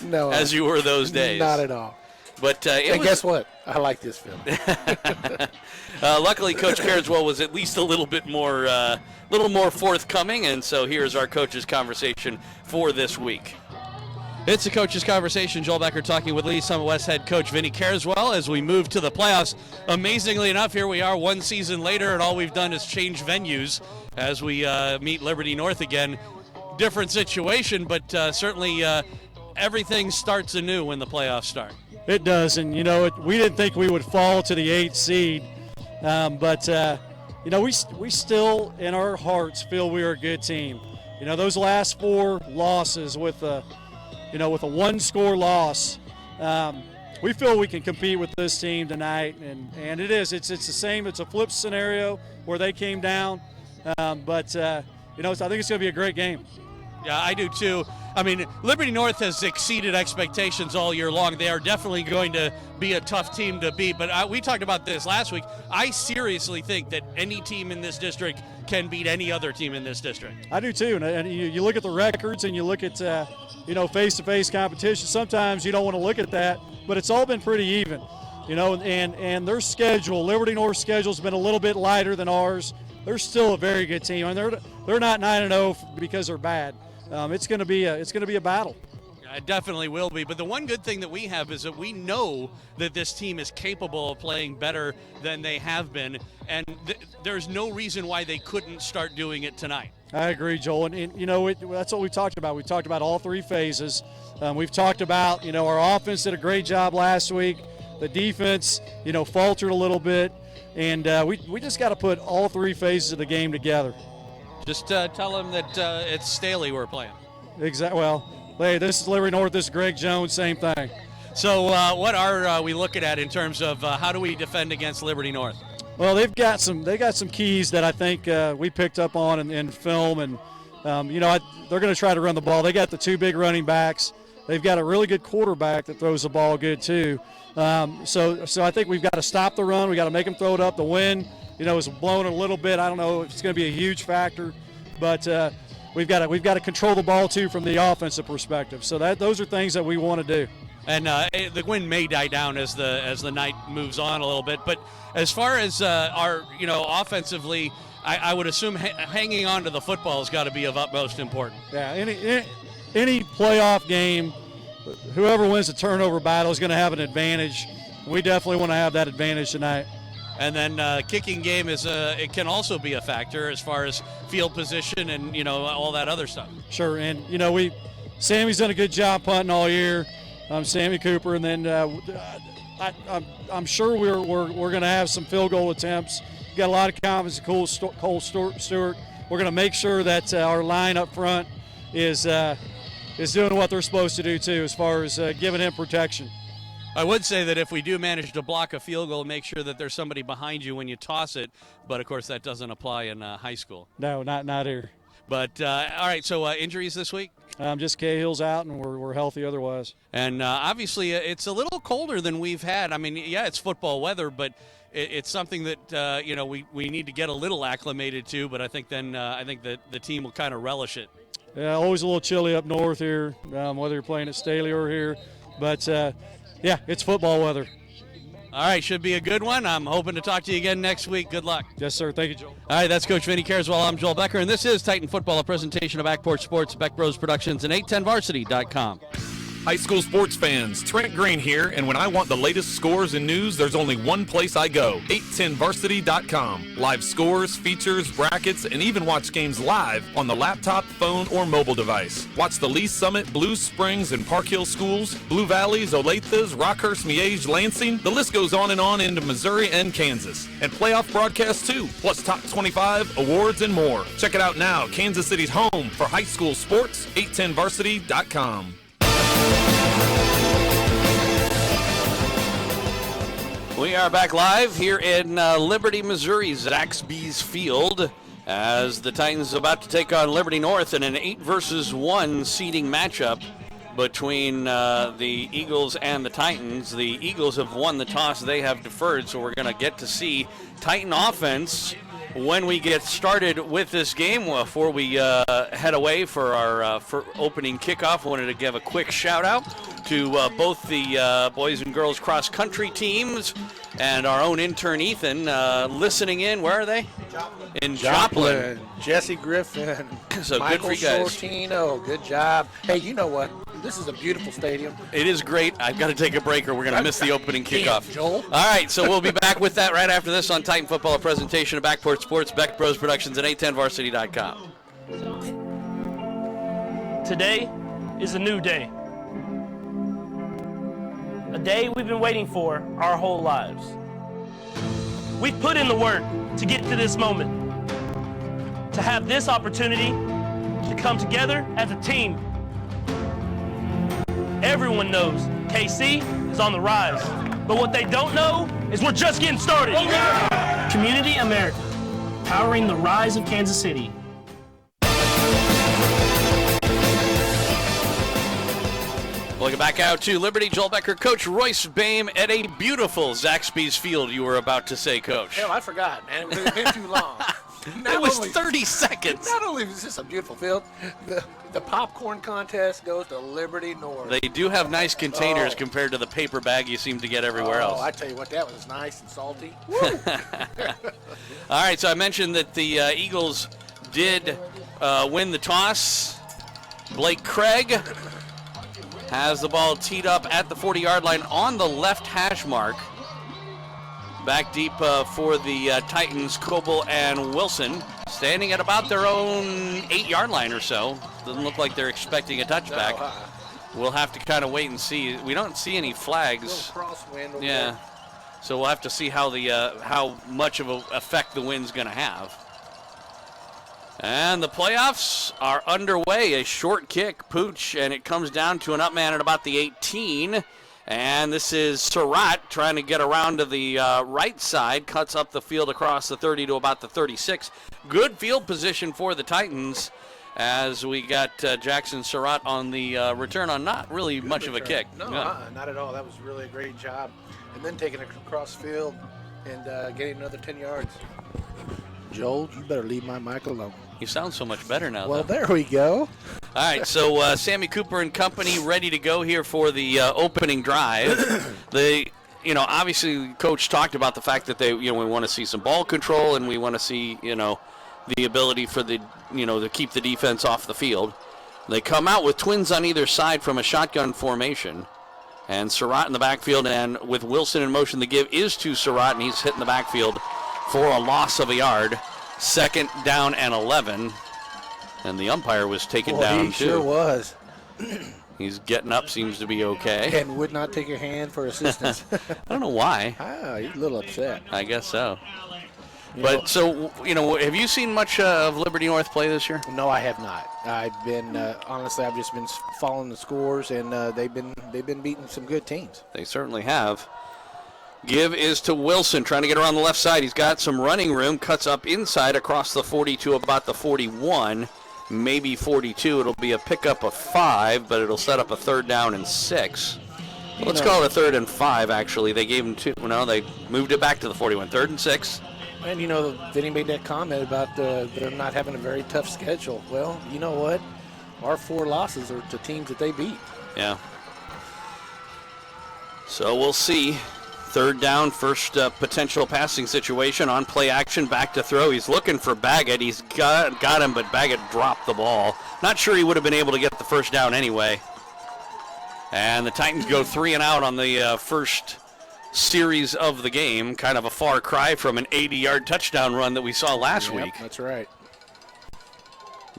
No, as you were those days. Not at all. But guess what? I like this film. Luckily, Coach Carswell was at least a little more forthcoming, and so here's our coach's conversation for this week. It's a coach's conversation. Joel Becker talking with Lee Summit West head coach Vinny Carswell as we move to the playoffs. Amazingly enough, here we are one season later, and all we've done is change venues as we meet Liberty North again. Different situation, but certainly everything starts anew when the playoffs start. It does, and we didn't think we would fall to the 8th seed, but we still in our hearts feel we are a good team. Those last 4 losses with a one-score loss, we feel we can compete with this team tonight, and it's the same. It's a flip scenario where they came down, but I think it's going to be a great game. Yeah, I do too. I mean, Liberty North has exceeded expectations all year long. They are definitely going to be a tough team to beat, but we talked about this last week. I seriously think that any team in this district can beat any other team in this district. I do too, and you look at the records and you look at face-to-face competition. Sometimes you don't want to look at that, but it's all been pretty even. And their schedule, Liberty North's schedule, has been a little bit lighter than ours. They're still a very good team, and they're not 9-0 because they're bad. It's going to be a battle. It definitely will be. But the one good thing that we have is that we know that this team is capable of playing better than they have been, and there's no reason why they couldn't start doing it tonight. I agree, Joel. And that's what we talked about. We talked about all 3 phases. We've talked about, our offense did a great job last week. The defense, faltered a little bit. And we just got to put all 3 phases of the game together. Just tell them that it's Staley we're playing. Exactly. Well, hey, this is Liberty North. This is Greg Jones. Same thing. So what are we looking at in terms of how do we defend against Liberty North? Well, they got some keys that I think we picked up on in film, and they're going to try to run the ball. They got the 2 big running backs. They've got a really good quarterback that throws the ball good too. So I think we've got to stop the run. We got to make them throw it up. The wind, is blowing a little bit. I don't know if it's going to be a huge factor, but we've got to control the ball too from the offensive perspective. So those are things that we want to do. And the wind may die down as the night moves on a little bit. But as far as our offensively, I would assume hanging on to the football has got to be of utmost importance. Yeah, any playoff game, whoever wins the turnover battle is going to have an advantage. We definitely want to have that advantage tonight. And then kicking game it can also be a factor as far as field position and all that other stuff. Sure, and Sammy's done a good job punting all year. Sammy Cooper, and then I'm sure we're going to have some field goal attempts. We've got a lot of confidence in Cole Stewart. We're going to make sure that our line up front is doing what they're supposed to do too, as far as giving him protection. I would say that if we do manage to block a field goal, make sure that there's somebody behind you when you toss it. But of course, that doesn't apply in high school. No, not here. But all right, so injuries this week? Just Cahill's out, and we're healthy otherwise. And obviously, it's a little colder than we've had. I mean, yeah, it's football weather, but it's something that we need to get a little acclimated to. But I think that the team will kind of relish it. Yeah, always a little chilly up north here, whether you're playing at Staley or here. But yeah, it's football weather. All right, should be a good one. I'm hoping to talk to you again next week. Good luck. Yes, sir. Thank you, Joel. All right, that's Coach Vinny Carswell. I'm Joel Becker, and this is Titan Football, a presentation of Backport Sports, Beck Bros Productions, and 810varsity.com. High school sports fans, Trent Green here, and when I want the latest scores and news, there's only one place I go, 810varsity.com. Live scores, features, brackets, and even watch games live on the laptop, phone, or mobile device. Watch the Lee Summit, Blue Springs, and Park Hill schools, Blue Valleys, Olathes, Rockhurst, Miege, Lansing. The list goes on into Missouri and Kansas. And playoff broadcasts too, plus top 25, awards, and more. Check it out now, Kansas City's home for high school sports, 810varsity.com. We are back live here in Liberty, Missouri, Zaxby's Field, as the Titans about to take on Liberty North in an 8-versus-1 seeding matchup between the Eagles and the Titans. The Eagles have won the toss. They have deferred, so we're going to get to see Titan offense when we get started with this game. Before we head away for our for opening kickoff, I wanted to give a quick shout out to both the boys and girls cross country teams and our own intern Ethan listening in. Where are they? In Joplin. Jesse Griffin. So Michael good for you guys. Sortino, good job. Hey, you know what? This is a beautiful stadium. It is great. I've got to take a break or we're going to miss the opening kickoff. Joel. All right, so we'll be back with that right after this on Titan Football, a presentation of Backport Sports, Beck Bros Productions, and 810varsity.com. Today is a new day. A day we've been waiting for our whole lives. We've put in the work to get to this moment, to have this opportunity to come together as a team. Everyone knows KC is on the rise, but what they don't know is we're just getting started. Community America, powering the rise of Kansas City. Welcome back out to Liberty. Joel Becker, Coach Royce Boehm at a beautiful Zaxby's Field, you were about to say, Coach. Hell, I forgot, man. It's been too long. It was 30 seconds. Not only is this a beautiful field, the popcorn contest goes to Liberty North. They do have nice containers compared to the paper bag you seem to get everywhere else. I tell you what, that was nice and salty. All right, so I mentioned that the Eagles did win the toss. Blake Craig has the ball teed up at the 40-yard line on the left hash mark. Back deep for the Titans, Coble and Wilson, standing at about their own 8-yard line or so. Doesn't look like they're expecting a touchback. No, We'll have to kind of wait and see. We don't see any flags. Crosswind over Yeah, there. so we'll have to see how the how much of an effect the wind's going to have. And the playoffs are underway. A short kick, Pooch, and it comes down to an up man at about the 18. And this is Surratt trying to get around to the right side, cuts up the field across the 30 to about the 36. Good field position for the Titans as we got Jackson Surratt on the return on not really much of a kick. No, not at all. That was really a great job. And then taking it across field and getting another 10 yards. Joel, you better leave my mic alone. You sound so much better now, Well, though. there we go. All right, so Sammy Cooper and company ready to go here for the opening drive. Obviously, Coach talked about the fact that we want to see some ball control and we want to see, the ability for to keep the defense off the field. They come out with twins on either side from a shotgun formation, and Surratt in the backfield, and with Wilson in motion, the give is to Surratt, and he's hitting the backfield for a loss of a yard. 2nd down and 11. And the umpire was taken down, He too. sure was. He's getting up, seems to be okay. And would not take a hand for assistance. I don't know why. He's a little upset. I guess so. Have you seen much of Liberty North play this year? No, I have not. I've been honestly, I've just been following the scores, and they've been beating some good teams. They certainly have. Give is to Wilson, trying to get around the left side. He's got some running room, cuts up inside across the 40 to about the 41, maybe 42. It'll be a pickup of 5, but it'll set up a 3rd down and 6. Let's call it a 3rd and 5, actually. They gave him 2. No, they moved it back to the 41. 3rd and 6. And, Vinny made that comment about them not having a very tough schedule. Well, you know what? Our 4 losses are to teams that they beat. Yeah. So we'll see. 3rd down, first potential passing situation on play action, back to throw. He's looking for Baggett. He's got him, but Baggett dropped the ball. Not sure he would have been able to get the first down anyway. And the Titans go 3 and out on the first series of the game. Kind of a far cry from an 80-yard touchdown run that we saw last week. That's right.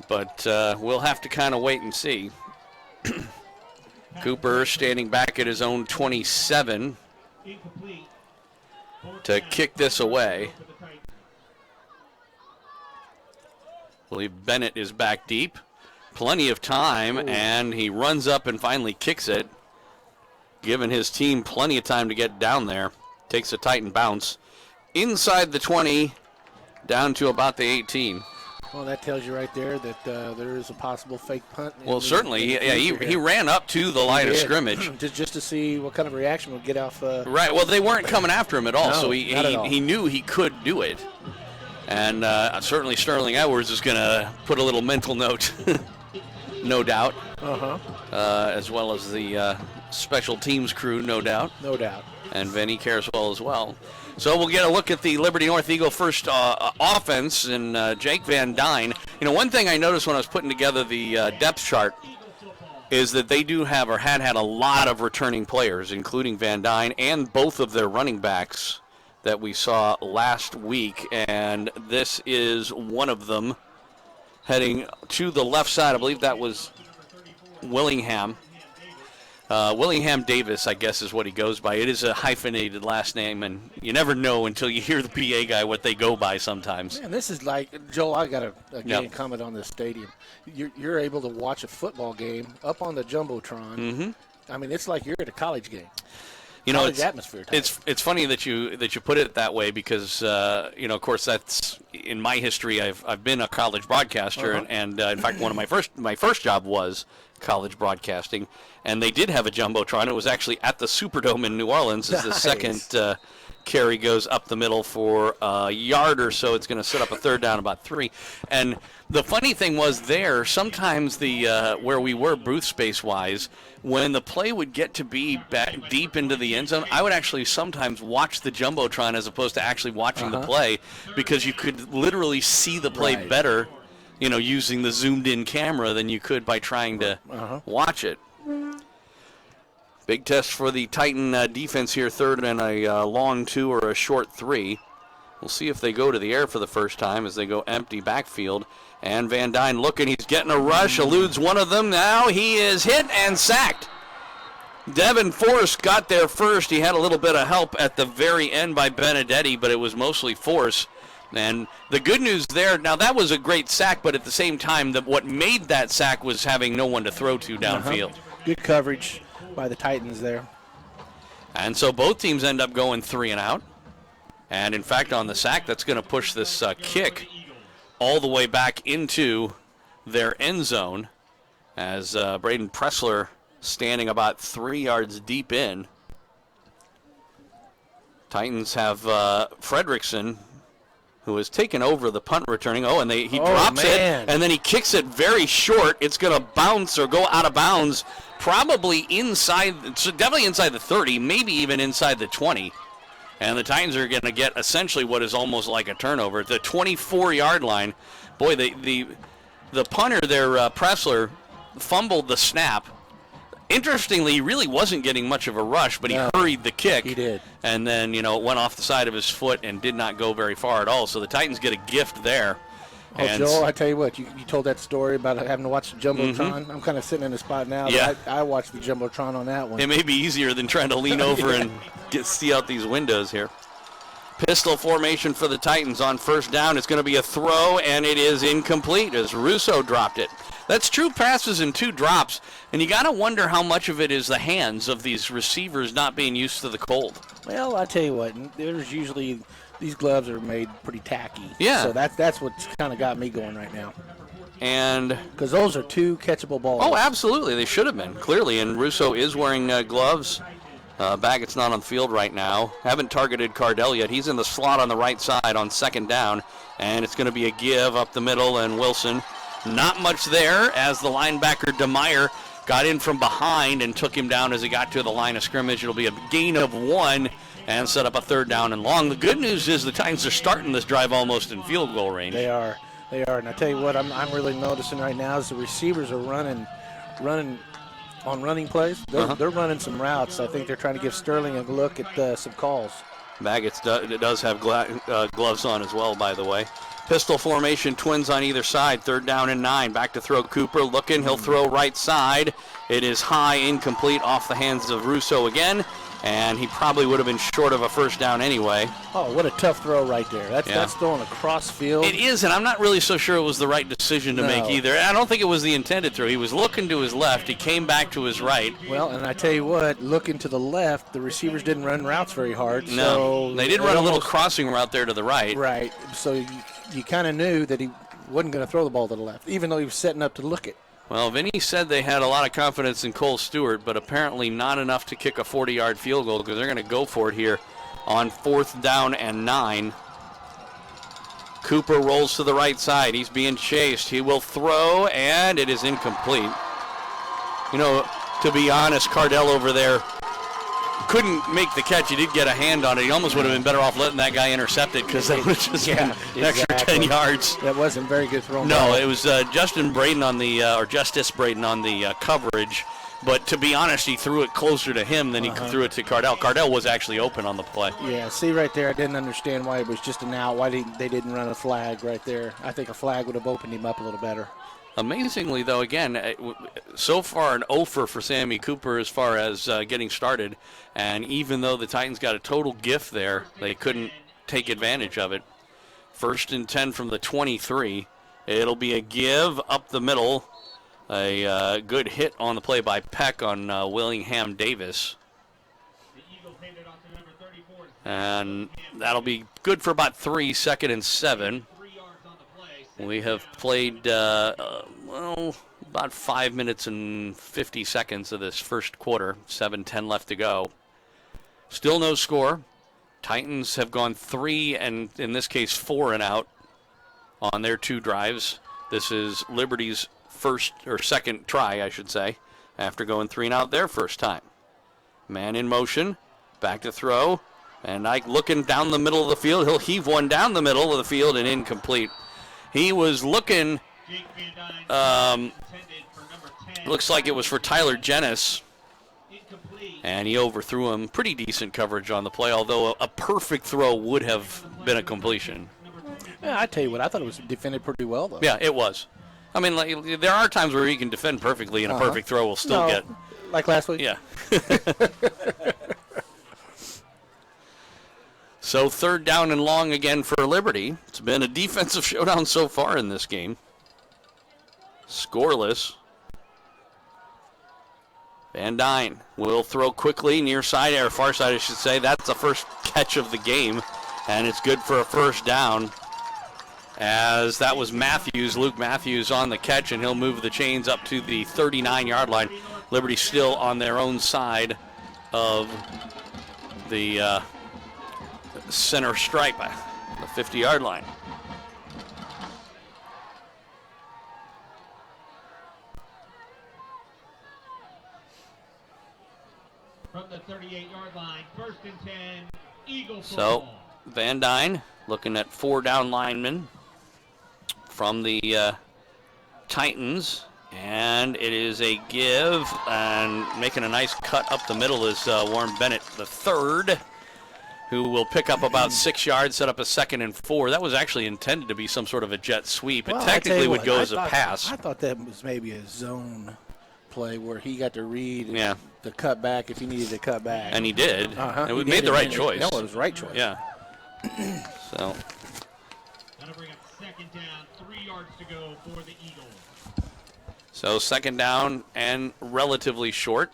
But we'll have to kind of wait and see. Cooper standing back at his own 27 to kick this away. I believe Bennett is back deep. Plenty of time, and he runs up and finally kicks it, giving his team plenty of time to get down there. Takes a Titan bounce. Inside the 20, down to about the 18. Well, that tells you right there that there is a possible fake punt. Well, certainly. He ran up to the line of scrimmage. just to see what kind of reaction would get off. Right. Well, they weren't coming after him at all, No, so not at all. he knew he could do it. And certainly Sterling Edwards is going to put a little mental note, no doubt, as well as the special teams crew, no doubt. No doubt. And Vinny Carswell as well. So we'll get a look at the Liberty North Eagle first offense and Jake Van Dyne. You know, one thing I noticed when I was putting together the depth chart is that they do have or had a lot of returning players, including Van Dyne and both of their running backs that we saw last week. And this is one of them heading to the left side. I believe that was Willingham. Willingham Davis, I guess, is what he goes by. It is a hyphenated last name, and you never know until you hear the PA guy what they go by sometimes. Man, this is like, Joel, I got a comment on this stadium. You're able to watch a football game up on the Jumbotron. Mm-hmm. I mean, it's like you're at a college game. You know, it's atmosphere type. It's funny that you put it that way because you know, of course, that's in my history. I've been a college broadcaster, and in fact, one of my first job was college broadcasting, and they did have a Jumbotron. It was actually at the Superdome in New Orleans. As the second carry goes up the middle for a yard or so, it's going to set up a third down about 3. And the funny thing was there, sometimes the where we were booth space wise, when the play would get to be back deep into the end zone, I would actually sometimes watch the Jumbotron as opposed to actually watching the play, because you could literally see the play better, you know, using the zoomed-in camera than you could by trying to watch it. Big test for the Titan defense here, third and a long 2 or a short 3. We'll see if they go to the air for the first time as they go empty backfield. And Van Dyne looking, he's getting a rush, eludes one of them. Now he is hit and sacked. Devin Force got there first. He had a little bit of help at the very end by Benedetti, but it was mostly Force. And the good news there, now that was a great sack, but at the same time, what made that sack was having no one to throw to downfield. Good coverage by the Titans there. And so both teams end up going 3 and out. And in fact, on the sack, that's going to push this kick all the way back into their end zone as Braden Pressler standing about 3 yards deep in. Titans have Fredrickson, who has taken over the punt returning. Oh, and he drops it, and then he kicks it very short. It's going to bounce or go out of bounds, probably definitely inside the 30, maybe even inside the 20. And the Titans are going to get essentially what is almost like a turnover at the 24-yard line. Boy, the punter there, Pressler, fumbled the snap. Interestingly, he really wasn't getting much of a rush, but he hurried the kick. He did. And then, you know, it went off the side of his foot and did not go very far at all. So the Titans get a gift there. Oh, Joel, I tell you what, you told that story about having to watch the Jumbotron. I'm kind of sitting in the spot now. Yeah. I watched the Jumbotron on that one. It may be easier than trying to lean over and see out these windows here. Pistol formation for the Titans on first down. It's going to be a throw, and it is incomplete as Russo dropped it. That's true passes in 2 drops, and you got to wonder how much of it is the hands of these receivers not being used to the cold. Well, I tell you what, there's usually these gloves are made pretty tacky. Yeah. So that's what's kind of got me going right now. And because those are 2 catchable balls. Oh, absolutely, they should have been clearly. And Russo is wearing gloves. Baggett's not on the field right now. Haven't targeted Cardell yet. He's in the slot on the right side on second down, and it's going to be a give up the middle. And Wilson, not much there as the linebacker DeMeyer got in from behind and took him down as he got to the line of scrimmage. It'll be a gain of 1 and set up a third down and long. The good news is the Titans are starting this drive almost in field goal range. They are, and I tell you what, I'm really noticing right now is the receivers are running on running plays. They're running some routes. I think they're trying to give Sterling a look at some calls. Baggett does have gloves on as well, by the way. Pistol formation, twins on either side. Third down and 9. Back to throw Cooper. Looking, he'll throw right side. It is high, incomplete, off the hands of Russo again. And he probably would have been short of a first down anyway. Oh, what a tough throw right there. That's throwing across field. It is, and I'm not really so sure it was the right decision to make either. I don't think it was the intended throw. He was looking to his left. He came back to his right. Well, and I tell you what, looking to the left, the receivers didn't run routes very hard. No, so they did run a little crossing route there to the right. Right, so you kind of knew that he wasn't going to throw the ball to the left, even though he was setting up to look it. Well, Vinny said they had a lot of confidence in Cole Stewart, but apparently not enough to kick a 40-yard field goal because they're going to go for it here on 4th down and 9. Cooper rolls to the right side. He's being chased. He will throw, and it is incomplete. You know, to be honest, Cardell over there couldn't make the catch. He did get a hand on it. He almost would have been better off letting that guy intercept it because that would have just been an extra 10 yards. That wasn't very good throw. No, it was Justice Braden on the coverage. But to be honest, he threw it closer to him than he threw it to Cardell. Cardell was actually open on the play. Yeah, see right there, I didn't understand why it was just an out. Why they didn't run a flag right there. I think a flag would have opened him up a little better. Amazingly, though, again, so far an offer for Sammy Cooper as far as getting started. And even though the Titans got a total gift there, they couldn't take advantage of it. 1st and 10 from the 23. It'll be a give up the middle. A good hit on the play by Peck on Willingham Davis. And that'll be good for about 3, 2nd and 7. We have played, about 5 minutes and 50 seconds of this first quarter. 7:10 left to go. Still no score. Titans have gone 3 and, in this case, 4 and out on their 2 drives. This is Liberty's second try, I should say, after going 3 and out their first time. Man in motion, back to throw, and Ike looking down the middle of the field. He'll heave one down the middle of the field and incomplete. He was looking, looks like it was for Tyler Jennis, and he overthrew him. Pretty decent coverage on the play, although a perfect throw would have been a completion. Yeah, I tell you what, I thought it was defended pretty well, though. Yeah, it was. I mean, like, there are times where you can defend perfectly, and a perfect throw will still get. Like last week? Yeah. So 3rd down and long again for Liberty. It's been a defensive showdown so far in this game. Scoreless. Van Dyne will throw quickly near side, or far side I should say. That's the first catch of the game, and it's good for a 1st down. As that was Matthews, Luke Matthews on the catch, and he'll move the chains up to the 39-yard line. Liberty still on their own side of the center stripe, the 50-yard line. From the 38-yard line, 1st and 10, Eagle So Van Dyne looking at 4 down linemen from the Titans, and it is a give, and making a nice cut up the middle is Warren Bennett the 3rd, who will pick up about 6 yards, set up a 2nd and 4. That was actually intended to be some sort of a jet sweep. It technically would go as a pass. I thought that was maybe a zone play where he got to read the cut back if he needed to cut back. And he did. And we made the right choice. No, it was the right choice. Yeah. So. That'll bring up 2nd down, 3 yards to go for the Eagles. So 2nd down and relatively short.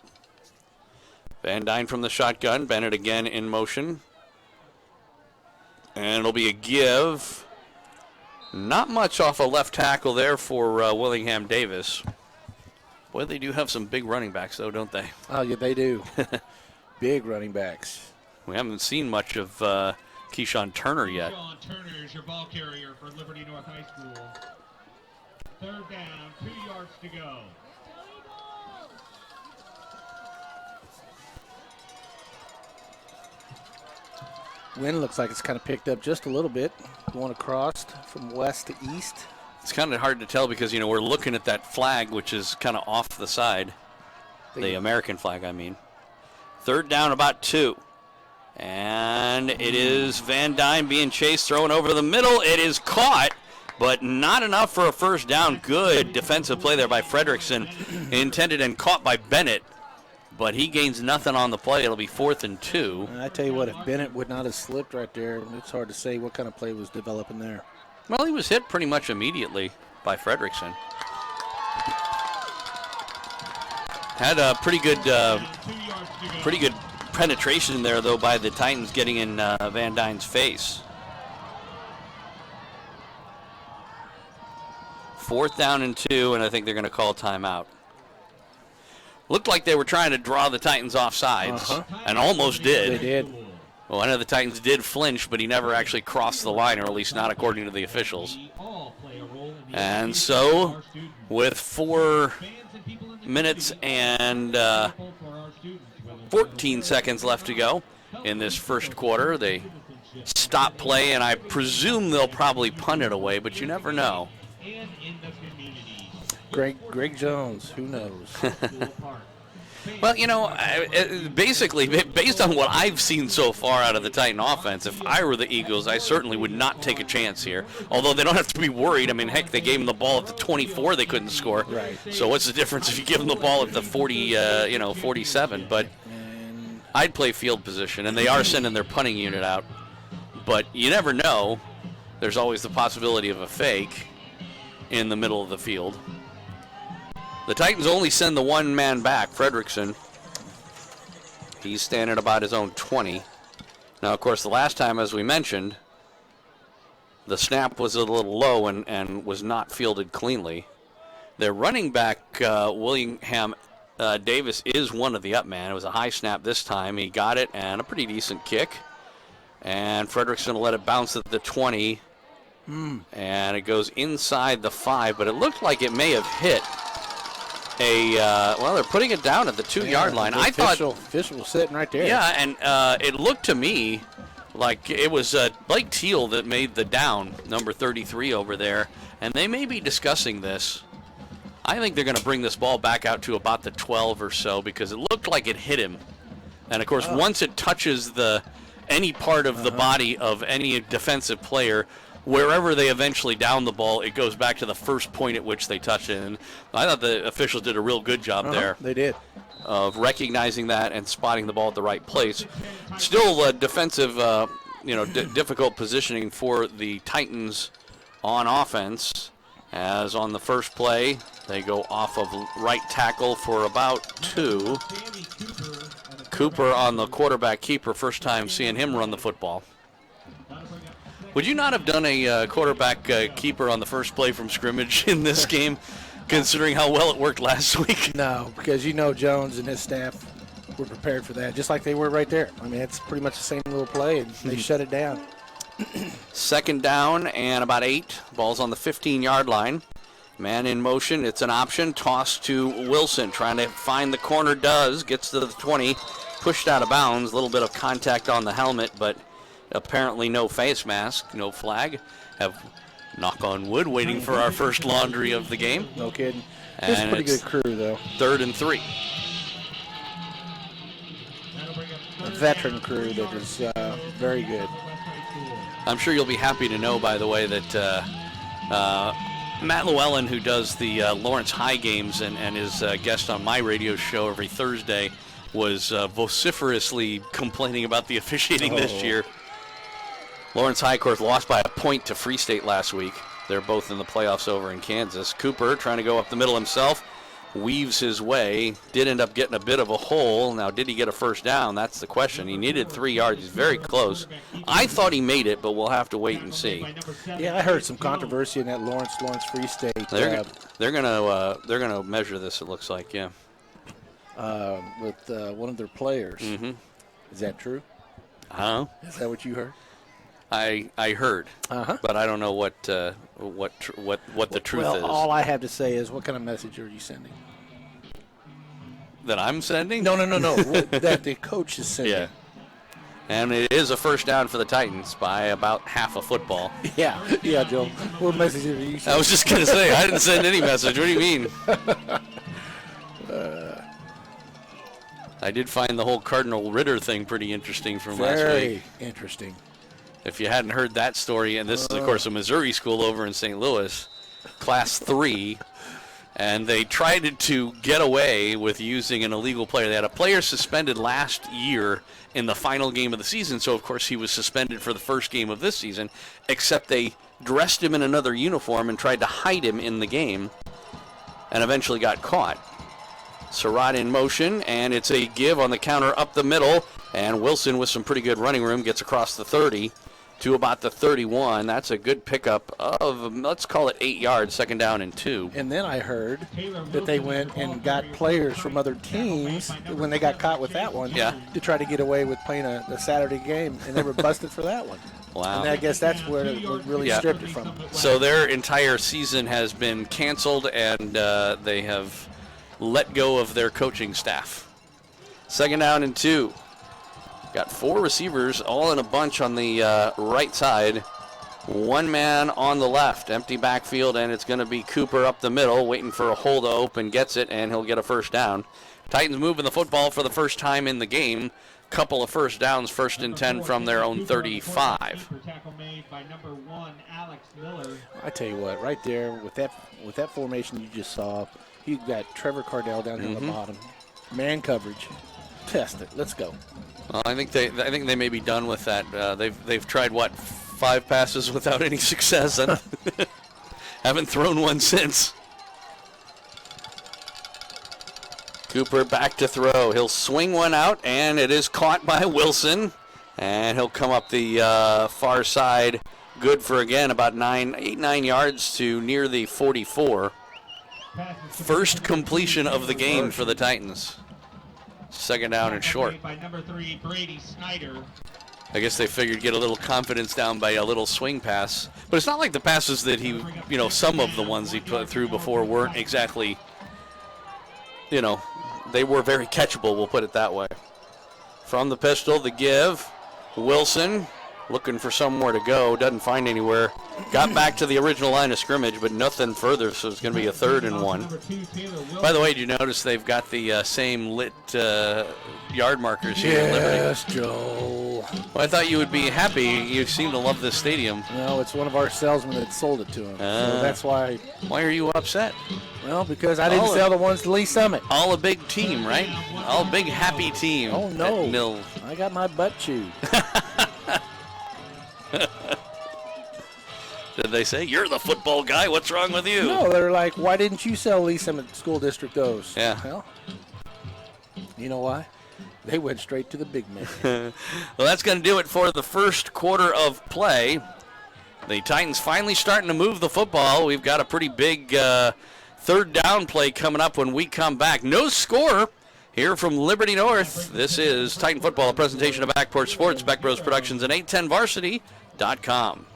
Van Dyne from the shotgun. Bennett again in motion. And it'll be a give. Not much off a left tackle there for Willingham Davis. Boy, they do have some big running backs, though, don't they? Oh, yeah, they do. Big running backs. We haven't seen much of Keyshawn Turner yet. Keyshawn Turner is your ball carrier for Liberty North High School. 3rd down, 2 yards to go. Wind looks like it's kind of picked up just a little bit. Going across from west to east. It's kind of hard to tell because, you know, we're looking at that flag, which is kind of off the side. The American flag, I mean. 3rd down, about 2. And it is Van Dyne being chased, thrown over the middle. It is caught, but not enough for a 1st down. Good defensive play there by Fredrickson. Intended and caught by Bennett. But he gains nothing on the play. It'll be 4th and 2. And I tell you what, if Bennett would not have slipped right there, it's hard to say what kind of play was developing there. Well, he was hit pretty much immediately by Fredrickson. Had a pretty good penetration there, though, by the Titans getting in Van Dyne's face. 4th down and 2, and I think they're going to call timeout. Looked like they were trying to draw the Titans off sides, and almost did. They did. Well, one of the Titans did flinch, but he never actually crossed the line, or at least not according to the officials. And so, with 4 minutes and 14 seconds left to go in this first quarter, they stop play, and I presume they'll probably punt it away, but you never know. Greg Jones, who knows? Well, you know, basically, based on what I've seen so far out of the Titan offense, if I were the Eagles, I certainly would not take a chance here. Although they don't have to be worried. I mean, heck, they gave them the ball at the 24, they couldn't score. Right. So what's the difference if you give them the ball at the 47? But I'd play field position, and they are sending their punting unit out. But you never know. There's always the possibility of a fake in the middle of the field. The Titans only send the one man back, Fredrickson. He's standing about his own 20. Now, of course, the last time, as we mentioned, the snap was a little low and was not fielded cleanly. Their running back, Willingham Davis, is one of the up man. It was a high snap this time. He got it, and a pretty decent kick. And Fredrickson let it bounce at the 20. And it goes inside the 5, but it looked like it may have hit well, they're putting it down at the 2-yard line. The official was sitting right there. Yeah, and it looked to me like it was Blake Teal that made the down, number 33 over there, and they may be discussing this. I think they're going to bring this ball back out to about the 12 or so because it looked like it hit him. And, of course, once it touches any part of the body of any defensive player, wherever they eventually down the ball, it goes back to the first point at which they touch it. And I thought the officials did a real good job there. They did. Of recognizing that and spotting the ball at the right place. Still defensive, difficult positioning for the Titans on offense. As on the first play, they go off of right tackle for about 2. Cooper on the quarterback keeper, first time seeing him run the football. Would you not have done a quarterback keeper on the first play from scrimmage in this game, considering how well it worked last week? No, because Jones and his staff were prepared for that, just like they were right there. I mean, it's pretty much the same little play, and they shut it down. Second down and about 8. Ball's on the 15-yard line. Man in motion. It's an option. Toss to Wilson. Trying to find the corner. Gets to the 20. Pushed out of bounds. A little bit of contact on the helmet, but apparently no face mask, no flag. Have, knock on wood, waiting for our first laundry of the game. No kidding. It's a pretty good crew, though. 3rd and 3. A veteran crew that is very good. I'm sure you'll be happy to know, by the way, that Matt Llewellyn, who does the Lawrence High games and is a guest on my radio show every Thursday, was vociferously complaining about the officiating this year. Lawrence High, of course, lost by a point to Free State last week. They're both in the playoffs over in Kansas. Cooper trying to go up the middle himself. Weaves his way. Did end up getting a bit of a hole. Now, did he get a first down? That's the question. He needed 3 yards. He's very close. I thought he made it, but we'll have to wait and see. Yeah, I heard some controversy in that Lawrence Free State. They're gonna measure this. It looks like, yeah. With one of their players. Mm-hmm. Is that true? Is that what you heard? I heard, but I don't know what the truth is. All I have to say is, what kind of message are you sending? That I'm sending? No. That the coach is sending. Yeah. And it is a first down for the Titans by about half a football. Yeah, Joe. What message are you sending? I was just going to say, I didn't send any message. What do you mean? I did find the whole Cardinal Ritter thing pretty interesting from last week. Very interesting. If you hadn't heard that story, and this is, of course, a Missouri school over in St. Louis, Class 3, and they tried to get away with using an illegal player. They had a player suspended last year in the final game of the season, so, of course, he was suspended for the first game of this season, except they dressed him in another uniform and tried to hide him in the game and eventually got caught. Surratt in motion, and it's a give on the counter up the middle, and Wilson with some pretty good running room gets across the 30 to about the 31. That's a good pickup of, let's call it 8 yards, 2nd down and 2. And then I heard that they went and got players from other teams when they got caught with that one to try to get away with playing a Saturday game, and they were busted for that one. Wow. And I guess that's where it really stripped it from. So their entire season has been canceled, and they have let go of their coaching staff. 2nd down and 2. Got 4 receivers all in a bunch on the right side. 1 man on the left. Empty backfield, and it's going to be Cooper up the middle, waiting for a hole to open. Gets it, and he'll get a 1st down. Titans moving the football for the first time in the game. Couple of 1st downs, 1st and 10 from their own 35. I tell you what, right there with that formation you just saw, you got Trevor Cardell down here on the bottom. Man coverage. Test it. Let's go. Well, I think they may be done with that. They've tried 5 passes without any success, and haven't thrown one since. Cooper back to throw. He'll swing one out, and it is caught by Wilson, and he'll come up the far side. Good for again about 8-9 yards to near the 44. First completion of the game for the Titans. 2nd down and short. By number 3, Brady Snyder. I guess they figured get a little confidence down by a little swing pass. But it's not like the passes that he, some of the ones he put through before weren't exactly, they were very catchable, we'll put it that way. From the pistol, the give. Wilson looking for somewhere to go, doesn't find anywhere. Got back to the original line of scrimmage, but nothing further, so it's going to be a 3rd and 1. By the way, did you notice they've got the same lit yard markers here at Liberty? Yes, Joe. Well, I thought you would be happy. You seem to love this stadium. No, it's one of our salesmen that sold it to him. So that's why. Why are you upset? Well, because I didn't sell the ones to Lee Summit. All a big team, right? All big happy team. Oh, no. At Mills. I got my butt chewed. Did they say, you're the football guy, what's wrong with you? No, they're like, why didn't you sell Lee Summit School District those? Yeah. Well, you know why? They went straight to the big man. Well, that's going to do it for the first quarter of play. The Titans finally starting to move the football. We've got a pretty big 3rd down play coming up when we come back. No score here from Liberty North. This is Titan Football, a presentation of Backport Sports, Beck Bros Productions, and 810varsity.com.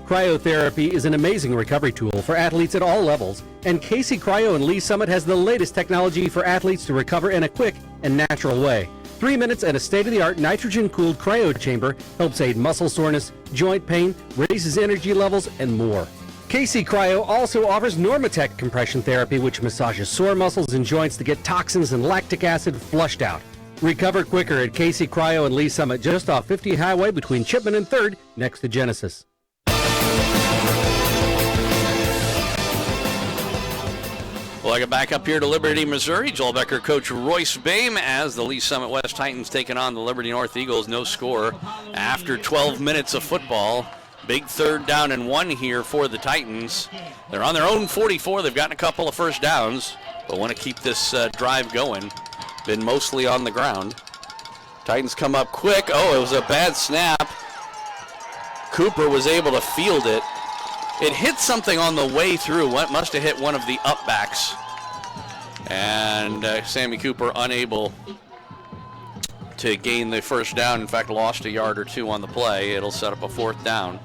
Cryotherapy is an amazing recovery tool for athletes at all levels, and Casey Cryo in Lee Summit has the latest technology for athletes to recover in a quick and natural way. 3 minutes and a state-of-the-art nitrogen-cooled cryo chamber helps aid muscle soreness, joint pain, raises energy levels, and more. Casey Cryo also offers Normatec compression therapy, which massages sore muscles and joints to get toxins and lactic acid flushed out. Recover quicker at Casey Cryo in Lee Summit, just off 50 Highway between Chipman and 3rd, next to Genesis. Welcome back up here to Liberty, Missouri. Joel Becker, Coach Royce Boehm, as the Lee Summit West Titans taking on the Liberty North Eagles. No score after 12 minutes of football. Big 3rd down and 1 here for the Titans. They're on their own 44. They've gotten a couple of 1st downs, but want to keep this drive going. Been mostly on the ground. Titans come up quick. Oh, it was a bad snap. Cooper was able to field it. It hit something on the way through. What must have hit one of the upbacks. And Sammy Cooper unable to gain the 1st down. In fact, lost a yard or 2 on the play. It'll set up a 4th down.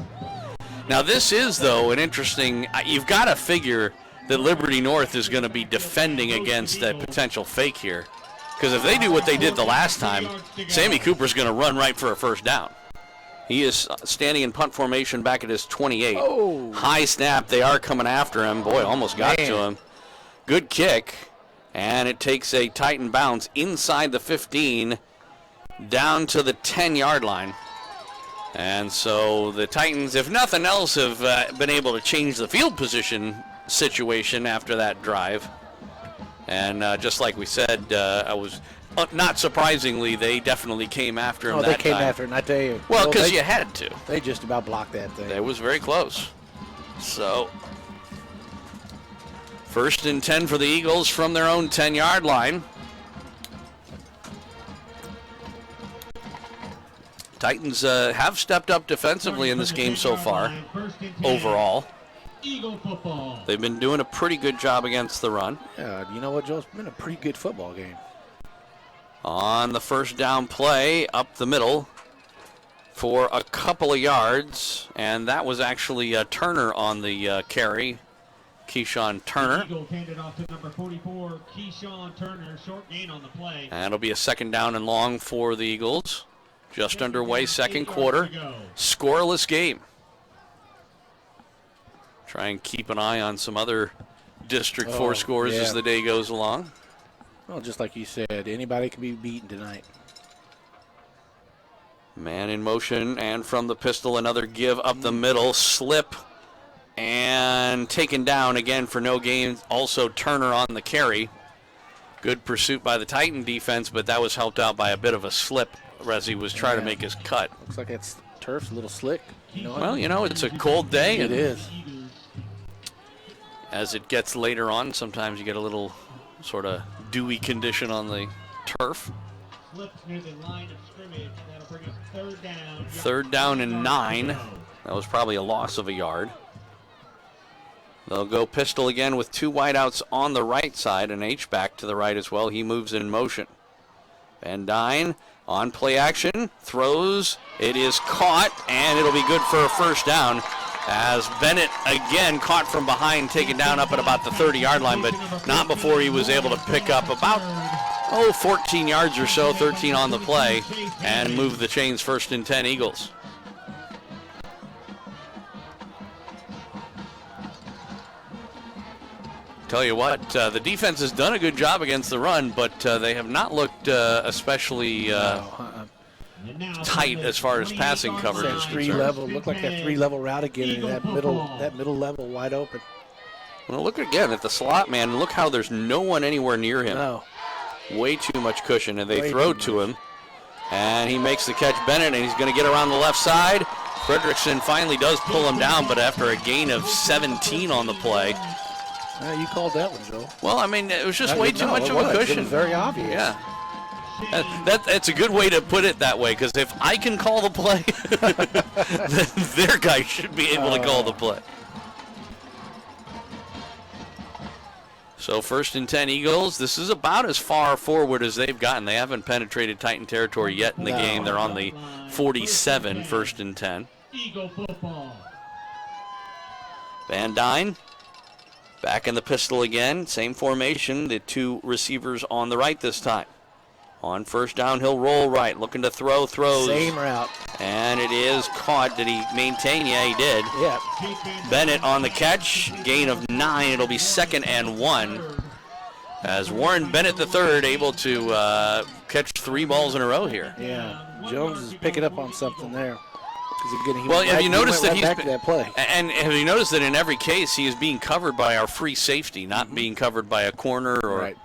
Now this is, though, an interesting, you've got to figure that Liberty North is going to be defending against a potential fake here. Because if they do what they did the last time, Sammy Cooper's going to run right for a 1st down. He is standing in punt formation back at his 28. Oh. High snap. They are coming after him. Boy, almost got to him. Good kick. And it takes a Titan bounce inside the 15 down to the 10-yard line. And so the Titans, if nothing else, have been able to change the field position situation after that drive. And just like we said, not surprisingly, they definitely came after him that time. They came after him, I tell you. Well, because you had to. They just about blocked that thing. It was very close. So, 1st and 10 for the Eagles from their own 10-yard line. Titans have stepped up defensively in this game so far, overall. Eagle football. They've been doing a pretty good job against the run. Yeah, you know what, Joe? It's been a pretty good football game. On the first down play, up the middle for a couple of yards, and that was actually Turner on the carry, Keyshawn Turner. Eagles handed off to number 44, Keyshawn Turner, short gain on the play. And it'll be a second down and long for the Eagles. Just underway, second quarter. Scoreless game. Try and keep an eye on some other District 4 scores as the day goes along. Well, just like you said, anybody can be beaten tonight. Man in motion, and from the pistol, another give up the middle, slip, and taken down again for no gain. Also Turner on the carry. Good pursuit by the Titan defense, but that was helped out by a bit of a slip as he was trying to make his cut. Looks like it's turf's a little slick. You know what? Well, you know, it's a cold day. It is. As it gets later on, sometimes you get a little sort of dewy condition on the turf. Slipped near the line of scrimmage. That'll bring up third down. Third down and 9. That was probably a loss of a yard. They'll go pistol again with two wideouts on the right side, and H-back to the right as well. He moves in motion. Van Dyne on play action, throws. It is caught, and it'll be good for a first down. As Bennett again caught from behind, taken down up at about the 30-yard line, but not before he was able to pick up about 14 yards or so, 13 on the play, and move the chains. First and 10 Eagles. Tell you what, the defense has done a good job against the run, but they have not looked especially tight as far as passing coverage is concerned. Looked like that three-level route again, and that middle level wide open. Well, look again at the slot man. Look how there's no one anywhere near him. No. Way too much cushion, and they throw to him. And he makes the catch, Bennett, and he's going to get around the left side. Fredrickson finally does pull him down, but after a gain of 17 on the play. You called that one, Joe. Well, I mean, it was just way too much of a cushion. It was very obvious. Yeah. That's a good way to put it that way, because if I can call the play, then their guy should be able to call the play. So first and 10 Eagles. This is about as far forward as they've gotten. They haven't penetrated Titan territory yet in the game. They're on the 47, first and 10. Eagle football. Van Dyne back in the pistol again. Same formation. The two receivers on the right this time. On first down, he'll roll right. Looking to throw, throws. Same route. And it is caught. Did he maintain? Yeah, he did. Yeah. Bennett on the catch. Gain of 9. It'll be second and 1. As Warren Bennett III able to catch 3 balls in a row here. Yeah. Jones is picking up on something there. Again, well, have you noticed that he's back to that play? And have you noticed that in every case he is being covered by our free safety, not being covered by a corner or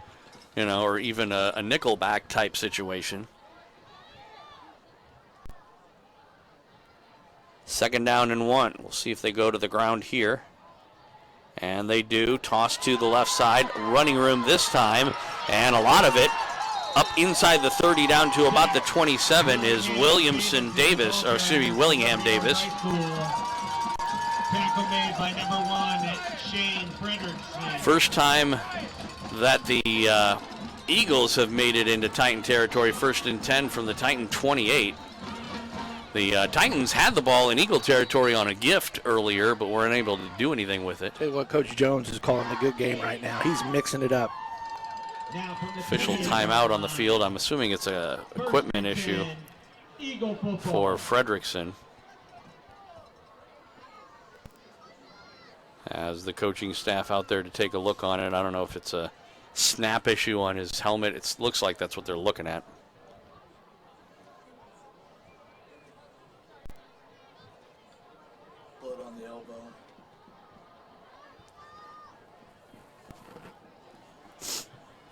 or even a nickel back type situation. Second down and 1. We'll see if they go to the ground here. And they do. Toss to the left side. Running room this time. And a lot of it up inside the 30 down to about the 27 is Willingham Davis. Tackle made by number 1, Shane Fredrickson. First time that the Eagles have made it into Titan territory. First and 10 from the Titan 28. The Titans had the ball in Eagle territory on a gift earlier, but weren't able to do anything with it. Tell you what, Coach Jones is calling a good game right now. He's mixing it up. Official timeout on the field. I'm assuming it's a equipment issue for Fredrickson. As the coaching staff out there to take a look on it. I don't know if it's a snap issue on his helmet. It looks like that's what they're looking at. Blood on the elbow.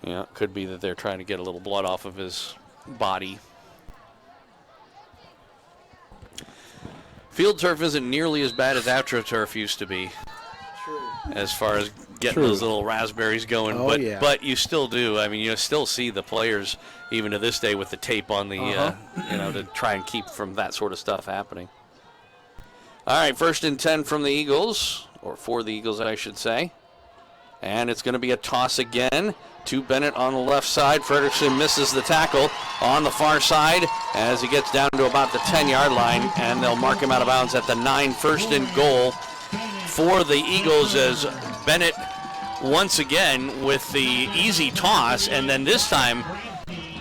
Yeah, it could be that they're trying to get a little blood off of his body. Field turf isn't nearly as bad as AstroTurf used to be. True. As far as getting those little raspberries going. Oh, yeah. But you still do. I mean, you still see the players even to this day with the tape on the, to try and keep from that sort of stuff happening. All right, 1st and 10 from the Eagles, or for the Eagles, I should say. And it's going to be a toss again to Bennett on the left side. Frederickson misses the tackle on the far side as he gets down to about the 10-yard line, and they'll mark him out of bounds at the 9, 1st and goal for the Eagles, as Bennett once again with the easy toss, and then this time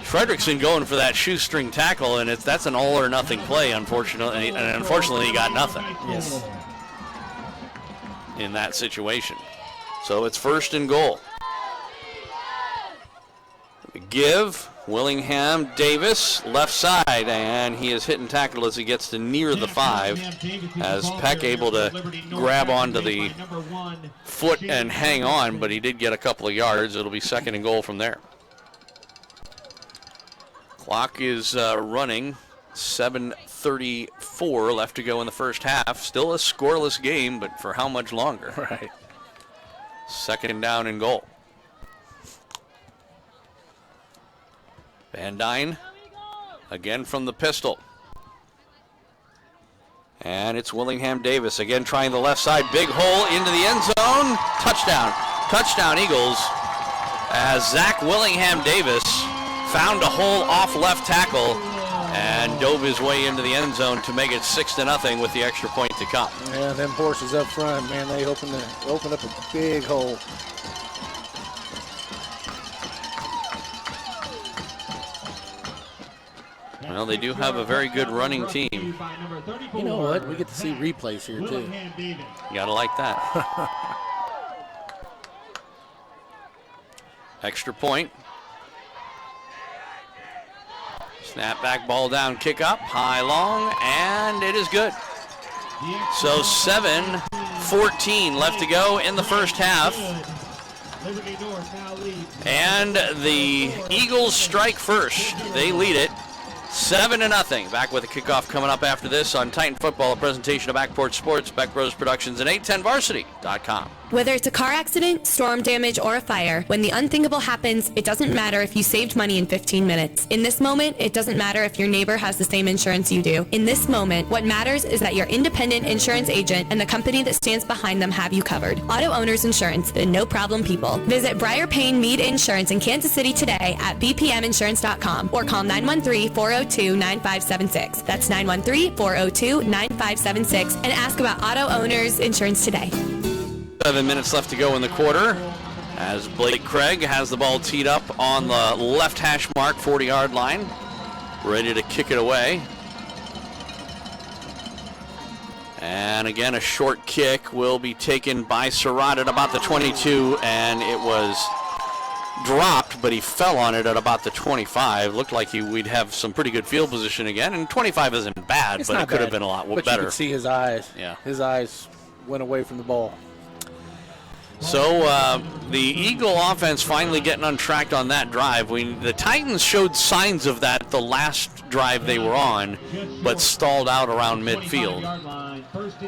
Frederickson going for that shoestring tackle, and that's an all or nothing play, unfortunately, and unfortunately he got nothing. Yes. In that situation. So it's 1st and goal. Give, Willingham Davis, left side, and he is hit and tackled as he gets to near the 5, as Peck able to grab onto the foot and hang on, but he did get a couple of yards. It'll be 2nd and goal from there. Clock is running, 7:34 left to go in the first half. Still a scoreless game, but for how much longer? Right. 2nd down and goal. Van Dyne again from the pistol. And it's Willingham Davis again trying the left side. Big hole into the end zone. Touchdown. Touchdown Eagles, as Zach Willingham Davis found a hole off left tackle and dove his way into the end zone to make it 6-0 with the extra point to come. Yeah, them horses up front, man, they opened up a big hole. Well, they do have a very good running team. You know what? We get to see replays here, too. You gotta like that. Extra point. Snap back, ball down, kick up, high, long, and it is good. So 7:14 left to go in the first half. And the Eagles strike first. They lead it 7-0. Back with a kickoff coming up after this on Titan Football, a presentation of Backport Sports, Beck Bros Productions, and 810varsity.com. Whether it's a car accident, storm damage, or a fire, when the unthinkable happens, it doesn't matter if you saved money in 15 minutes. In this moment, it doesn't matter if your neighbor has the same insurance you do. In this moment, what matters is that your independent insurance agent and the company that stands behind them have you covered. Auto Owners Insurance, the no-problem people. Visit Briar Payne Mead Insurance in Kansas City today at bpminsurance.com or call 913-402-9576. That's 913-402-9576 and ask about Auto Owners Insurance today. 7 minutes left to go in the quarter, as Blake Craig has the ball teed up on the left hash mark, 40-yard line, ready to kick it away. And again, a short kick will be taken by Surratt at about the 22, and it was dropped, but he fell on it at about the 25. Looked like we'd have some pretty good field position again, and 25 isn't bad, but it could have been a lot but better. You could see his eyes. Yeah. His eyes went away from the ball. So the Eagle offense finally getting untracked on that drive. The Titans showed signs of that the last drive they were on, but stalled out around midfield.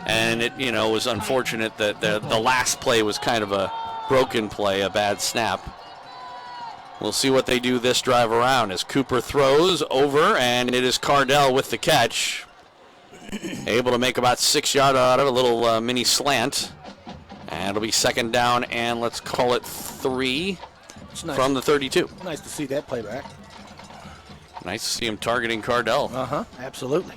And it, was unfortunate that the last play was kind of a broken play, a bad snap. We'll see what they do this drive around as Cooper throws over, and it is Cardell with the catch. Able to make about 6 yards out of it, a little mini slant. And it'll be 2nd down, and let's call it 3 from the 32. Nice to see that play back. Nice to see him targeting Cardell. Absolutely.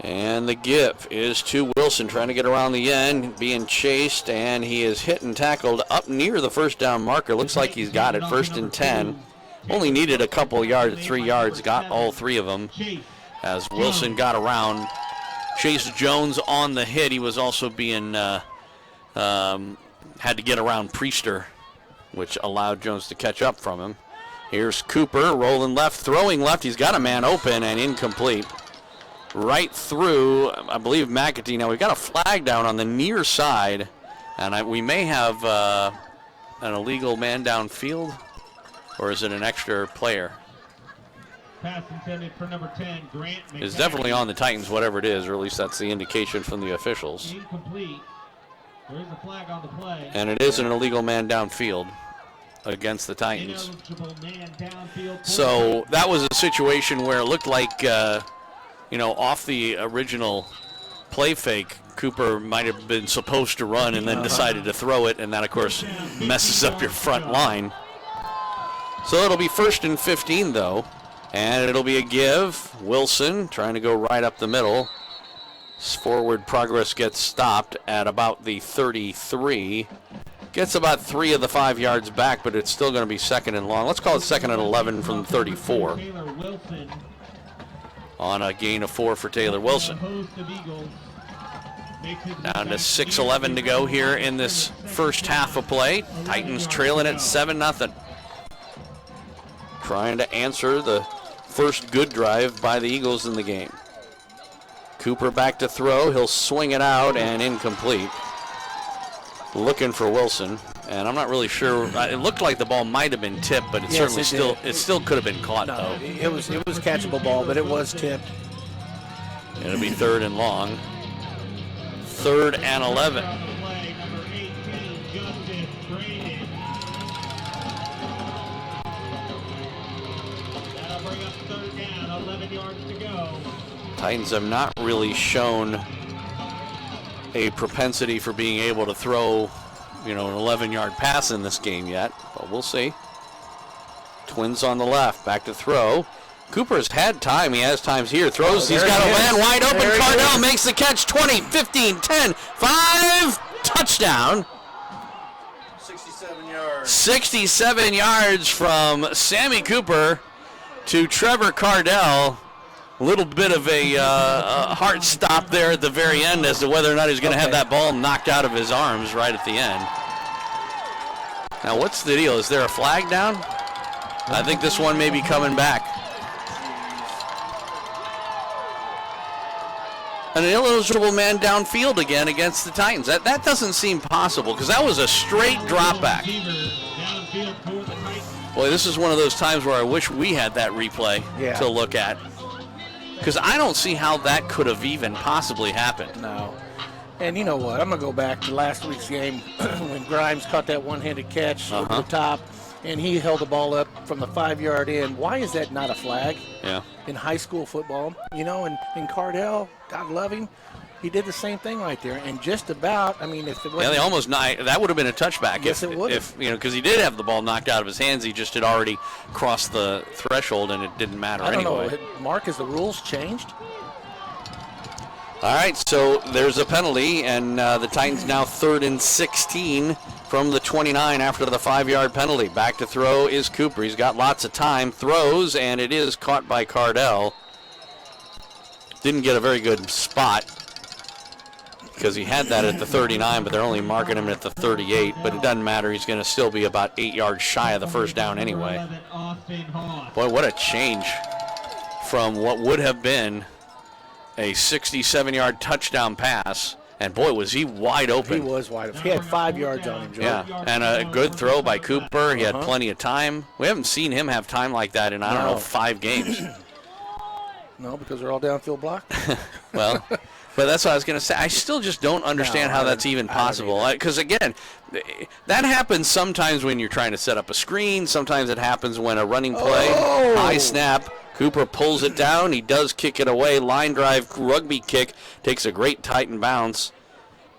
And the give is to Wilson, trying to get around the end, being chased, and he is hit and tackled up near the 1st down marker. Looks like he's got it, 1st and 10. Only needed a couple yards, 3 yards, got all 3 of them as Wilson got around. Chase Jones on the hit. He was also being had to get around Priester, which allowed Jones to catch up from him. Here's Cooper rolling left, throwing left. He's got a man open and incomplete. Right through, I believe, McAtee. Now we've got a flag down on the near side, and we may have an illegal man downfield, or is it an extra player? Pass intended for number 10, Grant McCaffrey. It's definitely on the Titans, whatever it is, or at least that's the indication from the officials. Incomplete. There is a flag on the play. And it is an illegal man downfield against the Titans. Ineligible man downfield. So that was a situation where it looked like, off the original play fake, Cooper might have been supposed to run and then decided to throw it, and that, of course, messes up your front line. So it'll be 1st and 15, though, and it'll be a give. Wilson trying to go right up the middle. Forward progress gets stopped at about the 33. Gets about 3 of the 5 yards back, but it's still going to be 2nd and long. Let's call it 2nd and 11 from 34. On a gain of 4 for Taylor Wilson. Down to 6:11 to go here in this first half of play. Titans trailing at 7-0. Trying to answer the first good drive by the Eagles in the game. Cooper back to throw. He'll swing it out and incomplete. Looking for Wilson, and I'm not really sure. It looked like the ball might have been tipped, but it still could have been caught though. It was catchable ball, but it was tipped. It'll be 3rd and long. 3rd and 11. Titans have not really shown a propensity for being able to throw, an 11-yard pass in this game yet, but we'll see. Twins on the left, back to throw. Cooper's had time. He has times here. Throws. He's got a man wide open. Cardell makes the catch. 20, 15, 10, 5. Touchdown. 67 yards. 67 yards from Sammy Cooper to Trevor Cardell. A little bit of a heart stop there at the very end as to whether or not he's going to have that ball knocked out of his arms right at the end. Now, what's the deal? Is there a flag down? I think this one may be coming back. An ineligible man downfield again against the Titans. That doesn't seem possible because that was a straight drop back. Boy, this is one of those times where I wish we had that replay to look at. Because I don't see how that could have even possibly happened. No. And you know what? I'm going to go back to last week's game when Grimes caught that one-handed catch over the top, and he held the ball up from the 5-yard end. Why is that not a flag in high school football? And Cardell, God love him, he did the same thing right there. And just about, if it wasn't... that would have been a touchback. Yes, it would have. Because he did have the ball knocked out of his hands. He just had already crossed the threshold, and it didn't matter anyway. I don't know. Mark, has the rules changed? All right, so there's a penalty, and the Titans now 3rd and 16 from the 29 after the 5-yard penalty. Back to throw is Cooper. He's got lots of time. Throws, and it is caught by Cardell. Didn't get a very good spot because he had that at the 39, but they're only marking him at the 38. But it doesn't matter. He's going to still be about 8 yards shy of the first down anyway. Boy, what a change from what would have been a 67-yard touchdown pass. And, boy, was he wide open. He was wide open. He had 5 yards on him, Joe. Yeah, and a good throw by Cooper. He had plenty of time. We haven't seen him have time like that in, 5 games. No, because they're all downfield blocked. Well, but that's what I was going to say. I still just don't understand how that's even possible. Because, again, that happens sometimes when you're trying to set up a screen. Sometimes it happens when a running play, high snap, Cooper pulls it down. He does kick it away. Line drive, rugby kick, takes a great Titan bounce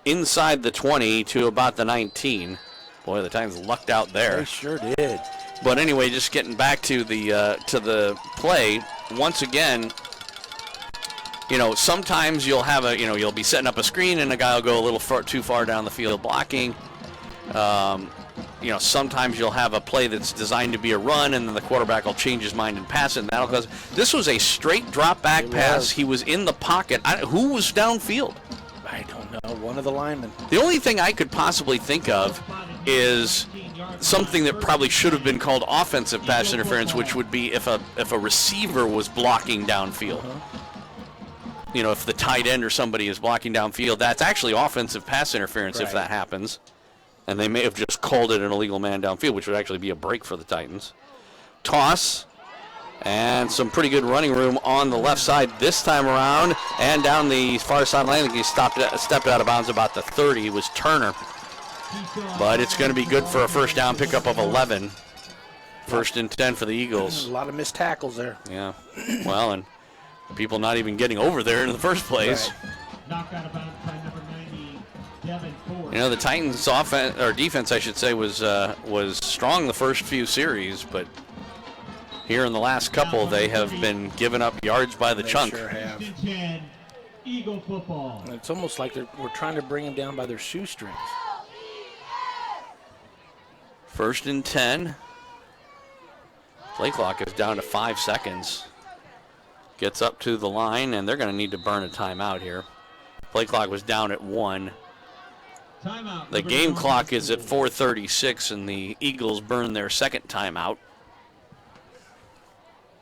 inside the 20 to about the 19. Boy, the Titans lucked out there. They sure did. But anyway, just getting back to the play, once again, sometimes you'll have you'll be setting up a screen and a guy will go a little too far down the field blocking. Sometimes you'll have a play that's designed to be a run, and then the quarterback will change his mind and pass it, and that'll cause. This was a straight drop back pass. He was in the pocket. Who was downfield? I don't know. One of the linemen. The only thing I could possibly think of is something that probably should have been called offensive pass interference, which would be if a receiver was blocking downfield. If the tight end or somebody is blocking downfield, that's actually offensive pass interference if that happens. And they may have just called it an illegal man downfield, which would actually be a break for the Titans. Toss And some pretty good running room on the left side this time around. And down the far sideline, I think he stepped out of bounds about the 30. It was Turner. But it's going to be good for a first down pickup of 11. First and 10 for the Eagles. A lot of missed tackles there. Yeah. Well, and people not even getting over there in the first place. Right. Knocked out of bounds by number 90, Devin Ford. You know, the Titans' offense, or defense, I should say, was strong the first few series, but here in the last couple, they have been giving up yards by the chunk. Sure have. 10, Eagle football. It's almost like we're trying to bring them down by their shoestrings. First and 10. Play clock is down to 5 seconds. Gets up to the line, and they're going to need to burn a timeout here. Play clock was down at 1. Timeout. The game clock is at 4:36, and the Eagles burn their second timeout.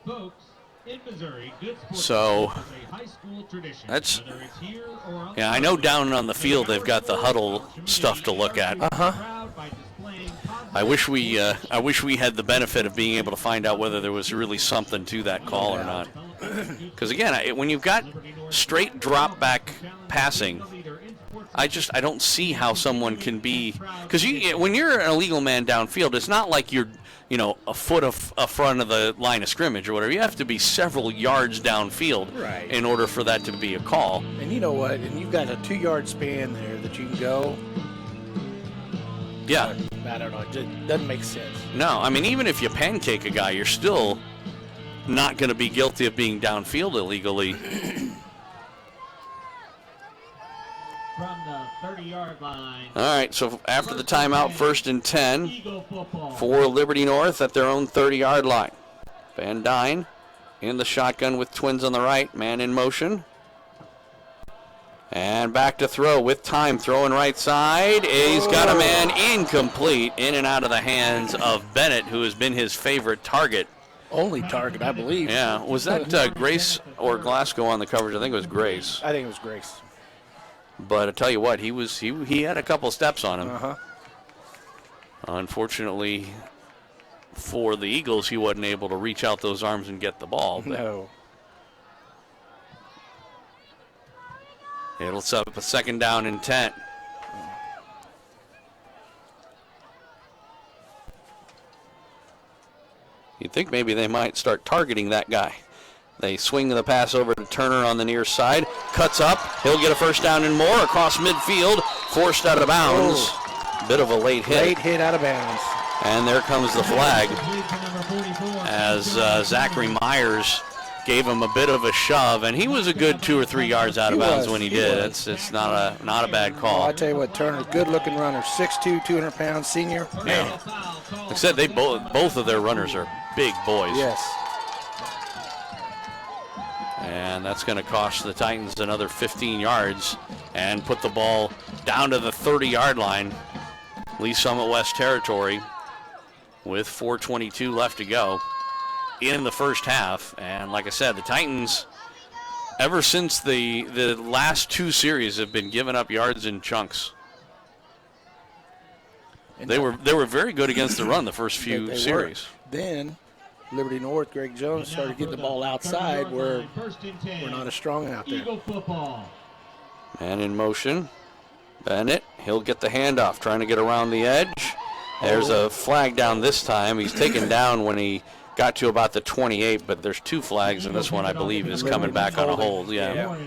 Folks, in Missouri, good sports So, is a high school tradition. that's, Whether it's here or on yeah, I know down on the field they've got the huddle stuff to look at. I wish we had the benefit of being able to find out whether there was really something to that call or not. Because again, when you've got straight drop back passing, I don't see how someone can be, because when you're an illegal man downfield, it's not like you're a foot of front of the line of scrimmage or whatever. You have to be several yards downfield in order for that to be a call. And you know what? And you've got a 2-yard span there that you can go. Yeah. I don't know. It just doesn't make sense. No, I mean, even if you pancake a guy, you're still not going to be guilty of being downfield illegally. From the 30-yard line. All right, so after the timeout, first and 10 Eagle football. for Liberty North at their own 30-yard line. Van Dyne in the shotgun with twins on the right, man in motion. And back to throw with time, throwing right side. He's got a man incomplete, in and out of the hands of Bennett, who has been his favorite target. Only target, I believe. Yeah, was that Grace or Glasgow on the coverage? I think it was Grace. I think it was Grace. But I tell you what, he had a couple steps on him. Uh-huh. Unfortunately for the Eagles, he wasn't able to reach out those arms and get the ball. No. It'll set up a second down and 10. You'd think maybe they might start targeting that guy. They swing the pass over to Turner on the near side. Cuts up. He'll get a first down and more across midfield. Forced out of bounds. Bit of a late hit. Late hit out of bounds. And there comes the flag as Zachary Myers gave him a bit of a shove, and he was a good 2 or 3 yards out of bounds when he did. It's not a bad call. I tell you what, Turner's good-looking runner, 6'2", 200 pounds, senior. Yeah. Like I said, they both of their runners are big boys. Yes. And that's going to cost the Titans another 15 yards and put the ball down to the 30-yard line. Lee Summit West territory with 4:22 left to go in the first half. And like I said, the Titans, ever since the last 2 series, have been giving up yards in chunks. And they were very good against the run the first few series. Then Liberty North, Greg Jones started getting the ball outside where we're not as strong out there. Man in motion. Bennett, he'll get the handoff, trying to get around the edge. There's a flag down this time. He's taken down when he got to about the 28, but there's 2 flags, and this one, I believe, is coming back on a hold. Yeah.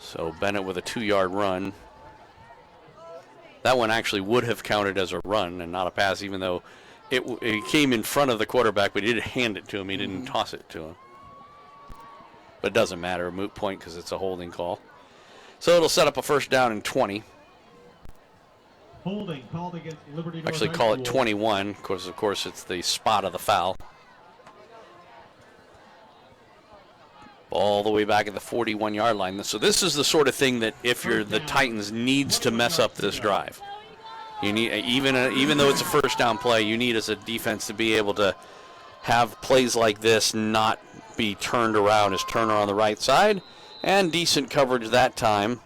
So Bennett with a 2-yard run. That one actually would have counted as a run and not a pass, even though it came in front of the quarterback, but he didn't hand it to him. He didn't toss it to him. But it doesn't matter, a moot point, because it's a holding call. So it'll set up a first down and 20. Holding called against Liberty North. Actually call it 21, because of course it's the spot of the foul. All the way back at the 41-yard line. So this is the sort of thing that, if you're the Titans, needs to mess up this drive. You need, even though it's a first down play, you need as a defense to be able to have plays like this not be turned around as Turner on the right side, and decent coverage that time,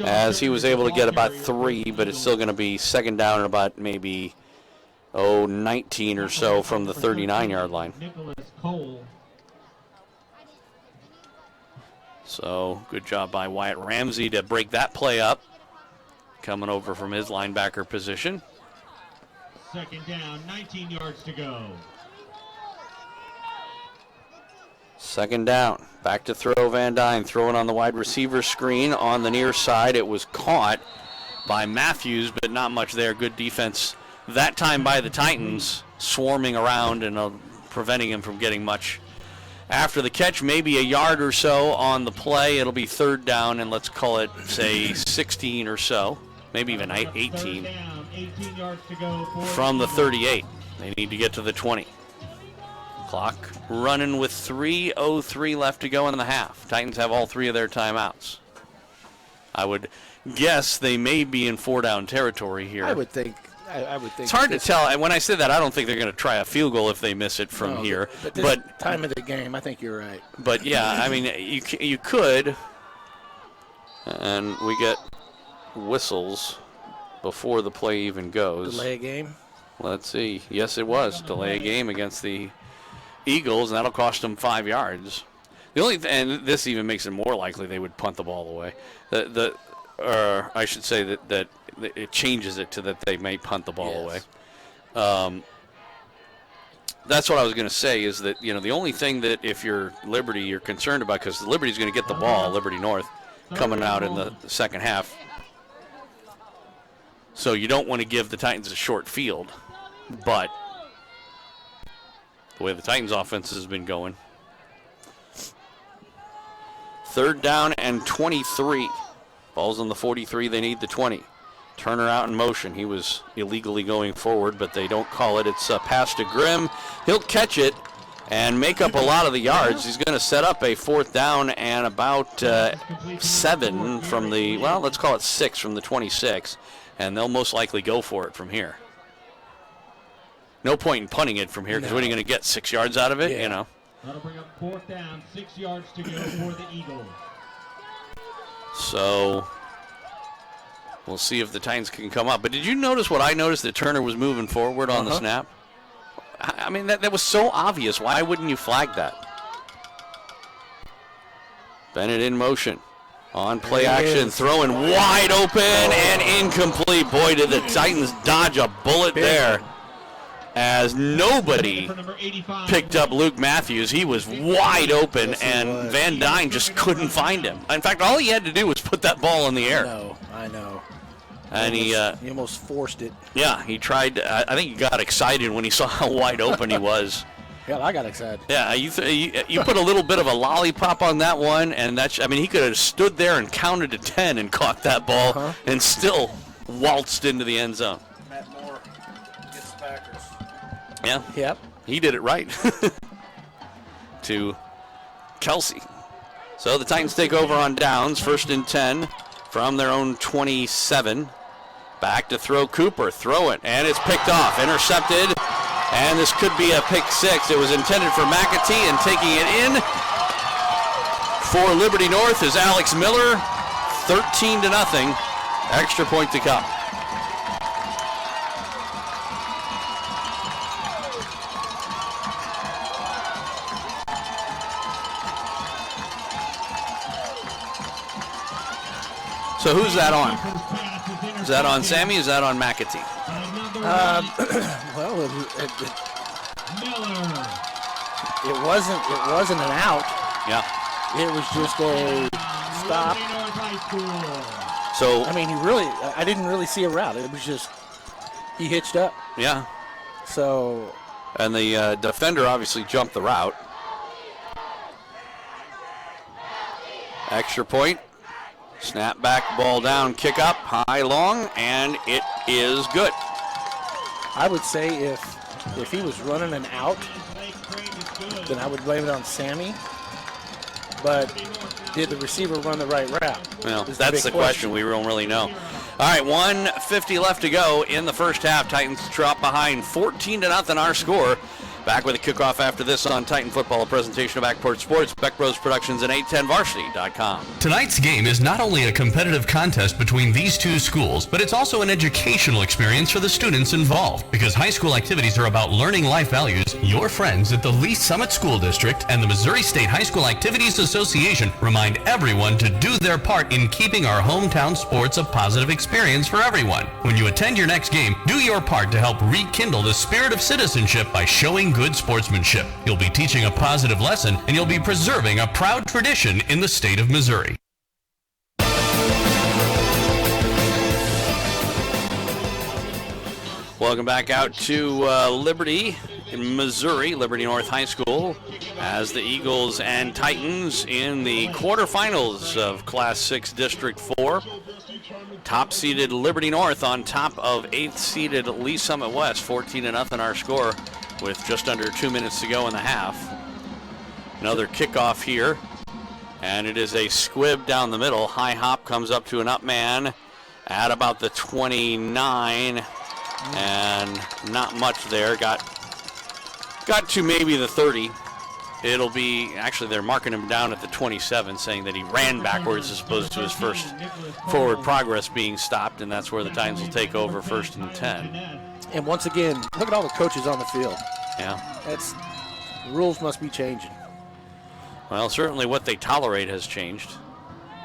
as he was able to get about 3, but it's still going to be second down and about maybe 19 or so from the 39-yard line. Nicholas Cole. So good job by Wyatt Ramsey to break that play up. Coming over from his linebacker position. Second down, 19 yards to go. Second down. Back to throw Van Dyne. Throwing on the wide receiver screen on the near side. It was caught by Matthews, but not much there. Good defense that time by the Titans, swarming around and preventing him from getting much after the catch. Maybe a yard or so on the play. It'll be third down, and let's call it, say, 16 or so. Maybe even 18. 18 yards to go from the 38. They need to get to the 20. Clock running with 3:03 left to go in the half. Titans have all 3 of their timeouts. I would guess they may be in 4-down territory here. I would think. It's hard to tell. When I say that, I don't think they're going to try a field goal if they miss it from here. But time of the game, I think you're right. But yeah, I mean, you could, and we get whistles before the play even goes. Delay a game? Let's see. Yes, it was. Delay a game against the Eagles, and that'll cost them 5 yards. The only and this even makes it more likely they would punt the ball away. I should say that it changes it to that they may punt the ball away. That's what I was going to say is that, the only thing that if you're Liberty, you're concerned about, because Liberty's going to get the ball, Liberty North, coming out in the second half. So you don't want to give the Titans a short field, but the way the Titans offense has been going. Third down and 23. Ball's on the 43. They need the 20. Turner out in motion. He was illegally going forward, but they don't call it. It's a pass to Grimm. He'll catch it and make up a lot of the yards. He's going to set up a fourth down and about 7 from the, well, let's call it 6 from the 26. And they'll most likely go for it from here. No point in punting it from here, because what are you going to get, 6 yards out of it? That'll bring up fourth down, 6 yards to go for the Eagles. So we'll see if the Titans can come up. But did you notice what I noticed, that Turner was moving forward on the snap? I mean, that was so obvious. Why wouldn't you flag that? Bennett in motion. On play action, throwing wide open and incomplete. Boy, did the Titans dodge a bullet there, as nobody picked up Luke Matthews. He was wide open, and Van Dyne just couldn't find him. In fact, all he had to do was put that ball in the air. I know. And he almost forced it. Yeah, he tried. I think he got excited when he saw how wide open he was. Yeah, I got excited. Yeah, you put a little bit of a lollipop on that one, and he could have stood there and counted to 10 and caught that ball and still waltzed into the end zone. Matt Moore gets the Packers. Yeah. Yep. He did it right to Kelsey. So the Titans take over on downs, 1st and 10 from their own 27. Back to throw Cooper. Throw it, and it's picked off. Intercepted. And this could be a pick 6. It was intended for McAtee, and taking it in for Liberty North is Alex Miller. 13-0. Extra point to come. So who's that on? Is that on Sammy? Is that on McAtee? Well, it wasn't an out. Yeah. It was just a stop. So I mean, I didn't really see a route. It was just he hitched up. Yeah. So. And the defender obviously jumped the route. Extra point. Snap back, ball down, kick up, high, long, and it is good. I would say if he was running an out, then I would blame it on Sammy. But did the receiver run the right route? Well, that's the question. We don't really know. All right, 1:50 left to go in the first half. Titans drop behind 14-0 our score. Back with a kickoff after this on Titan Football, a presentation of Backport Sports, Beck Bros Productions, and 810varsity.com. Tonight's game is not only a competitive contest between these two schools, but it's also an educational experience for the students involved. Because high school activities are about learning life values, your friends at the Lee Summit School District and the Missouri State High School Activities Association remind everyone to do their part in keeping our hometown sports a positive experience for everyone. When you attend your next game, do your part to help rekindle the spirit of citizenship by showing good sportsmanship. You'll be teaching a positive lesson, and you'll be preserving a proud tradition in the state of Missouri. Welcome back out to Liberty in Missouri, Liberty North High School, as the Eagles and Titans in the quarterfinals of Class 6 District 4. Top-seeded Liberty North on top of 8th-seeded Lee Summit West, 14-0 our score with just under 2 minutes to go in the half. Another kickoff here, and it is a squib down the middle. High hop comes up to an up man at about the 29, and not much there. Got to maybe the 30. It'll be, actually they're marking him down at the 27, saying that he ran backwards as opposed to his first forward progress being stopped, and that's where the Titans will take over 1st and 10. And once again, look at all the coaches on the field. Yeah. The rules must be changing. Well, certainly what they tolerate has changed.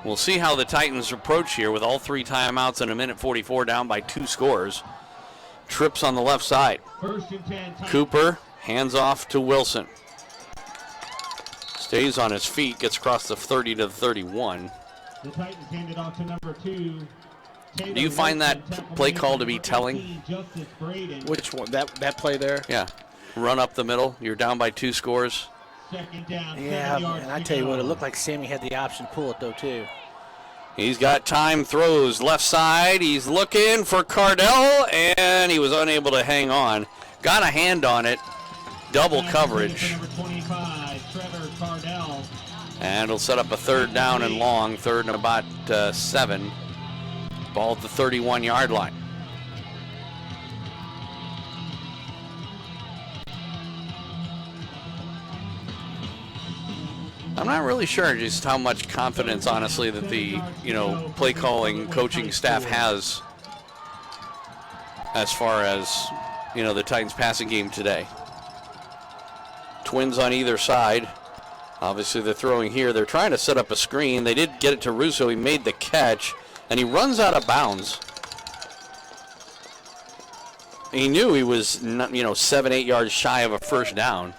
We'll see how the Titans approach here with all 3 timeouts and a minute 44 down by 2 scores. Trips on the left side. Cooper hands off to Wilson. Stays on his feet, gets across the 30 to the 31. The Titans hand it off to number 2. Do you find that play call to be telling? Which one? That play there? Yeah. Run up the middle. You're down by 2 scores. Yeah, and I tell you what, it looked like Sammy had the option to pull it, though, too. He's got time, throws left side. He's looking for Cardell, and he was unable to hang on. Got a hand on it. Double coverage. And it'll set up a 3rd down and long, 3rd and about 7. Ball at the 31-yard line. I'm not really sure just how much confidence, honestly, that the play calling coaching staff has as far as the Titans passing game today. Twins on either side. Obviously, they're throwing here. They're trying to set up a screen. They did get it to Russo. He made the catch, and he runs out of bounds. He knew he was 7-8 yards shy of a 1st down.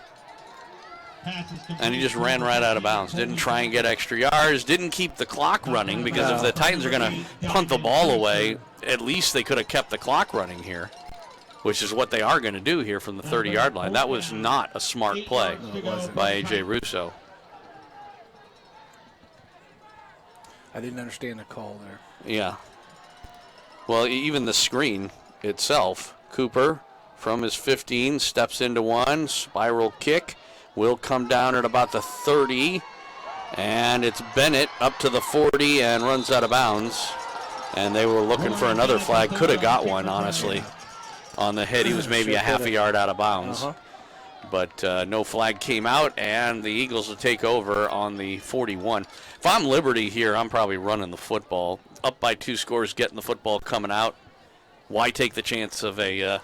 And he just ran right out of bounds. Didn't try and get extra yards. Didn't keep the clock running, because if the Titans are going to punt the ball away, at least they could have kept the clock running here, which is what they are going to do here from the 30-yard line. That was not a smart play by A.J. Russo. I didn't understand the call there. Yeah. Well, even the screen itself, Cooper from his 15 steps into one, spiral kick. Will come down at about the 30, and it's Bennett up to the 40 and runs out of bounds. And they were looking for another flag. Could have got one, honestly. On the head, he was maybe a half a yard out of bounds. But no flag came out, and the Eagles will take over on the 41. If I'm Liberty here, I'm probably running the football. Up by 2 scores, getting the football coming out. Why take the chance of a...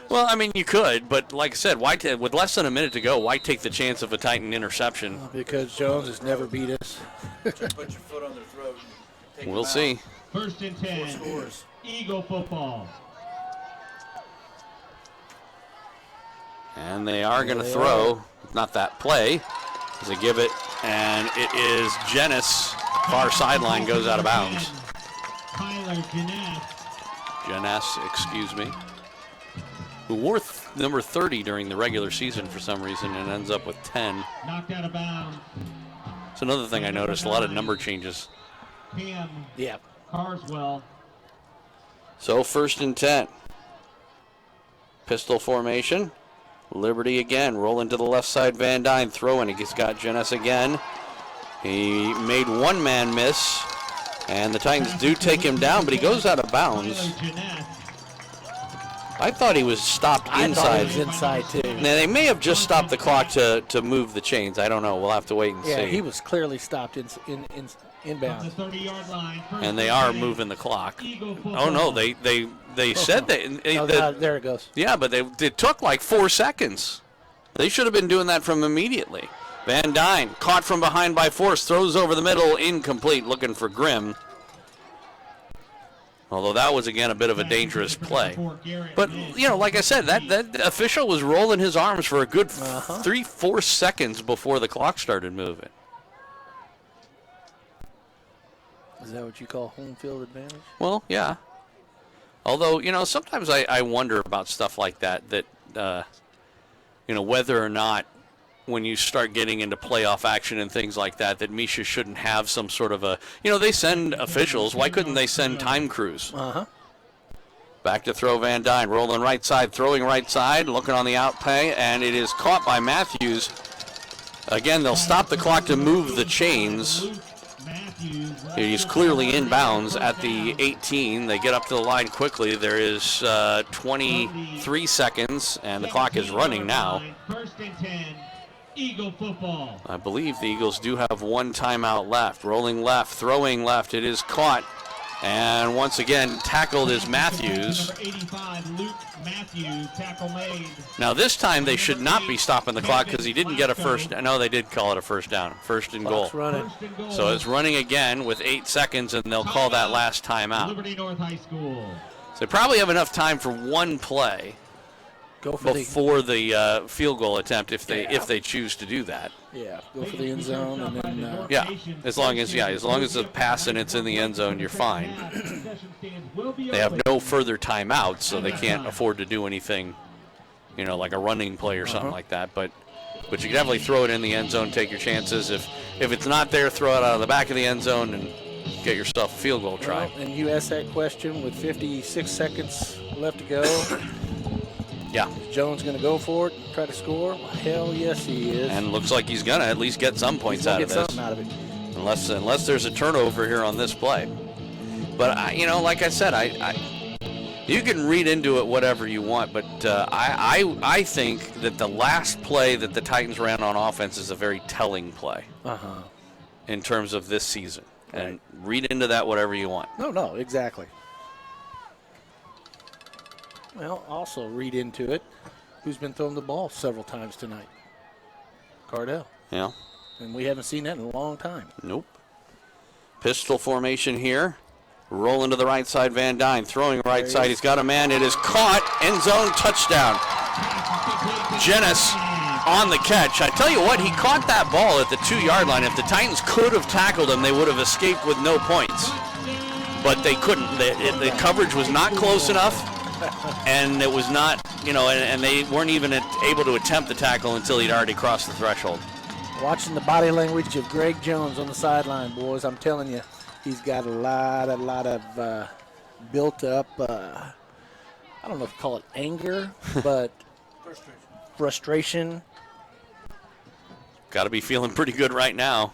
Well, I mean, you could, but like I said, with less than a minute to go, why take the chance of a Titan interception? Because Jones has never beat us. Put your foot on their throat. We'll see. 1st and 10. Eagle football. And they are going to throw, not that play, as they give it, and it is Jenis, far sideline, goes out of bounds. Jenis, excuse me, who wore number 30 during the regular season for some reason and ends up with 10. Knocked out of bounds. It's another thing I noticed, a lot of number changes. Yeah. Carswell. So 1st and 10. Pistol formation. Liberty again, rolling to the left side, Van Dyne throwing. He's got Jenis again. He made one man miss, and the Titans do take him down, but he goes out of bounds. I thought he was stopped inside. I thought he was inside, too. Now, they may have just stopped the clock to move the chains. I don't know. We'll have to wait and see. Yeah, he was clearly stopped inbound. And they are moving the clock. Oh, no, they said that. There it goes. Yeah, but it took like 4 seconds. They should have been doing that from immediately. Van Dyne, caught from behind by Force, throws over the middle, incomplete, looking for Grimm. Although that was, again, a bit of a dangerous play. But, like I said, that official was rolling his arms for a good 3-4 seconds before the clock started moving. Is that what you call home field advantage? Well, yeah. Although, sometimes I wonder about stuff like that, whether or not when you start getting into playoff action and things like that Misha shouldn't have some sort of a, they send officials. Why couldn't they send time crews? Back to throw Van Dyne, rolling right side, throwing right side, looking on the outplay, and it is caught by Matthews. Again, they'll stop the clock to move the chains. He's clearly inbounds at the 18. They get up to the line quickly. There is 23 seconds, and the clock is running now. First and 10, Eagle football. I believe the Eagles do have one timeout left. Rolling left, throwing left. It is caught. And once again, tackled is Matthews. Number 85, Luke Matthews, tackle made. Now this time they should not be stopping the clock because he didn't get a first. No, they did call it a first down. First and goal. Running. So it's running again with 8 seconds, and they'll call that last timeout. Liberty North High School. So they probably have enough time for one play before the field goal attempt if they choose to do that. Yeah, go for the end zone and then. As long as the pass and it's in the end zone, you're fine. They have no further timeouts, so they can't afford to do anything, like a running play or something like that. But you can definitely throw it in the end zone, take your chances. If it's not there, throw it out of the back of the end zone and get yourself a field goal try. And you asked that question with 56 seconds left to go. Yeah. Is Jones going to go for it and try to score? Well, hell yes, he is. And looks like he's going to at least get some points out of this. Something out of it. Unless there's a turnover here on this play. But, like I said, you can read into it whatever you want, but I think that the last play that the Titans ran on offense is a very telling play in terms of this season. Right. And read into that whatever you want. No, exactly. Well, also read into it who's been throwing the ball several times tonight. Cardell. Yeah. And we haven't seen that in a long time. Nope. Pistol formation here. Rolling to the right side, Van Dyne. Throwing right side. He's got a man. It is caught. End zone touchdown. Jennis on the catch. I tell you what, he caught that ball at the 2-yard line. If the Titans could have tackled him, they would have escaped with no points. But they couldn't. The coverage was not close enough. And it was not, and they weren't even able to attempt the tackle until he'd already crossed the threshold. Watching the body language of Greg Jones on the sideline, boys, I'm telling you, he's got a lot of built up, I don't know if you call it anger, but frustration. Got to be feeling pretty good right now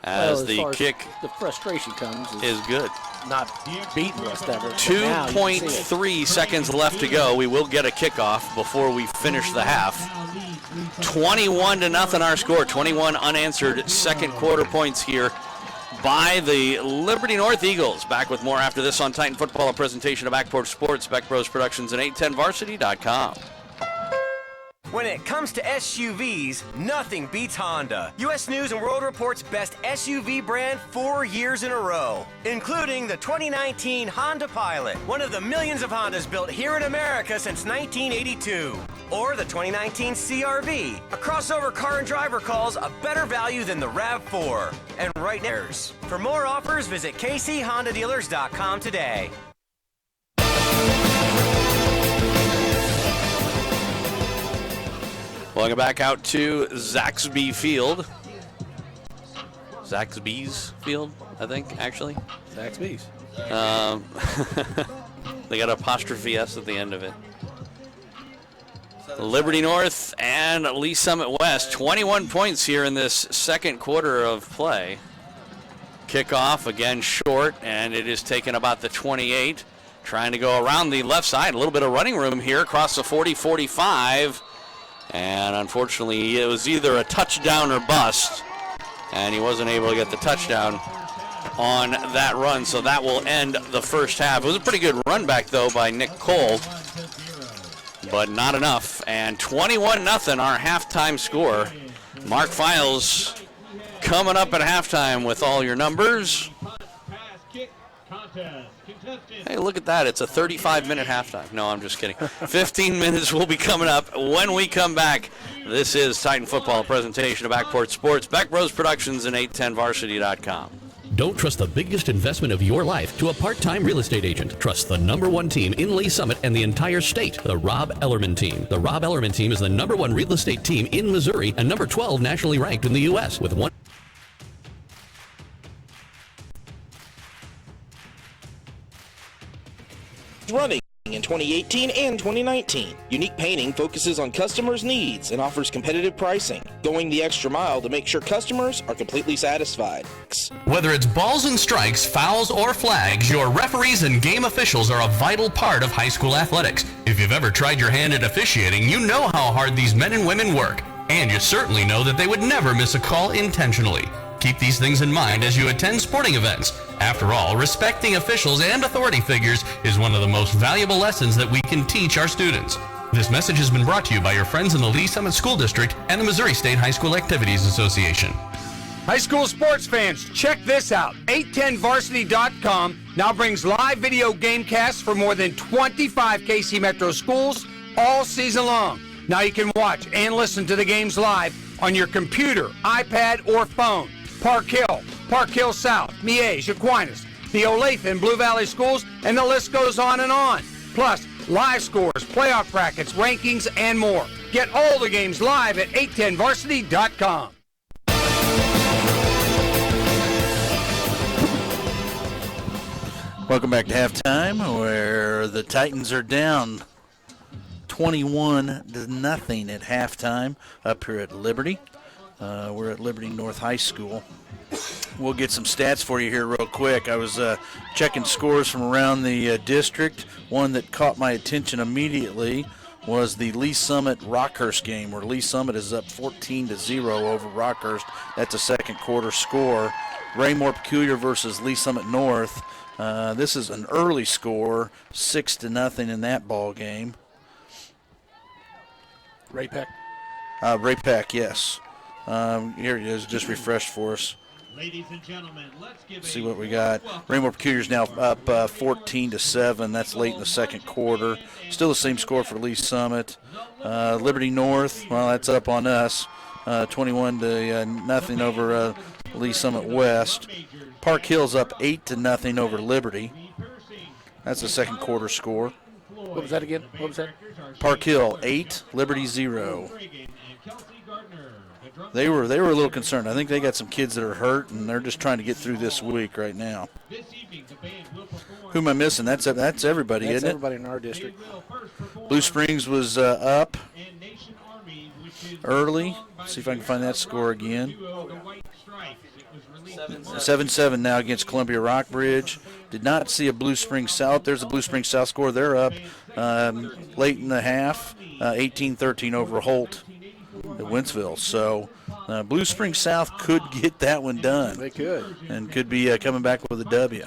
as the kick the frustration comes is good. Not beating us ever. 2.3 seconds left to go. We will get a kickoff before we finish the half. 21-0 our score. 21 unanswered second quarter points here by the Liberty North Eagles. Back with more after this on Titan Football, a presentation of Backport Sports, Beck Bros Productions, and 810varsity.com. When it comes to SUVs, nothing beats Honda. U.S. News & World Report's best SUV brand 4 years in a row, including the 2019 Honda Pilot, one of the millions of Hondas built here in America since 1982. Or the 2019 CR-V, a crossover car and driver calls a better value than the RAV4. And right now, for more offers, visit kchondadealers.com today. Welcome back out to Zaxby Field. Zaxby's Field, I think, actually. Zaxby's. They got apostrophe S at the end of it. Liberty North and Lee Summit West. 21 points here in this second quarter of play. Kickoff, again, short, and it is taken about the 28. trying to go around the left side. A little bit of running room here across the 40-45. And unfortunately, it was either a touchdown or bust. And he wasn't able to get the touchdown on that run. So that will end the first half. It was a pretty good run back, though, by Nick Cole. But not enough. And 21-0, our halftime score. Mark Files coming up at halftime with all your numbers. Hey, look at that. It's a 35-minute halftime. No, I'm just kidding. 15 minutes will be coming up when we come back. This is Titan Football, a presentation of Backport Sports, Beck Bros Productions, and 810varsity.com. Don't trust the biggest investment of your life to a part-time real estate agent. Trust the #1 team in Lee Summit and the entire state, the Rob Ellerman Team. The Rob Ellerman Team is the #1 real estate team in Missouri and number 12 nationally ranked in the U.S. with one. Running in 2018 and 2019. Unique Painting focuses on customers' needs and offers competitive pricing, going the extra mile to make sure customers are completely satisfied. Whether it's balls and strikes, fouls, or flags, your referees and game officials are a vital part of high school athletics. If you've ever tried your hand at officiating, you know how hard these men and women work. And you certainly know that they would never miss a call intentionally. Keep these things in mind as you attend sporting events. After all, respecting officials and authority figures is one of the most valuable lessons that we can teach our students. This message has been brought to you by your friends in the Lee Summit School District and the Missouri State High School Activities Association. High school sports fans, check this out. 810varsity.com now brings live video game casts for more than 25 KC Metro schools all season long. Now you can watch and listen to the games live on your computer, iPad, or phone. Park Hill South, Miege, Aquinas, the Olathe and Blue Valley schools, and the list goes on and on. Plus, live scores, playoff brackets, rankings, and more. Get all the games live at 810varsity.com. Welcome back to halftime, where the Titans are down 21-0 at halftime up here at Liberty. We're at Liberty North High School. We'll get some stats for you here real quick. I was checking scores from around the district. One that caught my attention immediately was the Lee Summit Rockhurst game, where Lee Summit is up 14-0 over Rockhurst. That's a second quarter score. Raymore Peculiar versus Lee Summit North. This is an early score, 6-0 in that ball game. Ray Peck? Ray Peck, yes. Here it is, just refreshed for us. Ladies and gentlemen, let's give See what we got. Rainbow Peculiar's now up 14-7. That's late in the second quarter. Still the same score for Lee Summit. Liberty North, well, that's up on us. 21-0 over Lee Summit West. Park Hill's up 8-0 over Liberty. That's the second quarter score. What was that again? What was that? Park Hill 8, Liberty 0. They were a little concerned. I think they got some kids that are hurt, and they're just trying to get through this week right now. Who am I missing? That's everybody, isn't it? Everybody in our district. Blue Springs was up early. Let's see if I can find that score again. 7-7 now against Columbia Rockbridge. Did not see a Blue Springs South. There's a Blue Springs South score. They're up late in the half, 18-13 over Holt at Wentzville. So Blue Springs South could get that one done. They could. And could be coming back with a W.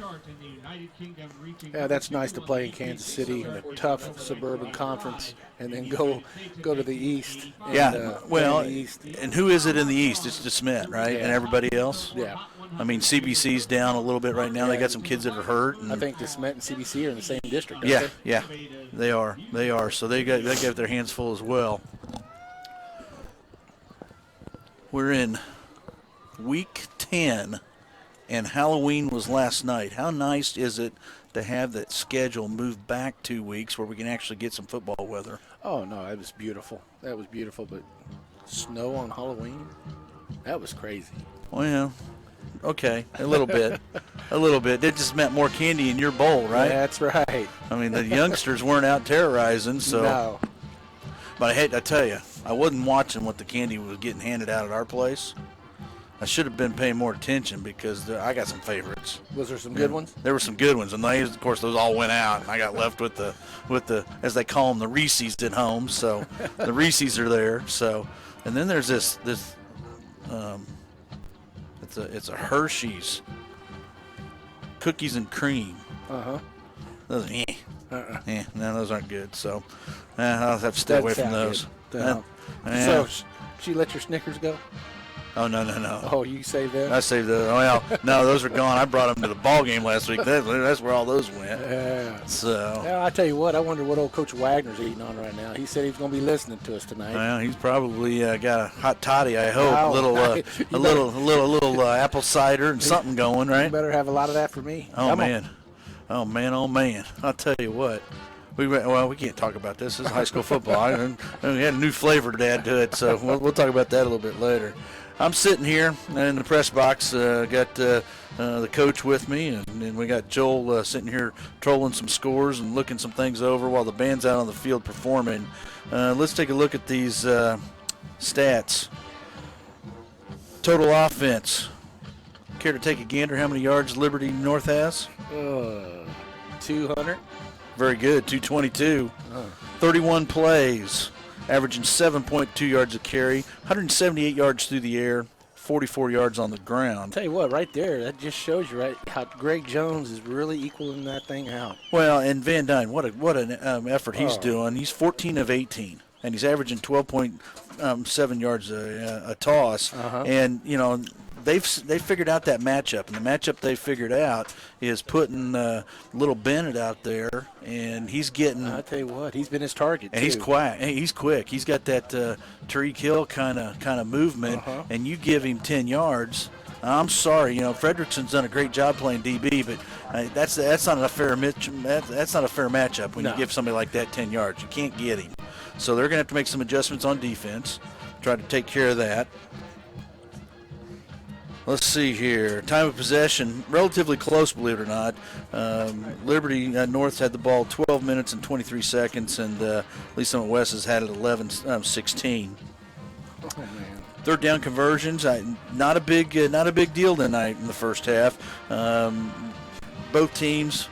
Yeah, that's nice to play in Kansas City in a tough suburban conference and then go to the East. And, well, the East. And who is it in the East? It's DeSmet, right? Yeah. And everybody else? Yeah. I mean, CBC's down a little bit right now. They got some kids that are hurt. And I think DeSmet and CBC are in the same district, yeah, they? Yeah, they are. They are. So they got their hands full as well. We're in week 10, and Halloween was last night. How nice is it to have that schedule moved back 2 weeks where we can actually get some football weather? Oh, no, that was beautiful. That was beautiful, but snow on Halloween? That was crazy. Well, okay, a little bit. A little bit. It just meant more candy in your bowl, right? That's right. I mean, the youngsters weren't out terrorizing, so. No. But I tell you, I wasn't watching what the candy was getting handed out at our place. I should have been paying more attention because I got some favorites. Was there some good ones? There were some good ones, and of course those all went out, and I got left with the as they call them, the Reese's at home. So the Reese's are there. So, and then there's this it's a Hershey's cookies and cream. Those no, those aren't good. So I'll have to stay away from those. So she let your Snickers go? Oh, no. Oh, you saved them? I saved those. Oh, well, no, those are gone. I brought them to the ball game last week. That's where all those went. Yeah. So. Yeah, I tell you what, I wonder what old Coach Wagner's eating on right now. He said he was going to be listening to us tonight. Well, he's probably got a hot totty, I hope. Oh, a little apple cider and something going, right? You better have a lot of that for me. Oh, man. Oh, man. I'll tell you what. We can't talk about this. This is high school football. We had a new flavor to add to it, so we'll talk about that a little bit later. I'm sitting here in the press box. Got the coach with me, and we got Joel sitting here trolling some scores and looking some things over while the band's out on the field performing. Let's take a look at these stats. Total offense. Care to take a gander how many yards Liberty North has? 200. Very good, 222. 31 plays, averaging 7.2 yards a carry, 178 yards through the air, 44 yards on the ground. Tell you what, right there, that just shows you how Greg Jones is really equaling that thing out. Well, and Van Dyne, what an effort he's doing. He's 14 of 18, and he's averaging 12.7 yards a toss. And they've figured out that matchup, and the matchup they figured out is putting little Bennett out there, and he's getting. I tell you what, he's been his target. And too. he's quick. He's quick. He's got that Tariq Hill kind of movement, and you give him 10 yards. I'm sorry, Fredrickson's done a great job playing DB, but that's not a fair that's not a fair matchup when you give somebody like that 10 yards. You can't get him, so they're going to have to make some adjustments on defense, try to take care of that. Let's see here. Time of possession, relatively close, believe it or not. Liberty North had the ball 12 minutes and 23 seconds, and Lee Summit West has had it 11-16. Oh, man. Third down conversions, not a big deal tonight in the first half. Both teams.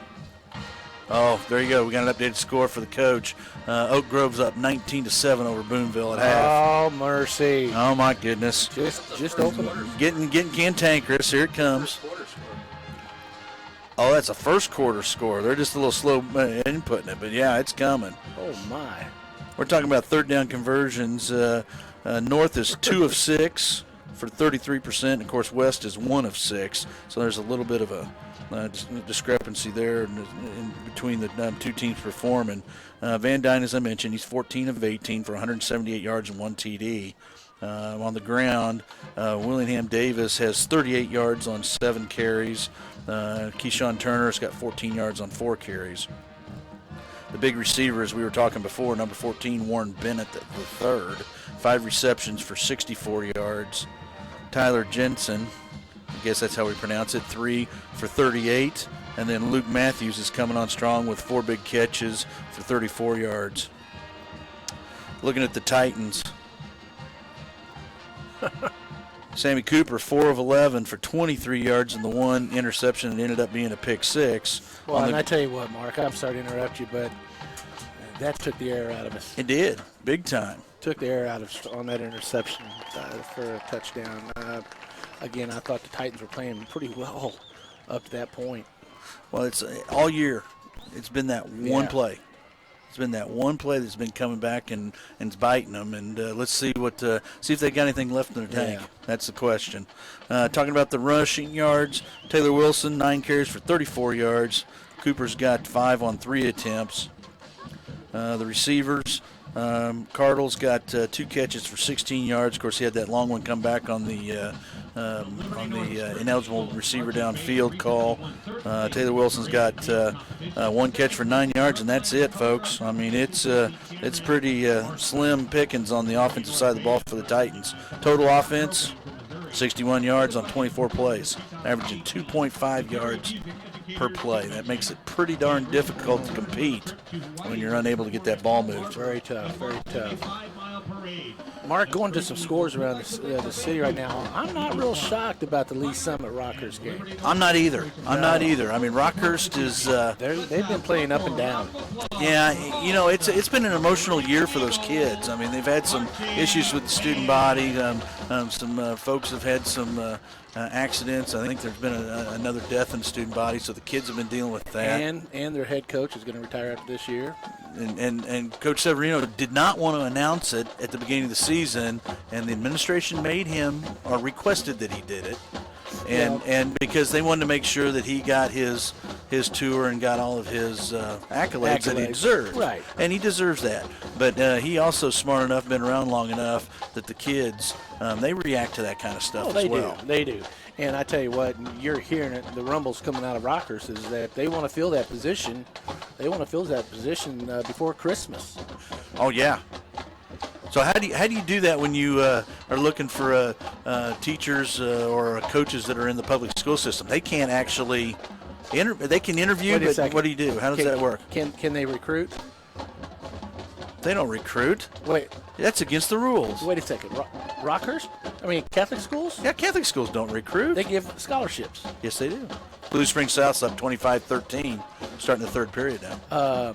Oh, there you go. We got an updated score for the coach. Oak Grove's up 19-7 over Boonville at half. Oh, mercy. Oh, my goodness. Just open it. Getting cantankerous. Here it comes. Oh, that's a first quarter score. They're just a little slow inputting it, but yeah, it's coming. Oh, my. We're talking about third down conversions. North is 2 of 6 for 33%. Of course, West is 1 of 6. So there's a little bit of a discrepancy there in between the two teams performing. Van Dyne, as I mentioned, he's 14 of 18 for 178 yards and 1 TD. On the ground, Willingham Davis has 38 yards on 7 carries. Keyshawn Turner's got 14 yards on 4 carries. The big receiver, as we were talking before, number 14, Warren Bennett, the third, 5 receptions for 64 yards. Tyler Jensen, I guess that's how we pronounce it, 3 for 38. And then Luke Matthews is coming on strong with 4 big catches for 34 yards. Looking at the Titans. Sammy Cooper, 4 of 11 for 23 yards and the 1 interception that ended up being a pick 6. Well, and I tell you what, Mark, I'm sorry to interrupt you, but that took the air out of us. It did, big time. Took the air out of us on that interception for a touchdown. Again, I thought the Titans were playing pretty well up to that point. Well, it's all year. It's been that one play. It's been that one play that's been coming back and it's biting them. And let's see if they got anything left in their tank. Yeah. That's the question. Talking about the rushing yards, Taylor Wilson, 9 carries for 34 yards. Cooper's got 5 on 3 attempts. The receivers, Cardle's got 2 catches for 16 yards. Of course, he had that long one come back on the ineligible receiver downfield call. Taylor Wilson's got 1 catch for 9 yards, and that's it, folks. I mean, it's pretty slim pickings on the offensive side of the ball for the Titans. Total offense, 61 yards on 24 plays, averaging 2.5 yards per play. That makes it pretty darn difficult to compete when you're unable to get that ball moved. Very tough, very tough. Mark, going to some scores around the city right now, I'm not real shocked about the Lee Summit Rockers game. I'm not either. I mean, Rockhurst is... they've been playing up and down. Yeah, it's been an emotional year for those kids. I mean, they've had some issues with the student body. Some folks have had some accidents. I think there's been another death in the student body, so the kids have been dealing with that. And their head coach is going to retire after this year. And Coach Severino did not want to announce it at the beginning of the season, and the administration made him or requested that he did it. And because they wanted to make sure that he got his tour and got all of his accolades that he deserved. Right. And he deserves that. But he also smart enough, been around long enough that the kids, they react to that kind of stuff as well. They do. And I tell you what, you're hearing it, the rumbles coming out of Rockhurst is that they want to fill that position. They want to fill that position before Christmas. Oh, yeah. So how do you do that when you are looking for teachers or coaches that are in the public school system? They can't actually they can interview, but what do you do? How does that work? Can they recruit? They don't recruit. Wait. That's against the rules. Wait a second. Rockhurst? I mean, Catholic schools? Yeah, Catholic schools don't recruit. They give scholarships. Yes, they do. Blue Springs South's up 25-13, starting the third period now.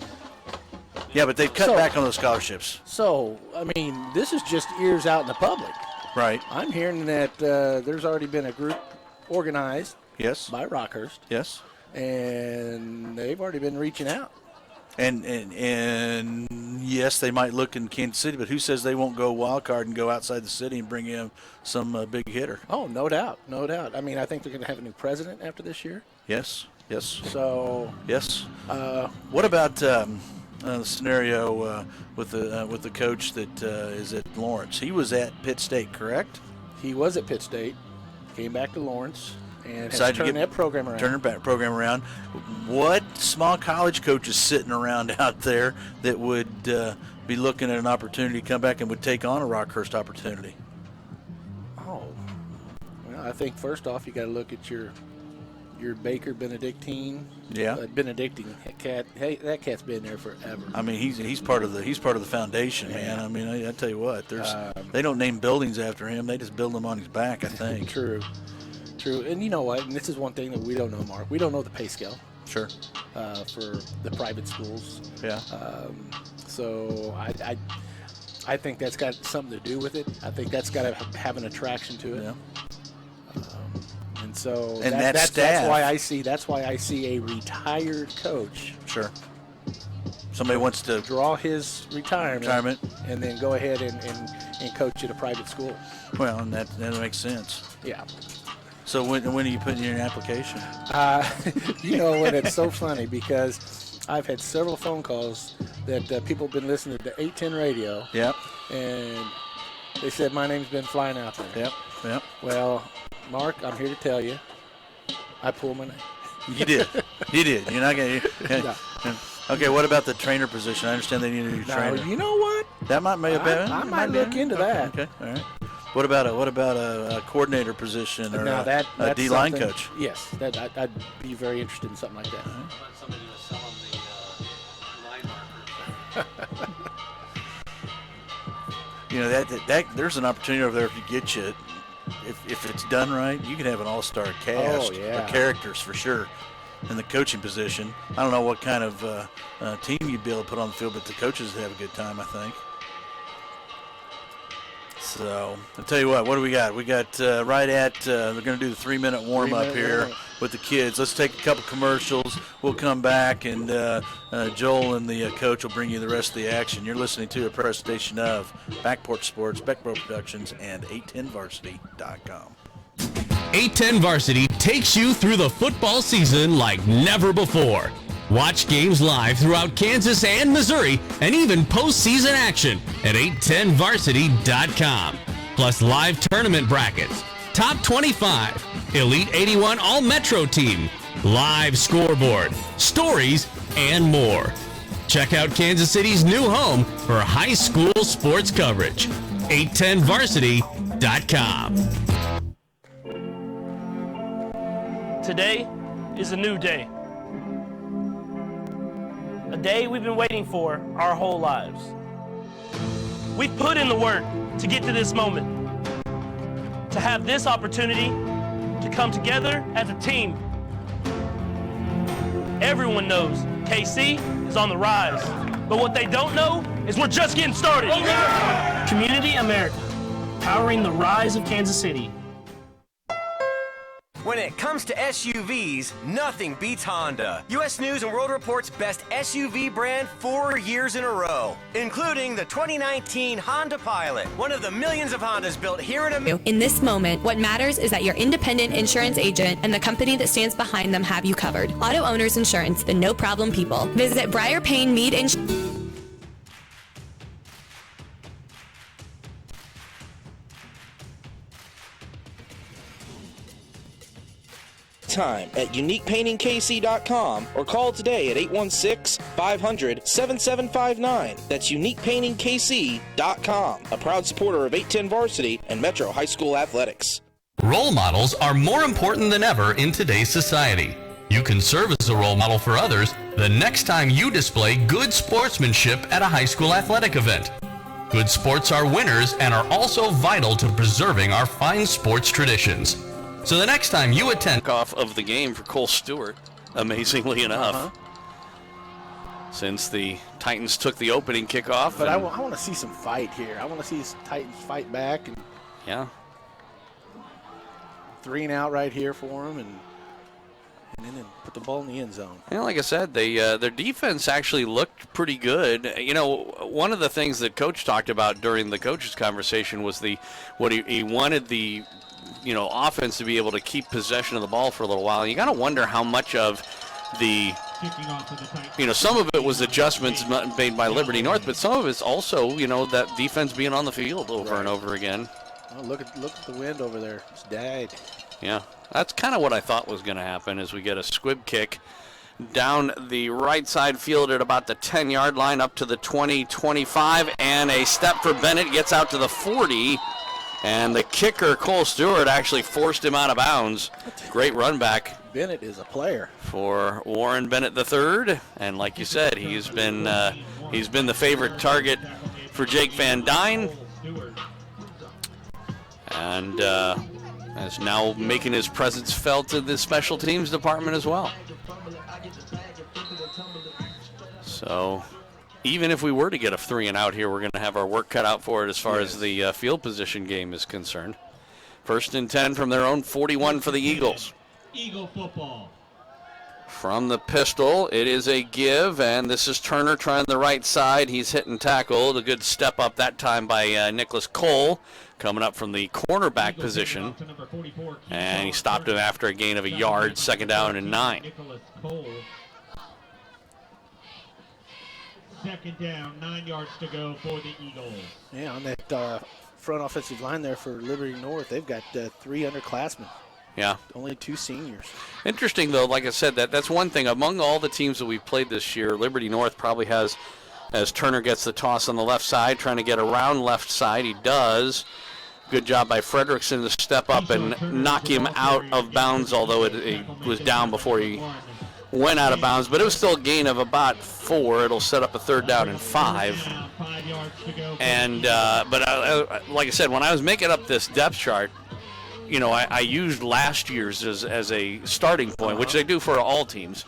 Yeah, but they've cut back on those scholarships. So, I mean, this is just ears out in the public. Right. I'm hearing that there's already been a group organized by Rockhurst. Yes. And they've already been reaching out. And yes, they might look in Kansas City, but who says they won't go wild card and go outside the city and bring in some big hitter? Oh, no doubt. No doubt. I mean, I think they're going to have a new president after this year. Yes. So. Yes. What about the scenario with the coach that is at Lawrence? He was at Pitt State, correct? He was at Pitt State, came back to Lawrence, and decided has turned that program around. Turn that program around. What small college coach is sitting around out there that would be looking at an opportunity to come back and would take on a Rockhurst opportunity? Oh, well, I think first off you got to look at your Baker Benedictine. Yeah. Benedictine cat. Hey, that cat's been there forever. I mean, he's part of the foundation, man. I mean, I tell you what, they don't name buildings after him; they just build them on his back. I think. True. And you know what? And this is one thing that we don't know, Mark. We don't know the pay scale. Sure. For the private schools. Yeah. So I think that's got something to do with it. I think that's got to have an attraction to it. Yeah. And so that's why I see a retired coach. Sure. Somebody wants to draw his retirement and then go ahead and coach at a private school. Well, and that makes sense. Yeah. So when are you putting in your application? You know what? It's so funny because I've had several phone calls that people have been listening to 810 radio. Yep. And they said my name's been flying out there. Yep. Well, Mark, I'm here to tell you, I pulled my name. You did. You're not going to. Okay, what about the trainer position? I understand they need a new trainer. You know what? That might be I might look into that. Okay, all right. What about a coordinator position or that's a D-line coach? Yes, I'd be very interested in something like that. Somebody to sell them the line markers. You know that there's an opportunity over there if you get you. If it's done right, you can have an all-star cast of characters for sure. In the coaching position, I don't know what kind of team you'd be able to put on the field, but the coaches have a good time, I think. So I'll tell you what do we got? We got right at they're going to do the 3-minute warm-up here with the kids. Let's take a couple commercials. We'll come back, and Joel and the coach will bring you the rest of the action. You're listening to a presentation of Backport Sports, Beckbro Productions, and 810varsity.com. 810 Varsity takes you through the football season like never before. Watch games live throughout Kansas and Missouri, and even postseason action at 810varsity.com. Plus live tournament brackets, top 25, Elite 81 All-Metro team, live scoreboard, stories, and more. Check out Kansas City's new home for high school sports coverage, 810varsity.com. Today is a new day. day we've been waiting for our whole lives. We've put in the work to get to this moment, to have this opportunity to come together as a team. Everyone knows KC is on the rise, but what they don't know is we're just getting started. Community America, powering the rise of Kansas City. When it comes to SUVs, nothing beats Honda. U.S. News & World Report's best SUV brand 4 years in a row, including the 2019 Honda Pilot, one of the millions of Hondas built here in America. In this moment, what matters is that your independent insurance agent and the company that stands behind them have you covered. Auto Owners Insurance, the no-problem people. Visit Briar Payne Mead Insurance. Time at uniquepaintingkc.com or call today at 816-500-7759. That's uniquepaintingkc.com, a proud supporter of 810 Varsity and Metro High School athletics. Role models are more important than ever in today's society. You can serve as a role model for others the next time you display good sportsmanship at a high school athletic event. Good sports are winners and are also vital to preserving our fine sports traditions. So the next time you attend kickoff of the game for Cole Stewart, amazingly enough, since the Titans took the opening kickoff. But I want to see some fight here. I want to see the Titans fight back. And yeah. 3 and out right here for them, and then put the ball in the end zone. Yeah, like I said, their defense actually looked pretty good. You know, one of the things that Coach talked about during the coaches' conversation was what he wanted the offense to be able to keep possession of the ball for a little while. You got to wonder how much of some of it was adjustments made by Liberty North, but some of it's also, that defense being on the field over and over again. Oh, look at the wind over there. It's died. Yeah, that's kind of what I thought was going to happen as we get a squib kick down the right side field at about the 10-yard line up to the 20-25, and a step for Bennett, gets out to the 40. And the kicker, Cole Stewart, actually forced him out of bounds. Great run back. Bennett is a player. For Warren Bennett III. And like you said, he's been the favorite target for Jake Van Dyne. And is now making his presence felt in the special teams department as well. So even if we were to get a 3 and out here, we're going to have our work cut out for it as far as the field position game is concerned. 1st and 10 from their own 41 for the Eagles. Eagle football. From the pistol, it is a give, and this is Turner trying the right side. He's hit and tackled. A good step up that time by Nicholas Cole, coming up from the cornerback position. And he stopped him after a gain of a yard, 2nd down and 9. 2nd down, 9 yards to go for the Eagles. Yeah, on that front offensive line there for Liberty North, they've got 3 underclassmen. Yeah. Only 2 seniors. Interesting, though, like I said, that's one thing. Among all the teams that we've played this year, Liberty North probably has, as Turner gets the toss on the left side, trying to get around left side. He does. Good job by Fredrickson to step up and knock him out of bounds, although it was down before he went out of bounds. But it was still a gain of about 4. It'll set up a 3rd down and 5. And like I said, when I was making up this depth chart, I used last year's as a starting point, which they do for all teams.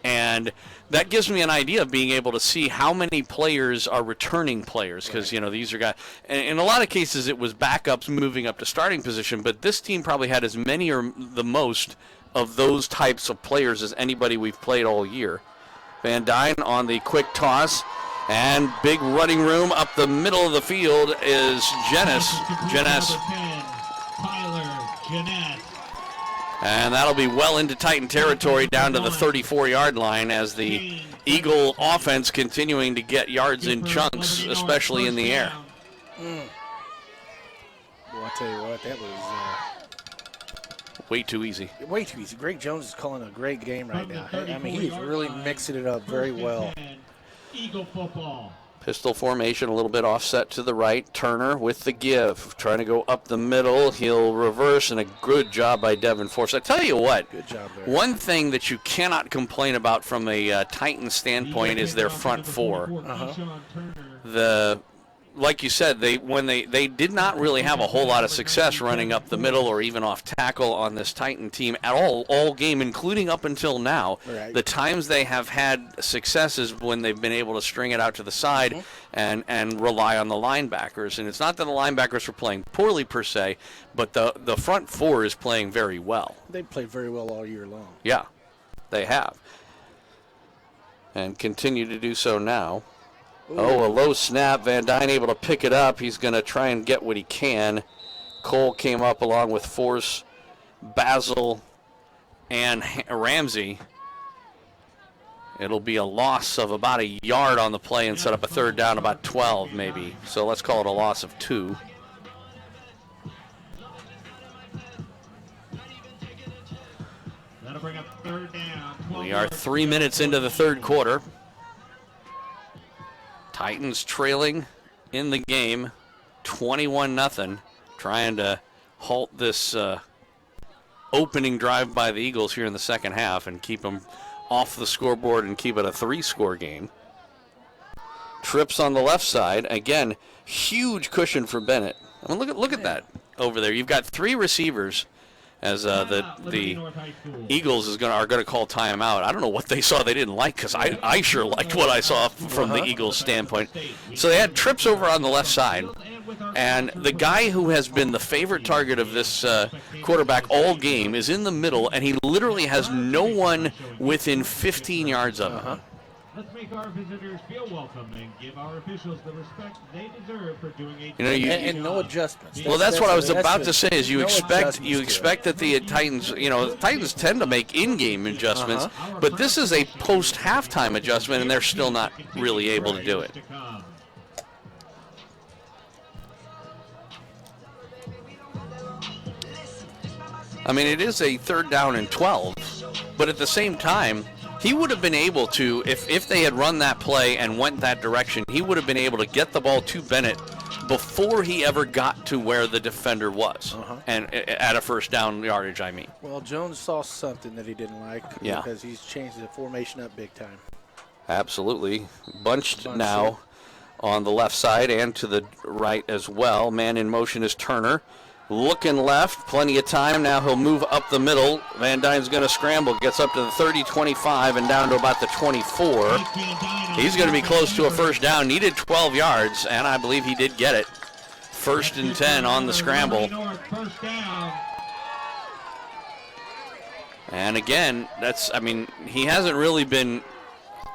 And that gives me an idea of being able to see how many players are returning players, because, these are guys. And in a lot of cases, it was backups moving up to starting position, but this team probably had as many or the most of those types of players as anybody we've played all year. Van Dyne on the quick toss, and big running room up the middle of the field is Jenes. And that'll be well into Titan territory down to the 34-yard line as the Eagle offense continuing to get yards in chunks, especially in the air. Well, I'll tell you what, that was way too easy. Way too easy. Greg Jones is calling a great game right now. I mean, he's really mixing it up very well. Eagle football. Pistol formation, a little bit offset to the right. Turner with the give, trying to go up the middle. He'll reverse, and a good job by Devin Force. I tell you what, good job there. One thing that you cannot complain about from a Titan standpoint is their front four. Like you said, they did not really have a whole lot of success running up the middle or even off tackle on this Titan team at all game, including up until now. Right. The times they have had success is when they've been able to string it out to the side and rely on the linebackers. And it's not that the linebackers were playing poorly per se, but the front four is playing very well. They've played very well all year long. Yeah, they have. And continue to do so now. Oh, a low snap. Van Dyne able to pick it up. He's going to try and get what he can. Cole came up along with Force, Basil, and Ramsey. It'll be a loss of about a yard on the play and set up a third down, about 12 maybe. So let's call it a loss of 2. That'll bring up third down. We are 3 minutes into the third quarter. Titans trailing in the game, 21-0, trying to halt this opening drive by the Eagles here in the second half and keep them off the scoreboard and keep it a 3-score game. Trips on the left side. Again, huge cushion for Bennett. I mean, look at that over there. You've got 3 receivers as the Eagles are going to call timeout. I don't know what they saw they didn't like, because I sure liked what I saw from the Eagles' standpoint. So they had trips over on the left side, and the guy who has been the favorite target of this quarterback all game is in the middle, and he literally has no one within 15 yards of him. Let's make our visitors feel welcome and give our officials the respect they deserve for doing a and no adjustments. Well, that's what I was about to say. Is you expect that the Titans, the Titans tend to make in-game adjustments, but this is a post-halftime adjustment, and they're still not really able to do it. I mean, it is a third down and 12, but at the same time, he would have been able to, if they had run that play and went that direction, he would have been able to get the ball to Bennett before he ever got to where the defender was, and at a first down yardage, I mean. Well, Jones saw something that he didn't like because he's changed the formation up big time. Absolutely. Bunched now on the left side and to the right as well. Man in motion is Turner. Looking left, plenty of time. Now he'll move up the middle. Van Dyne's going to scramble, gets up to the 30, 25, and down to about the 24. He's going to be close to a first down. Needed 12 yards, and I believe he did get it. First and 10 on the scramble. And again, he hasn't really been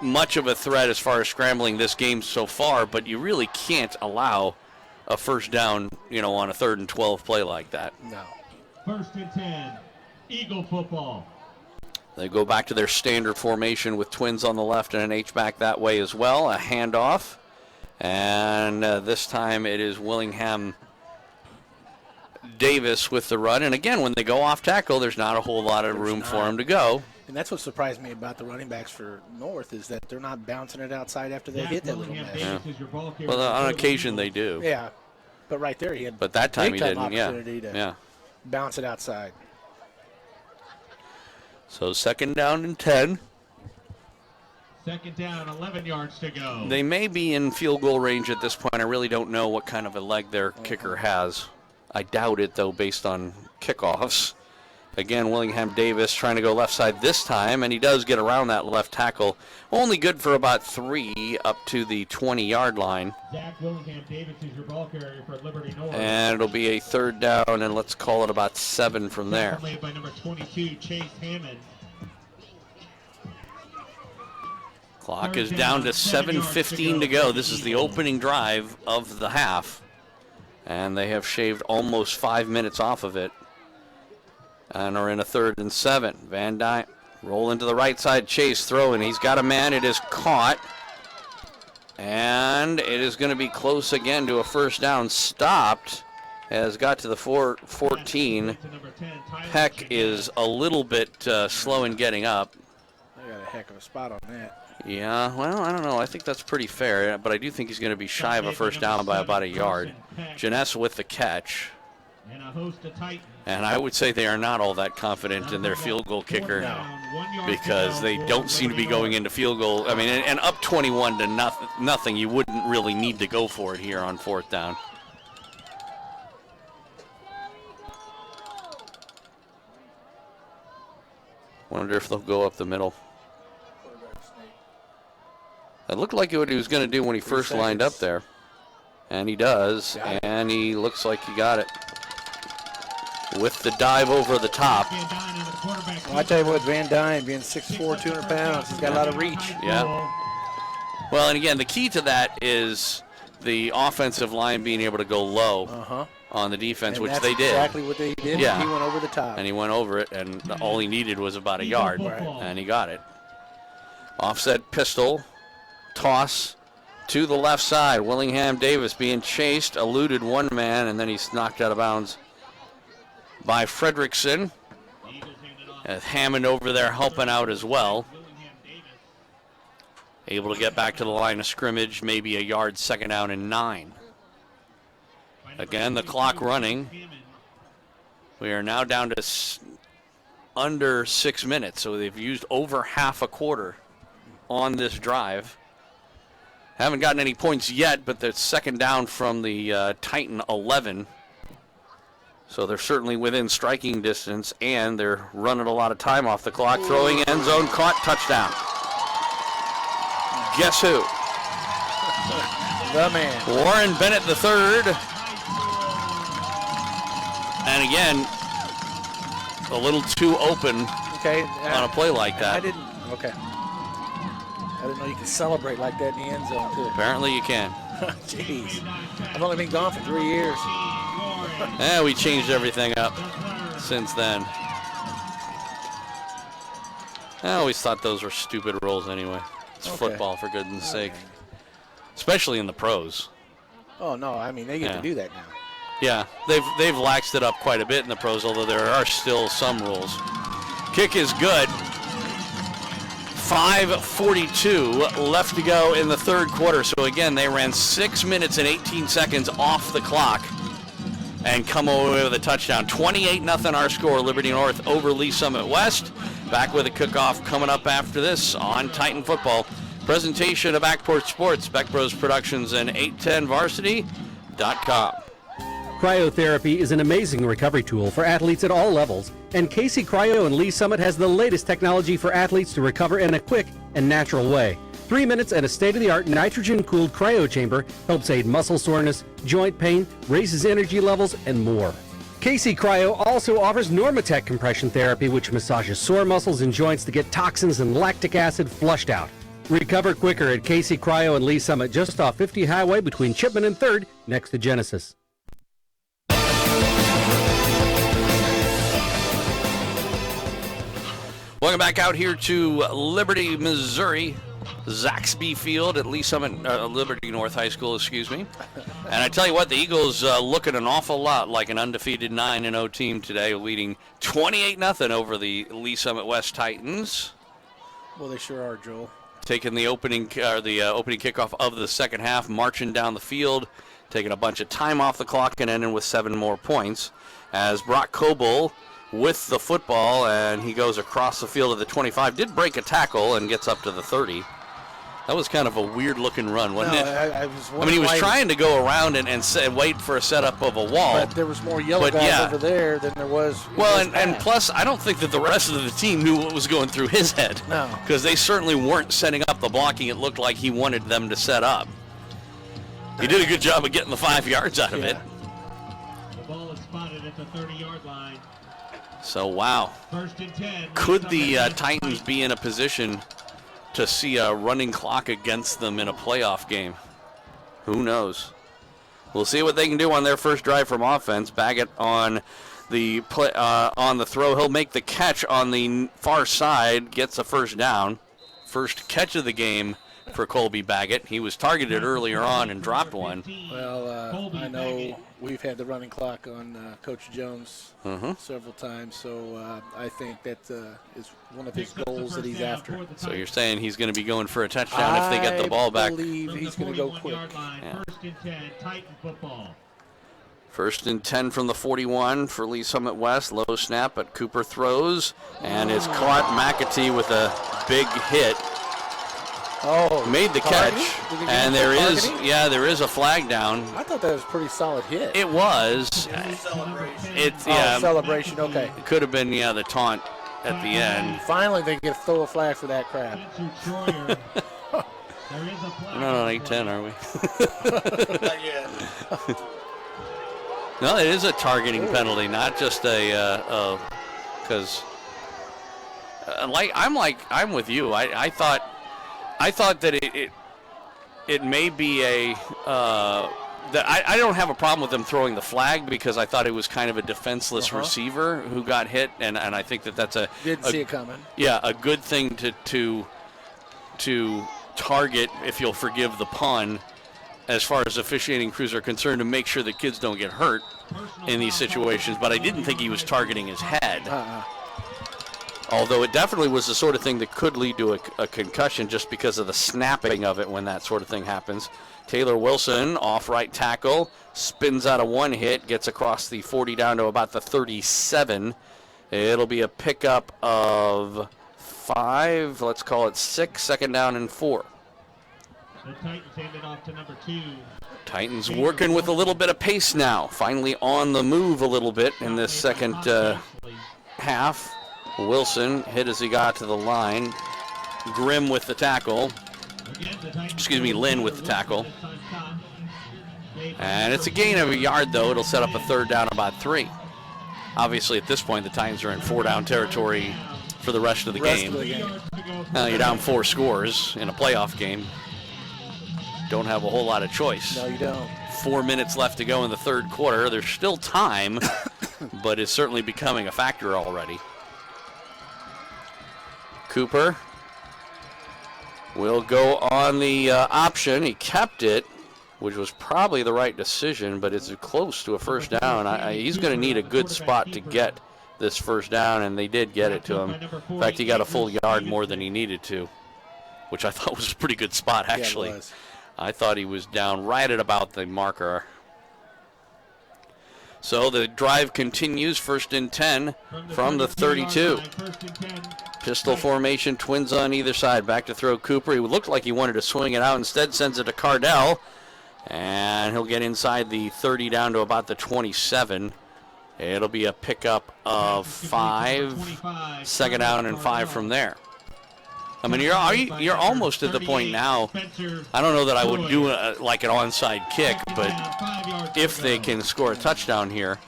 much of a threat as far as scrambling this game so far, but you really can't allow a first down, on a 3rd and 12 play like that. No. First and 10, Eagle football. They go back to their standard formation with twins on the left and an H-back that way as well. A handoff. And this time it is Willingham Davis with the run. And again, when they go off tackle, there's not a whole lot of room for him to go. And that's what surprised me about the running backs for North, is that they're not bouncing it outside after they hit that little mess. Yeah. Well, on occasion they do. Yeah, but right there he had. But that time he didn't. Opportunity to bounce it outside. So second down and 10. Second down, 11 yards to go. They may be in field goal range at this point. I really don't know what kind of a leg their kicker has. I doubt it, though, based on kickoffs. Again, Willingham Davis trying to go left side this time, and he does get around that left tackle. Only good for about 3 up to the 20-yard line. Zach Willingham Davis is your ball carrier for Liberty North. And it'll be a third down, and let's call it about 7 from there. Made by number 22, Chase Hammond. Clock is down to 7:15 to go. This is the opening drive of the half, and they have shaved almost 5 minutes off of it. And are in a 3rd and 7. Van Dyne roll into the right side. Chase throwing. He's got a man. It is caught. And it is going to be close again to a first down. Stopped. Has got to the 14. Peck is a little bit slow in getting up. I got a heck of a spot on that. Yeah, well, I don't know. I think that's pretty fair, but I do think he's going to be shy of a first down by about a yard. Janess with the catch. And I would say they are not all that confident in their field goal kicker because they don't seem to be going into field goal. I mean, and up 21 to nothing, you wouldn't really need to go for it here on fourth down. Wonder if they'll go up the middle. It looked like what he was going to do when he first lined up there. And he does, and he looks like he got it. With the dive over the top. Well, I tell you what, Van Dyne, being 6'4", 200 pounds, he's got a lot of reach. Yeah. Well, and again, the key to that is the offensive line being able to go low on the defense, and which they did. Exactly what they did. Yeah. He went over the top. And he went over it, and all he needed was about a yard, and he got it. Offset pistol, toss to the left side. Willingham Davis being chased, eluded one man, and then he's knocked out of bounds by Fredrickson. Hammond over there helping out as well. Able to get back to the line of scrimmage, maybe a yard, second down and 9. Again, the clock running. We are now down to under 6 minutes, so they've used over half a quarter on this drive. Haven't gotten any points yet, but they're second down from the Titan 11. So they're certainly within striking distance, and they're running a lot of time off the clock. Throwing end zone, caught, touchdown. Guess who? The man. Warren Bennett III. And again, a little too open on a play like that. I didn't know you could celebrate like that in the end zone, too. Apparently you can. Jeez. I've only been gone for 3 years. We changed everything up since then. I always thought those were stupid rules anyway. It's football, for goodness sake. Especially in the pros. Oh, no, I mean, they get to do that now. Yeah, they've laxed it up quite a bit in the pros, although there are still some rules. Kick is good. 5:42 left to go in the third quarter. So again, they ran 6 minutes and 18 seconds off the clock and come away with a touchdown. 28-0 our score. Liberty North over Lee Summit West. Back with a kickoff coming up after this on Titan Football. Presentation of Backport Sports, Beck Bros Productions, and 810varsity.com. Cryotherapy is an amazing recovery tool for athletes at all levels, and Casey Cryo in Lee Summit has the latest technology for athletes to recover in a quick and natural way. 3 minutes and a state-of-the-art nitrogen-cooled cryo chamber helps aid muscle soreness, joint pain, raises energy levels, and more. Casey Cryo also offers Normatec compression therapy, which massages sore muscles and joints to get toxins and lactic acid flushed out. Recover quicker at Casey Cryo in Lee Summit, just off 50 Highway between Chipman and 3rd, next to Genesis. Welcome back out here to Liberty, Missouri, Zaxby Field at Lee Summit, Liberty North High School, excuse me. And I tell you what, the Eagles looking an awful lot like an undefeated 9-0 team today, leading 28-0 over the Lee Summit West Titans. Well, they sure are, Joel. Taking the opening kickoff of the second half, marching down the field, taking a bunch of time off the clock and ending with 7 more points. As Brock Coble with the football, and he goes across the field to the 25. Did break a tackle and gets up to the 30. That was kind of a weird-looking run, wasn't it? I mean, he was trying to go around and wait for a setup of a wall. But there was more yellow guys over there than there was. Well, and plus, I don't think that the rest of the team knew what was going through his head. No. Because they certainly weren't setting up the blocking. It looked like he wanted them to set up. He did a good job of getting the 5 yards out of it. The ball is spotted at the 30-yard line. So, wow. First and 10. Could the Titans be in a position to see a running clock against them in a playoff game? Who knows? We'll see what they can do on their first drive from offense. Baggett on the throw. He'll make the catch on the far side, gets a first down. First catch of the game for Colby Baggett. He was targeted earlier on and dropped one. Well, I know we've had the running clock on Coach Jones several times, so I think that is one of his goals that he's after. So you're saying he's going to be going for a touchdown if they get the ball back? I believe he's going to go quick. Yeah. 1st and 10, Titan football. 1st and 10 from the 41 for Lee Summit West. Low snap, but Cooper throws, and it's caught. McAtee with a big hit. Oh, made the catch, and there is a flag down. I thought that was a pretty solid hit. It was. Celebration. Okay. It could have been the taunt at the end. Finally, they get to throw a flag for that crap. We're not on 8-10, are we? Not yet. No, it is a targeting penalty, not just a because I'm with you. I thought that it may be a that I don't have a problem with them throwing the flag because I thought it was kind of a defenseless receiver who got hit, and I think that's didn't see it coming. Yeah, a good thing to target, if you'll forgive the pun, as far as officiating crews are concerned, to make sure that kids don't get hurt in these situations. But I didn't think he was targeting his head. Although it definitely was the sort of thing that could lead to a concussion just because of the snapping of it when that sort of thing happens. Taylor Wilson, off right tackle, spins out of one hit, gets across the 40 down to about the 37. It'll be a pickup of 5, let's call it 6, 2nd down and 4. The Titans hand it off to number 2. Titans working with a little bit of pace now. Finally on the move a little bit in this second half. Wilson hit as he got to the line. Grimm with the tackle. Lynn with the tackle. And it's a gain of a yard, though. It'll set up a 3rd down, about 3. Obviously, at this point, the Titans are in 4-down territory for the rest of the game. Now you're down 4 scores in a playoff game. Don't have a whole lot of choice. No, you don't. 4 minutes left to go in the 3rd quarter. There's still time, but it's certainly becoming a factor already. Cooper will go on the option. He kept it, which was probably the right decision, but it's close to a 1st down. He's going to need a good spot to get this 1st down, and they did get it to him. In fact, he got a full yard more than he needed to, which I thought was a pretty good spot, actually. Yeah, it was. I thought he was down right at about the marker. So the drive continues, 1st and 10 from the 32. Pistol formation, twins on either side. Back to throw Cooper. He looked like he wanted to swing it out. Instead sends it to Cardell. And he'll get inside the 30 down to about the 27. It'll be a pickup of 5. 2nd down and 5 from there. I mean, you're almost at the point now. I don't know that I would do like an onside kick, but if they can score a touchdown here,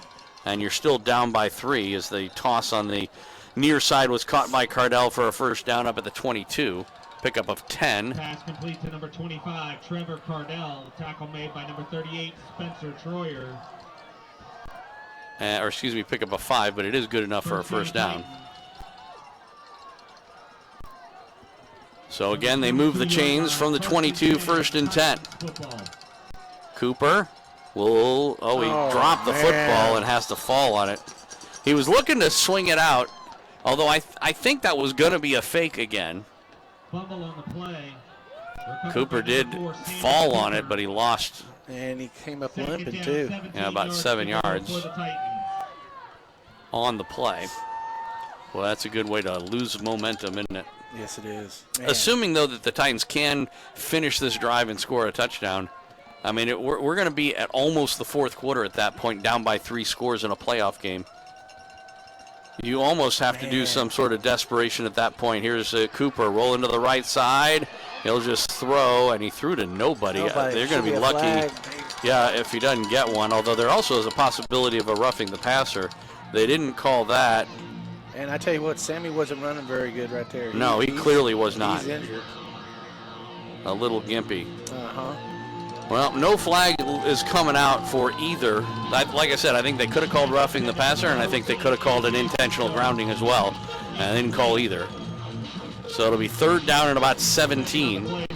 and you're still down by 3 as the toss on the near side was caught by Cardell for a 1st down up at the 22. Pickup of 10. Pass complete to number 25, Trevor Cardell. Tackle made by number 38, Spencer Troyer. Pickup of 5, but it is good enough for a 1st down. So again, they move the chains from the 22, 1st and 10. Cooper will, he dropped the football and has to fall on it. He was looking to swing it out, although I think that was going to be a fake again. Cooper did fall on it, but he lost. And he came up limping, too. Yeah, about 7 yards on the play. Well, that's a good way to lose momentum, isn't it? Yes, it is. Man. Assuming, though, that the Titans can finish this drive and score a touchdown, I mean, we're going to be at almost the 4th quarter at that point, down by 3 scores in a playoff game. You almost have to do some sort of desperation at that point. Here's Cooper rolling to the right side. He'll just throw, and he threw to nobody. They're going to be lucky, if he doesn't get one, although there also is a possibility of a roughing the passer. They didn't call that. And I tell you what, Sammy wasn't running very good right there. No, he clearly was not. He's injured. A little gimpy. Well, no flag is coming out for either. Like I said, I think they could have called roughing the passer, and I think they could have called an intentional grounding as well. And they didn't call either. So it'll be 3rd down and about 17.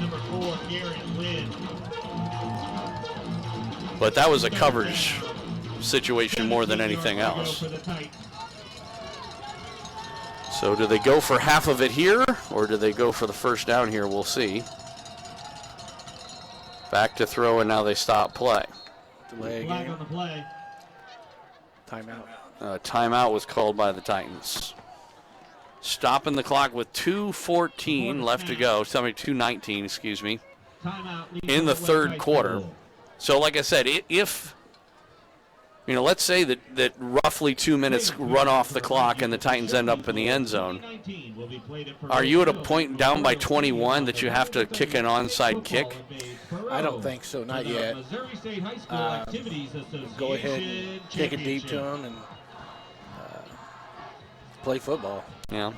But that was a coverage situation more than anything else. So do they go for half of it here, or do they go for the first down here? We'll see. Back to throw, and now they stop play. Delay again. Timeout. Timeout was called by the Titans. Stopping the clock with 2:14 left to go. 2:19, excuse me, in the third quarter. So like I said, if, let's say that roughly 2 minutes run off the clock and the Titans end up in the end zone, are you at a point down by 21 that you have to kick an onside kick? I don't think so, not yet. Go ahead and kick it deep to them and play football. Yeah.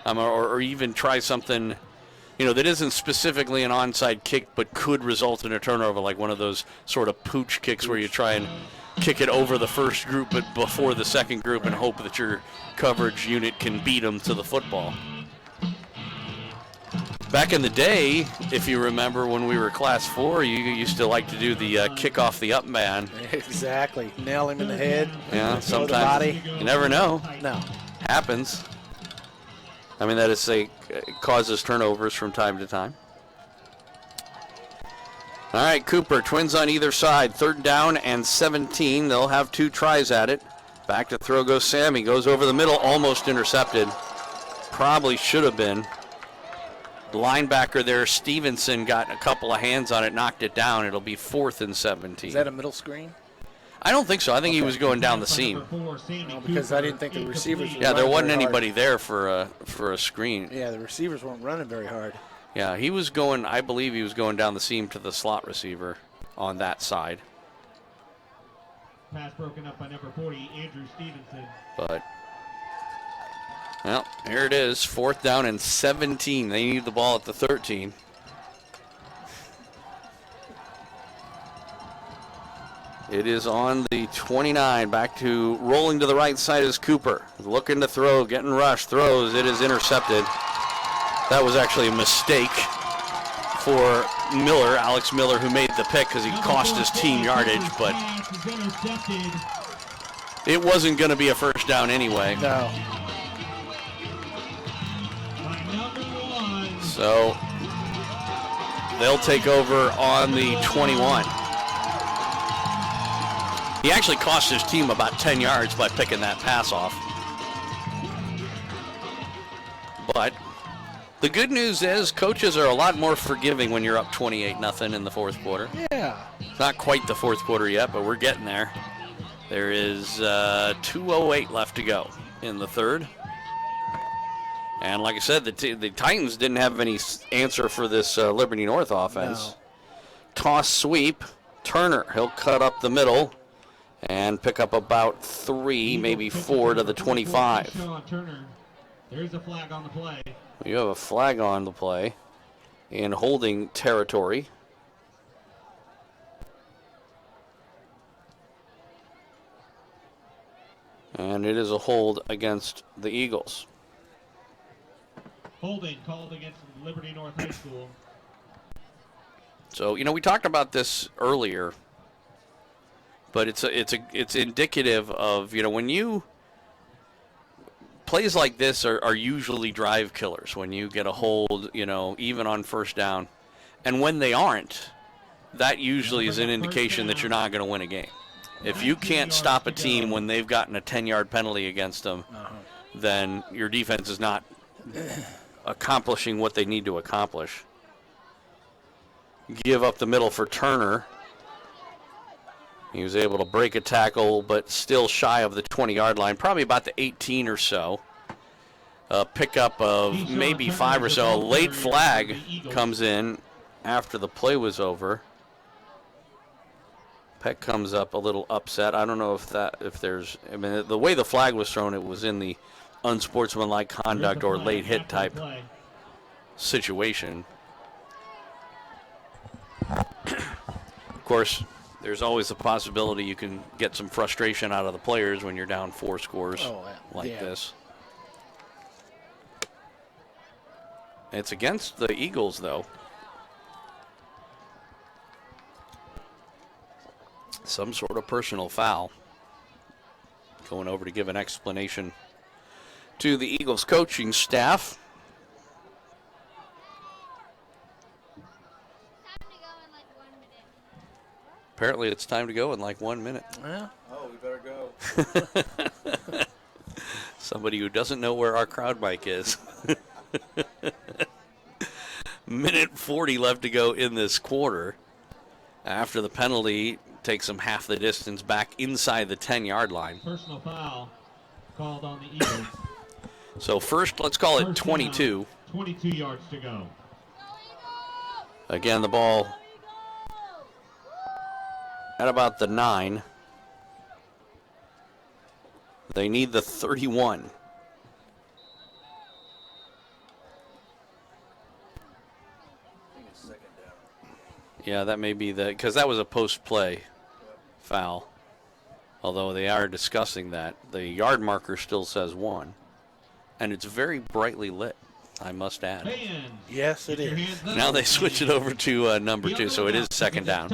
Or even try something, that isn't specifically an onside kick but could result in a turnover, like one of those sort of pooch kicks where you try and kick it over the first group but before the second group and hope that your coverage unit can beat them to the football. Back in the day, if you remember when we were Class 4, you used to like to do the kick off the up man. Exactly. Nail him in the head. Yeah, sometimes. You never know. No. Happens. I mean, that is it causes turnovers from time to time. All right, Cooper, Twins on either side. 3rd down and 17. They'll have 2 tries at it. Back to throw goes Sammy. Goes over the middle, almost intercepted. Probably should have been. The linebacker there, Stevenson, got a couple of hands on it, knocked it down. It'll be 4th and 17. Is that a middle screen? I don't think so. I think he was going down the seam. No, because I didn't think the receivers were there wasn't very anybody hard. there for a screen. Yeah, the receivers weren't running very hard. Yeah, he was going, I believe he was going down the seam to the slot receiver on that side. Pass broken up by number 40, Andrew Stevenson. But, well, here it is, 4th down and 17. They need the ball at the 13. It is on the 29. Back to rolling to the right side is Cooper. Looking to throw, getting rushed, throws. It is intercepted. That was actually a mistake for Miller, Alex Miller, who made the pick because he cost his team yardage, but it wasn't going to be a first down anyway. No. So they'll take over on the 21. He actually cost his team about 10 yards by picking that pass off. But the good news is coaches are a lot more forgiving when you're up 28-0 in the 4th quarter. Yeah. It's not quite the 4th quarter yet, but we're getting there. There is 2:08 left to go in the 3rd. And like I said, the Titans didn't have any answer for this Liberty North offense. No. Toss sweep. Turner, he'll cut up the middle and pick up about 3, maybe 4 to the 25. There's a flag on the play. You have a flag on the play in holding territory. And it is a hold against the Eagles. Holding called against Liberty North High School. So, we talked about this earlier, but it's indicative of, when plays like this are usually drive killers when you get a hold, even on first down. And when they aren't, that usually is an indication that you're not going to win a game. If you can't stop a team when they've gotten a 10-yard penalty against them, then your defense is not accomplishing what they need to accomplish. Give up the middle for Turner. He was able to break a tackle, but still shy of the 20-yard line, probably about the 18 or so. A pickup of maybe 5 or so. A late flag comes in after the play was over. Peck comes up a little upset. I don't know if there's, the way the flag was thrown, it was in the unsportsmanlike conduct or late hit type situation. Of course, there's always the possibility you can get some frustration out of the players when you're down 4 scores this. It's against the Eagles, though. some sort of personal foul. Going over to give an explanation to the Eagles coaching staff. Apparently it's time to go in like 1 minute. Yeah. Oh, we better go. Somebody who doesn't know where our crowd mic is. Minute 40 left to go in this quarter. After the penalty takes them half the distance back inside the 10-yard line. Personal foul called on the Eagles. So first, let's call it 22. 22 yards to go. Again, the ball at about the 9. They need the 31. Yeah, that may be because that was a post-play foul. Although they are discussing that. The yard marker still says 1. And it's very brightly lit, I must add. Yes, it is. Now they switch it over to number 2, so it is second down.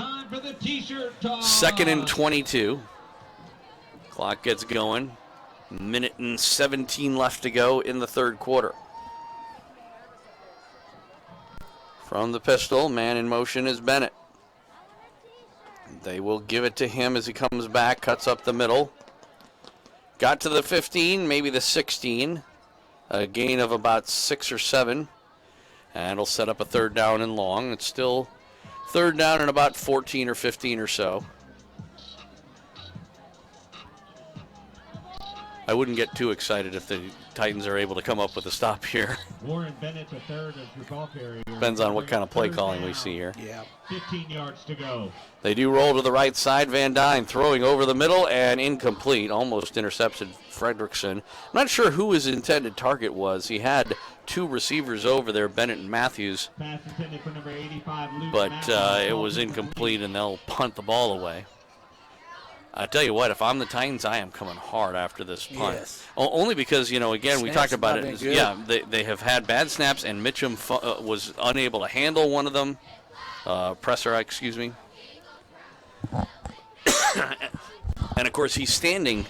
Second and 22. Clock gets going. Minute and 17 left to go in the third quarter. From the pistol, man in motion is Bennett. They will give it to him as he comes back, cuts up the middle. Got to the 15, maybe the 16. A gain of about 6 or 7. And it'll set up a third down and long. It's still third down and about 14 or 15 or so. I wouldn't get too excited if the Titans are able to come up with a stop here. Warren Bennett, the third as your ball carrier. Depends on what kind of play calling we see here. Yeah. 15 yards to go. They do roll to the right side. Van Dyne throwing over the middle and incomplete. Almost intercepted Fredrickson. I'm not sure who his intended target was. He had 2 receivers over there, Bennett and Matthews. Pass intended for number 85, Luke But Matthews. it was incomplete, and they'll punt the ball away. I tell you what, if I'm the Titans, I am coming hard after this punt. Yes. Only because, again, we Snaps talked about not it. been good. Yeah, they have had bad snaps, and Mitchum was unable to handle one of them. Presser, excuse me. And, of course, he's standing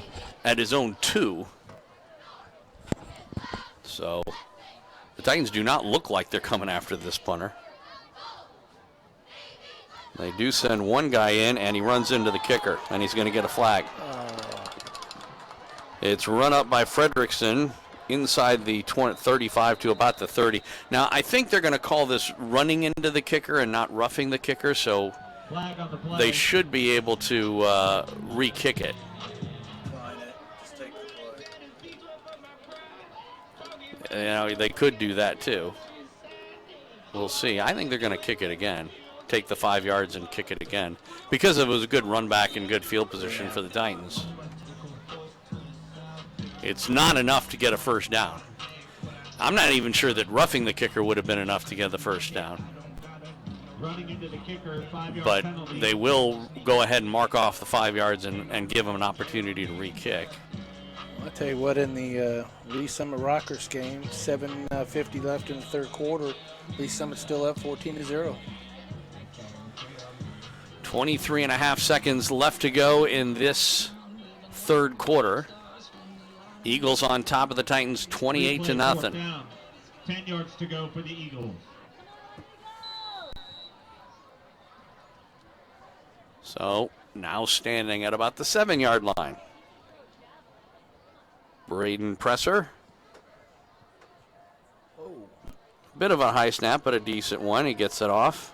at his own 2. So the Titans do not look like they're coming after this punter. They do send one guy in, and he runs into the kicker, and he's going to get a flag. It's run up by Fredrickson inside the 35 to about the 30. Now, I think they're going to call this running into the kicker and not roughing the kicker, so they should be able to re-kick it. They could do that, too. We'll see. I think they're going to kick it again. Take the 5 yards and kick it again because it was a good run back and good field position for the Titans. It's not enough to get a first down. I'm not even sure that roughing the kicker would have been enough to get the first down. But they will go ahead and mark off the 5 yards and give them an opportunity to re-kick. I'll tell you what, in the Lee Summit Rockers game, 7:50 left in the third quarter, Lee Summit's still up 14-0. 23 and a half seconds left to go in this third quarter. Eagles on top of the Titans 28-0. 10 yards to go for the Eagles. So now standing at about the 7-yard line. Braden Presser. Bit of a high snap, but a decent one. He gets it off.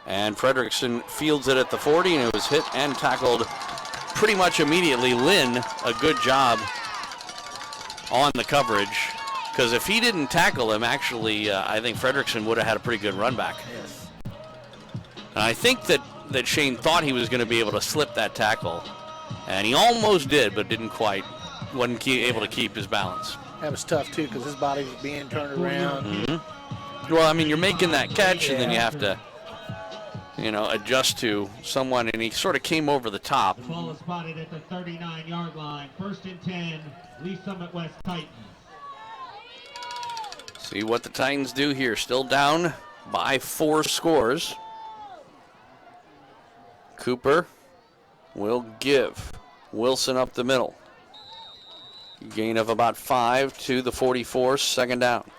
And Fredrickson fields it at the 40, and it was hit and tackled pretty much immediately. Lynn, a good job on the coverage. Because if he didn't tackle him, actually, I think Fredrickson would have had a pretty good run back. Yes. And I think that Shane thought he was going to be able to slip that tackle. And he almost did, but didn't quite. Wasn't able to keep his balance. That was tough, too, because his body was being turned around. Mm-hmm. Well, I mean, you're making that catch, and then you have to, adjust to someone, and he sort of came over the top. The ball is spotted at the 39-yard line. 1st and 10, Lee Summit West Titans. See what the Titans do here. Still down by 4 scores. Cooper will give. Wilson up the middle. Gain of about 5 to the 44, second down.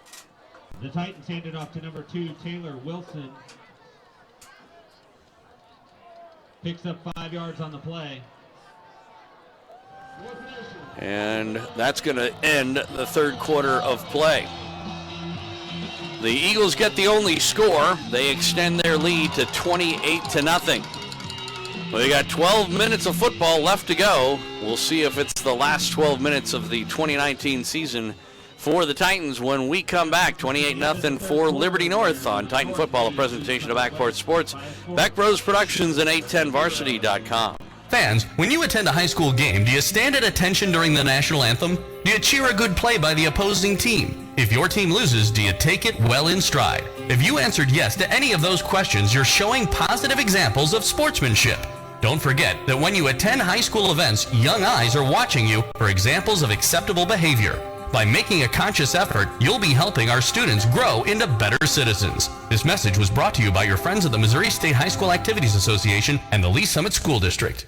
The Titans hand it off to number 2, Taylor Wilson. Picks up 5 yards on the play. And that's going to end the third quarter of play. The Eagles get the only score. They extend their lead to 28-0. Well, they got 12 minutes of football left to go. We'll see if it's the last 12 minutes of the 2019 season for the Titans when we come back. 28-0 for Liberty North on Titan Football, a presentation of Backport Sports, Beck Bros Productions, and 810varsity.com. Fans, when you attend a high school game, do you stand at attention during the national anthem? Do you cheer a good play by the opposing team? If your team loses, do you take it well in stride? If you answered yes to any of those questions, you're showing positive examples of sportsmanship. Don't forget that when you attend high school events, young eyes are watching you for examples of acceptable behavior. By making a conscious effort, you'll be helping our students grow into better citizens. This message was brought to you by your friends at the Missouri State High School Activities Association and the Lee Summit School District.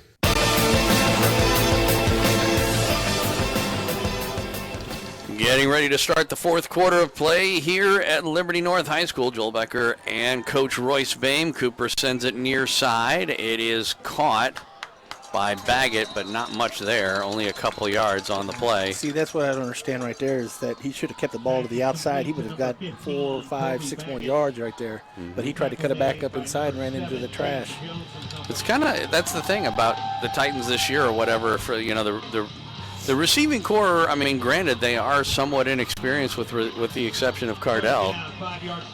Getting ready to start the fourth quarter of play here at Liberty North High School. Joel Becker and Coach Royce Boehm. Cooper sends it near side. It is caught by Baggett, but not much there. Only a couple yards on the play. See, that's what I don't understand right there is that he should have kept the ball to the outside. He would have got 4, 5, 6 more yards right there. But he tried to cut it back up inside and ran into the trash. It's kind of, that's the thing about the Titans this year or whatever. For the receiving core, I mean, granted, they are somewhat inexperienced with the exception of Cardell,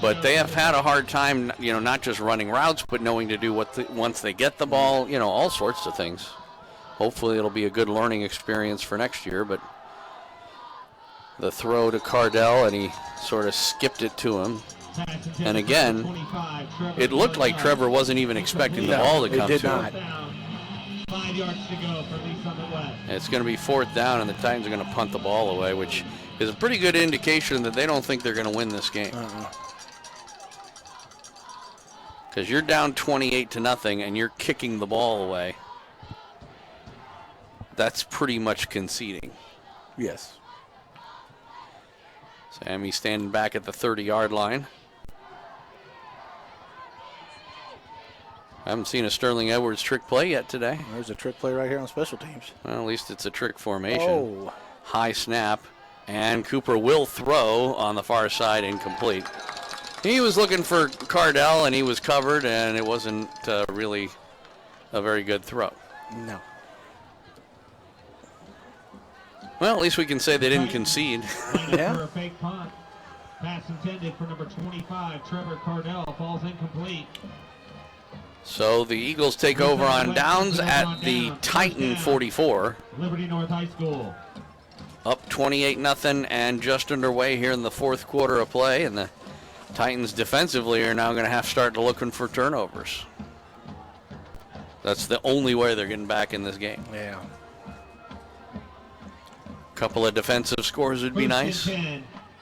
but they have had a hard time, not just running routes, but knowing to do once they get the ball, all sorts of things. Hopefully it'll be a good learning experience for next year, but the throw to Cardell, and he sort of skipped it to him. And again, it looked like Trevor wasn't even expecting the ball to come to him. 5 yards to go for Lee Summit West. It's going to be fourth down, and the Titans are going to punt the ball away, which is a pretty good indication that they don't think they're going to win this game. Because you're down 28-0, and you're kicking the ball away. That's pretty much conceding. Yes. Sammy standing back at the 30-yard line. I haven't seen a Sterling Edwards trick play yet today. There's a trick play right here on special teams. Well, at least it's a trick formation. Oh. High snap, and Cooper will throw on the far side, incomplete. He was looking for Cardell, and he was covered, and it wasn't really a very good throw. No. Well, at least we can say they didn't concede. Yeah. For a fake punt. Pass intended for number 25, Trevor Cardell, falls incomplete. So the Eagles take over on downs at the Titan 44. Liberty North High School. Up 28-0 and just underway here in the fourth quarter of play. And the Titans defensively are now going to have to start looking for turnovers. That's the only way they're getting back in this game. Yeah. A couple of defensive scores would be nice.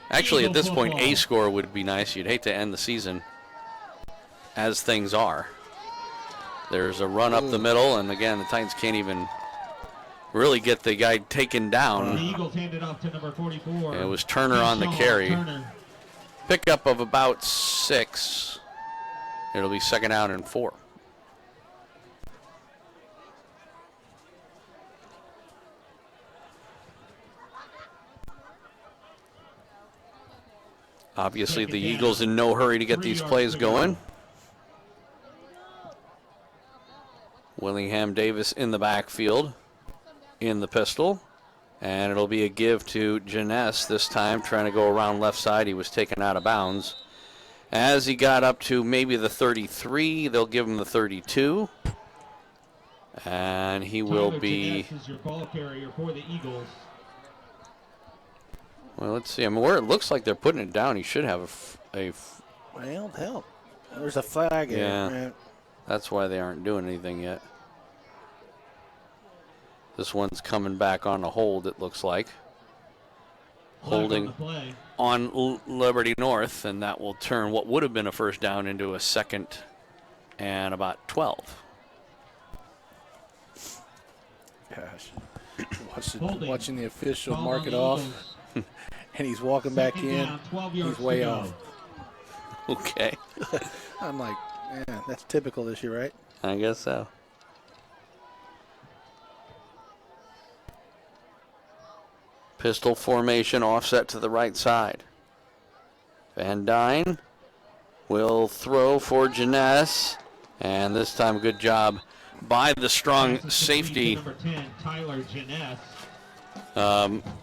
Actually, at this point, a score would be nice. You'd hate to end the season as things are. There's a run up the middle, and again, the Titans can't even really get the guy taken down. The Eagles hand it off to number 44. And it was Turner on the carry. Pickup of about 6. It'll be second down and 4. Obviously, the Eagles in no hurry to get these plays going. Willingham Davis in the backfield, in the pistol. And it'll be a give to Janess this time, trying to go around left side. He was taken out of bounds. As he got up to maybe the 33, they'll give him the 32. And he will be... Janess is your ball carrier for the Eagles. Well, let's see. I mean, where it looks like they're putting it down, he should have a well, help. There's a flag in yeah. there. That's why they aren't doing anything yet. This one's coming back on a hold, it looks like. Holding on Liberty North, and that will turn what would have been a first down into a second and about 12. gosh. Watching the official mark it off, and he's walking back in. He's way off. Okay. I'm like, man, that's typical this year, right? I guess so. Pistol formation, offset to the right side. Van Dyne will throw for Jeunesse, and this time good job by the strong safety Number 10, Tyler Jeunesse.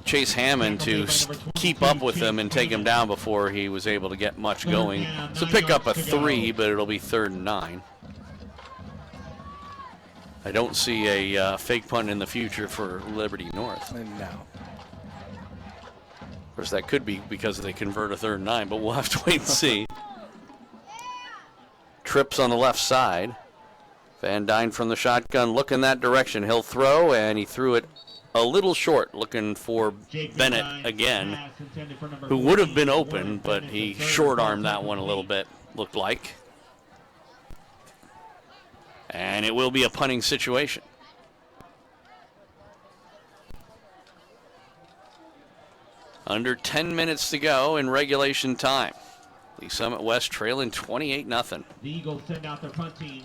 Chase Hammond to keep up with him and take him down before he was able to get much going. So pick up a 3, but it'll be 3rd and 9. I don't see a fake punt in the future for Liberty North. No. Of course, that could be because they convert a 3rd and 9, but we'll have to wait and see. Trips on the left side. Van Dyne from the shotgun, looking that direction. He'll throw, and he threw it a little short, looking for Bennett again, who would have been open, but he short-armed that one a little bit, looked like. And it will be a punting situation. Under 10 minutes to go in regulation time. Lee Summit West trailing 28-0. The Eagles send out their punt team.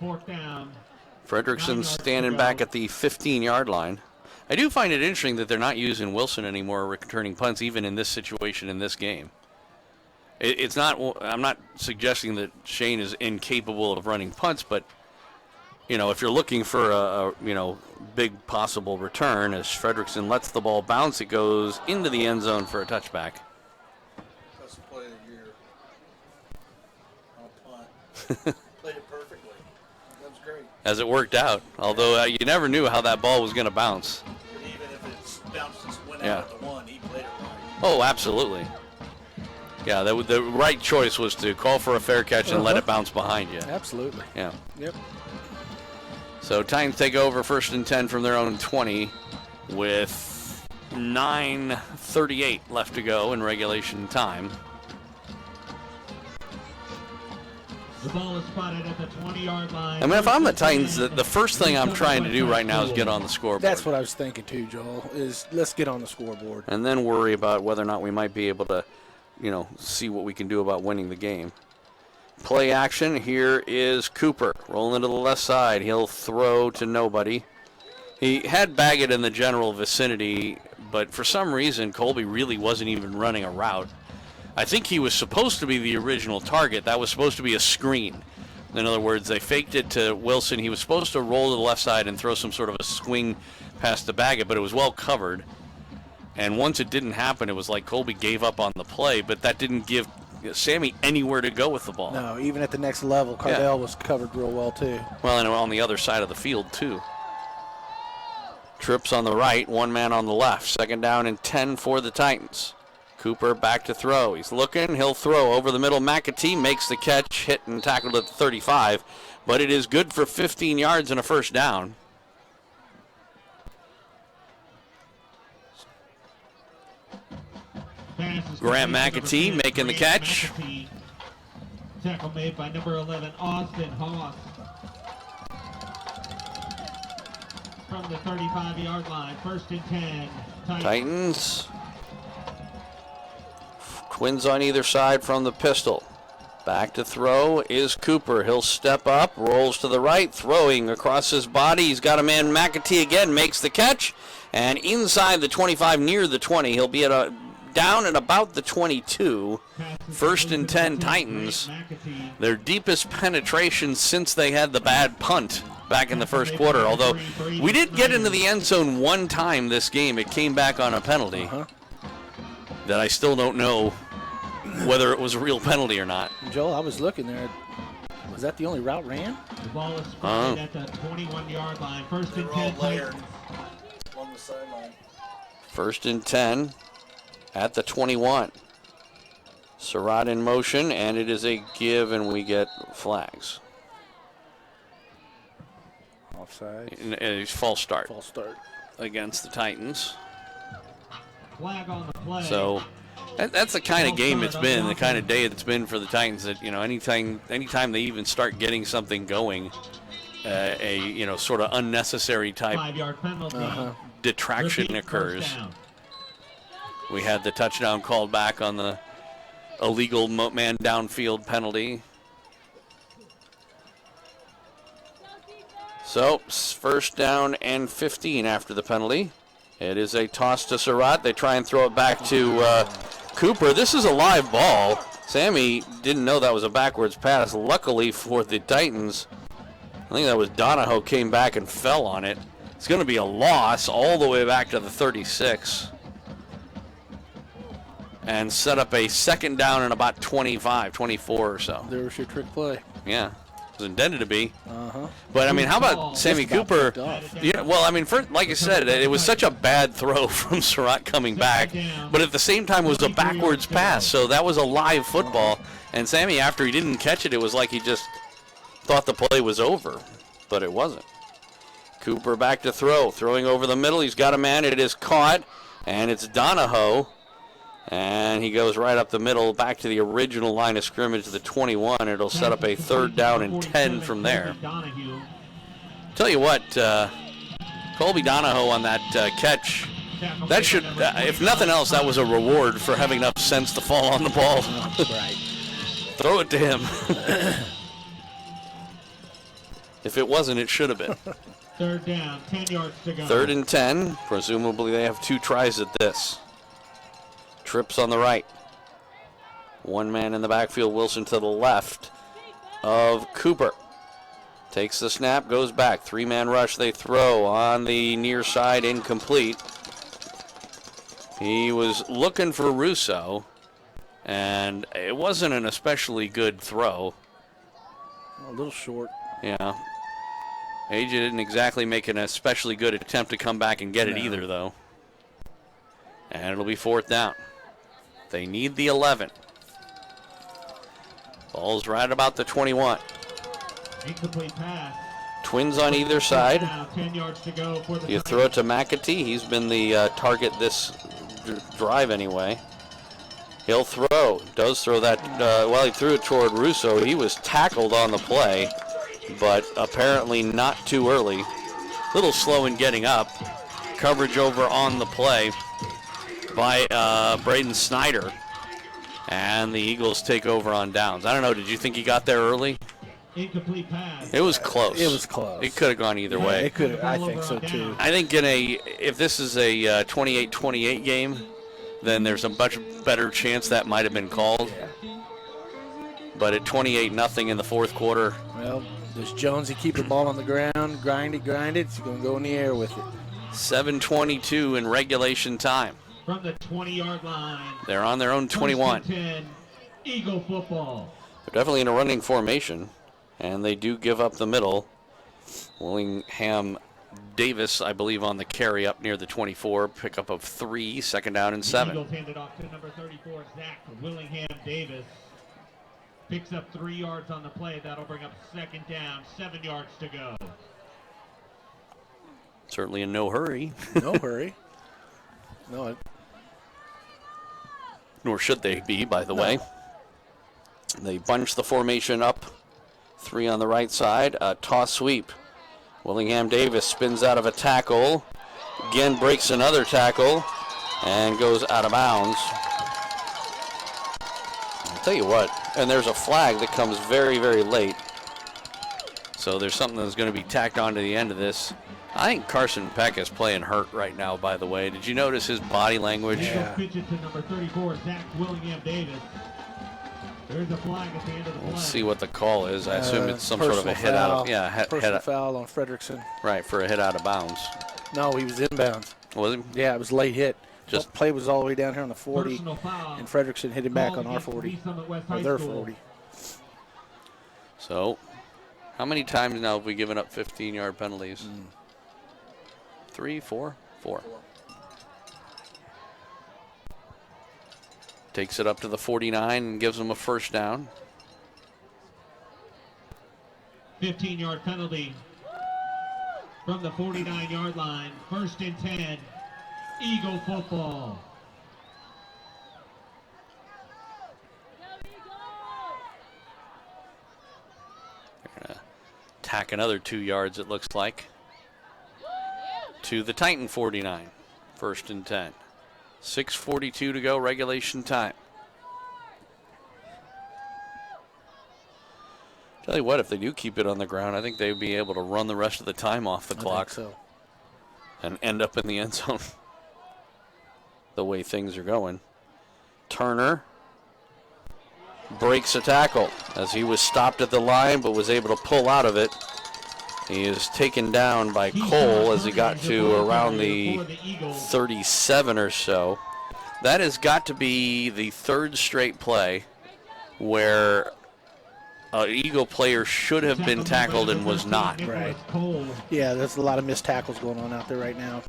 4th down. Fredrickson standing back at the 15-yard line. I do find it interesting that they're not using Wilson anymore returning punts, even in this situation in this game. It's not. I'm not suggesting that Shane is incapable of running punts, but if you're looking for a big possible return, as Fredrickson lets the ball bounce, it goes into the end zone for a touchback. That's the play of the year. On punt. Played it perfectly. That was great. As it worked out, although you never knew how that ball was going to bounce. But even if it's bounced and went out at the 1, he played it right. Oh, absolutely. Yeah, the right choice was to call for a fair catch and let it bounce behind you. Absolutely. Yeah. Yep. So Titans take over 1st and 10 from their own 20 with 9:38 left to go in regulation time. The ball is spotted at the 20-yard line. I mean, if I'm the Titans, the first thing I'm trying to do right now is get on the scoreboard. That's what I was thinking too, Joel, is let's get on the scoreboard. And then worry about whether or not we might be able to, see what we can do about winning the game. Play action. Here is Cooper rolling to the left side. He'll throw to nobody. He had Baggett in the general vicinity, but for some reason, Colby really wasn't even running a route. I think he was supposed to be the original target. That was supposed to be a screen. In other words, they faked it to Wilson. He was supposed to roll to the left side and throw some sort of a swing past the Baggett, but it was well covered. And once it didn't happen, it was like Colby gave up on the play, but that didn't give Sammy anywhere to go with the ball. No, even at the next level, Cardell was covered real well too. Well, and on the other side of the field too. Trips on the right, one man on the left. 2nd down and 10 for the Titans. Cooper back to throw. He's looking. He'll throw over the middle. McAtee makes the catch, hit and tackled at the 35, but it is good for 15 yards and a 1st down. Grant McAtee making the catch. Tackle made by number 11, Austin Haas. From the 35-yard line, 1st and 10. Titans. Twins on either side from the pistol. Back to throw is Cooper. He'll step up, rolls to the right, throwing across his body. He's got a man. McAtee again makes the catch. And inside the 25, near the 20, he'll be down at about the 22. 1st and 10 Titans. Their deepest penetration since they had the bad punt back in the 1st quarter. Although we did get into the end zone one time this game. It came back on a penalty that I still don't know whether it was a real penalty or not. Joel, I was looking there. Was that the only route ran? The ball is spotted at the 21-yard line. 1st and 10 Titans. Along the sideline. 1st and 10 at the 21. Surratt in motion, and it is a give, and we get flags. Offside. A false start. False start. Against the Titans. Flag on the play. So that's the kind of game it's been, the kind of day it's been for the Titans that, anytime they even start getting something going, a sort of unnecessary type 5-yard penalty. detraction occurs. We had the touchdown called back on the illegal man downfield penalty. So, first down and 15 after the penalty. It is a toss to Surratt. They try and throw it back to Cooper. This is a live ball. Sammy didn't know that was a backwards pass. Luckily for the Titans, I think that was Donahoe came back and fell on it. It's going to be a loss all the way back to the 36. And set up a second down and about 25, 24 or so. There was your trick play. Yeah. It was intended to be. But, I mean, how about Sammy Cooper? Yeah, well, I mean, like I said, it was such a bad throw from Surratt coming back. But at the same time, it was a backwards pass. So that was a live football. And Sammy, after he didn't catch it, it was like he just thought the play was over. But it wasn't. Cooper back to throw. Throwing over the middle. He's got a man. It is caught. And it's Donahoe. And he goes right up the middle, back to the original line of scrimmage, the 21. It'll set up a third down and 10 from there. Tell you what, Colby Donahoe on that catch, that should, if nothing else, that was a reward for having enough sense to fall on the ball. Right. Throw it to him. If it wasn't, it should have been. Third down, 10 yards to go. 3rd and 10. Presumably they have 2 tries at this. Trips on the right. One man in the backfield, Wilson to the left of Cooper. Takes the snap, goes back. 3-man rush, they throw on the near side, incomplete. He was looking for Russo, and it wasn't an especially good throw. A little short. Yeah. AJ didn't exactly make an especially good attempt to come back and get it either, though. And it'll be 4th down. They need the 11. Ball's right about the 21. Incomplete pass. Twins on either side. Down, 10 yards to go for the You throw it to McAtee. He's been the target this drive anyway. He'll throw. Does throw that. He threw it toward Russo. He was tackled on the play, but apparently not too early. A little slow in getting up. Coverage over on the play by Braden Snyder, and the Eagles take over on downs. I don't know, did you think he got there early? Incomplete pass. It was close. It was close. It could have gone either way. It could. I think so too. I think if this is a 28-28 game, then there's a much better chance that might have been called. But at 28-0 in the 4th quarter. Well, does Jonesy keep the ball on the ground, grind it? He's going to go in the air with it. 7:22 in regulation time. From the 20-yard line. They're on their own 21. 10, Eagle football. They're definitely in a running formation, and they do give up the middle. Willingham Davis, I believe, on the carry up near the 24. Pickup of 3, 2nd down and 7. Eagles handed off to number 34, Zach Willingham Davis. Picks up 3 yards on the play. That'll bring up 2nd down, 7 yards to go. Certainly in no hurry. No hurry. No. Nor should they be, by the way. They bunch the formation up. 3 on the right side. A toss sweep. Willingham Davis spins out of a tackle. Again breaks another tackle and goes out of bounds. I'll tell you what, and there's a flag that comes very, very late. So there's something that's going to be tacked on to the end of this. I think Carson Peck is playing hurt right now, by the way. Did you notice his body language? Pitch it to number 34, Zach Willingham Davis. There's a flag at the end of the play. Let's see what the call is. I assume it's some sort of a hit out. Yeah, personal foul on Frederickson. Right, for a hit out of bounds. No, he was inbounds. Was he? Yeah, it was late hit. Just play was all the way down here on the 40, and Frederickson hit him back on our 40, or their 40. So, how many times now have we given up 15-yard penalties? 3, 4? 4. Takes it up to the 49 and gives them a first down. 15-yard penalty from the 49-yard line. 1st and 10, Eagle football. hack another 2 yards, it looks like, to the Titan 49. 1st and 10. 6:42 to go, regulation time. Tell you what, if they do keep it on the ground, I think they'd be able to run the rest of the time off the clock. So. And end up in the end zone the way things are going. Turner breaks a tackle as he was stopped at the line but was able to pull out of it. He is taken down by Cole as he got to around the 37 or so. That has got to be the 3rd straight play where an Eagle player should have been tackled and was not. Right. Yeah, there's a lot of missed tackles going on out there right now.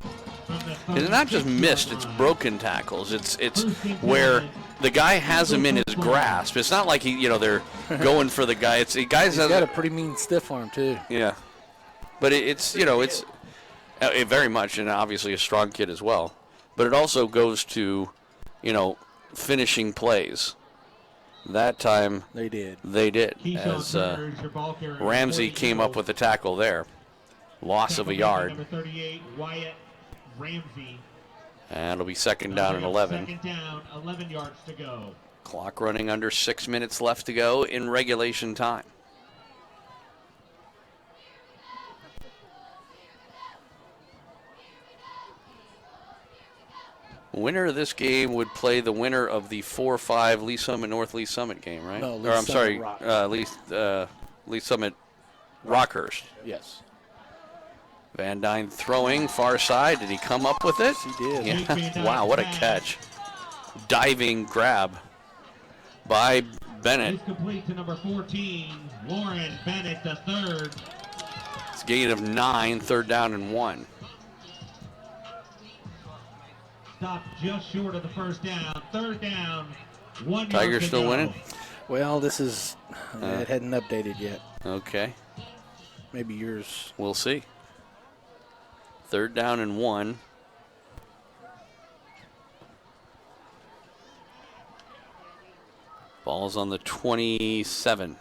It's not just missed, it's broken tackles. It's where the guy has him in his grasp. It's not like they're going for the guy. He's got a pretty mean stiff arm too. Yeah. But it's very much, and obviously a strong kid as well. But it also goes to, finishing plays. That time they did. As Ramsey came up with the tackle there. Loss of a yard. Number 38, Wyatt Ramsey. And it'll be 2nd down and 11. 2nd down, 11 yards to go. Clock running under 6 minutes left to go in regulation time. Winner of this game would play the winner of the 4-5 Lee Summit North Lee Summit game, right? No, Lee Summit Rockhurst. Yes. Van Dyne throwing far side. Did he come up with it? He did. Yeah. Wow, what a catch. Diving grab by Bennett. It's complete to number 14, Lauren Bennett, the 3rd. It's a gain of 9, 3rd down and 1. Stopped just short of the 1st down. 3rd down, 1 Tigers yard to still go. winning? Well, it hadn't updated yet. Okay. Maybe yours. We'll see. 3rd down and 1. Ball's on the 27.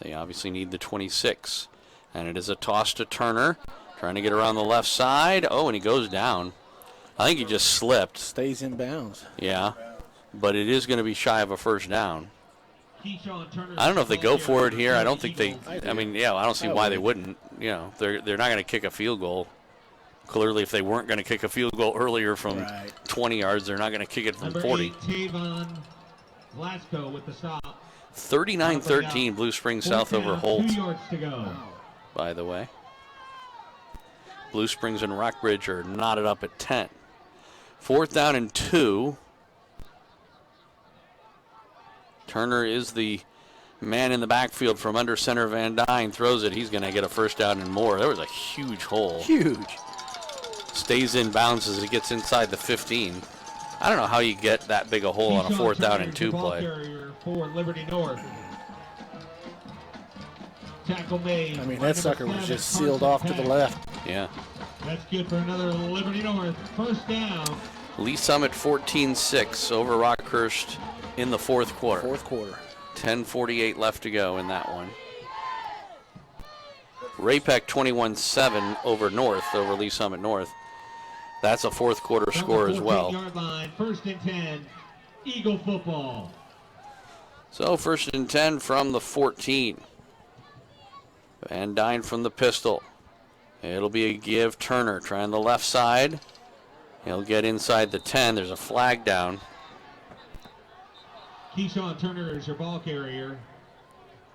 They obviously need the 26. And it is a toss to Turner. Trying to get around the left side. Oh, and he goes down. I think he just slipped. Stays in bounds. Yeah. But it is going to be shy of a 1st down. I don't know if they go for it here. I don't think they. I don't see why they wouldn't. They're not going to kick a field goal. Clearly, if they weren't going to kick a field goal earlier from 20 yards, they're not going to kick it from 40. Tavon Glasgow with the stop. 39-13, Blue Springs South over Holt. 2 yards to go. By the way, Blue Springs and Rockbridge are knotted up at 10. 4th down and 2. Turner is the man in the backfield from under center. Van Dyne throws it. He's going to get a 1st down and more. There was a huge hole. Huge. Stays in bounds as he gets inside the 15. I don't know how you get that big a hole on a 4th down and 2 play. For Liberty North. Tackle made. That sucker was just sealed off to the left. Yeah. That's good for another Liberty North. 1st down. Lee Summit 14-6 over Rockhurst in the 4th quarter. 10:48 left to go in that one. Raypeck 21-7 over Lee Summit North. That's a 4th quarter score as well. 14-yard line, 1st and 10, Eagle football. So 1st and 10 from the 14. Van Dyne from the pistol. It'll be a give. Turner trying the left side. He'll get inside the 10. There's a flag down. Keyshawn Turner is your ball carrier.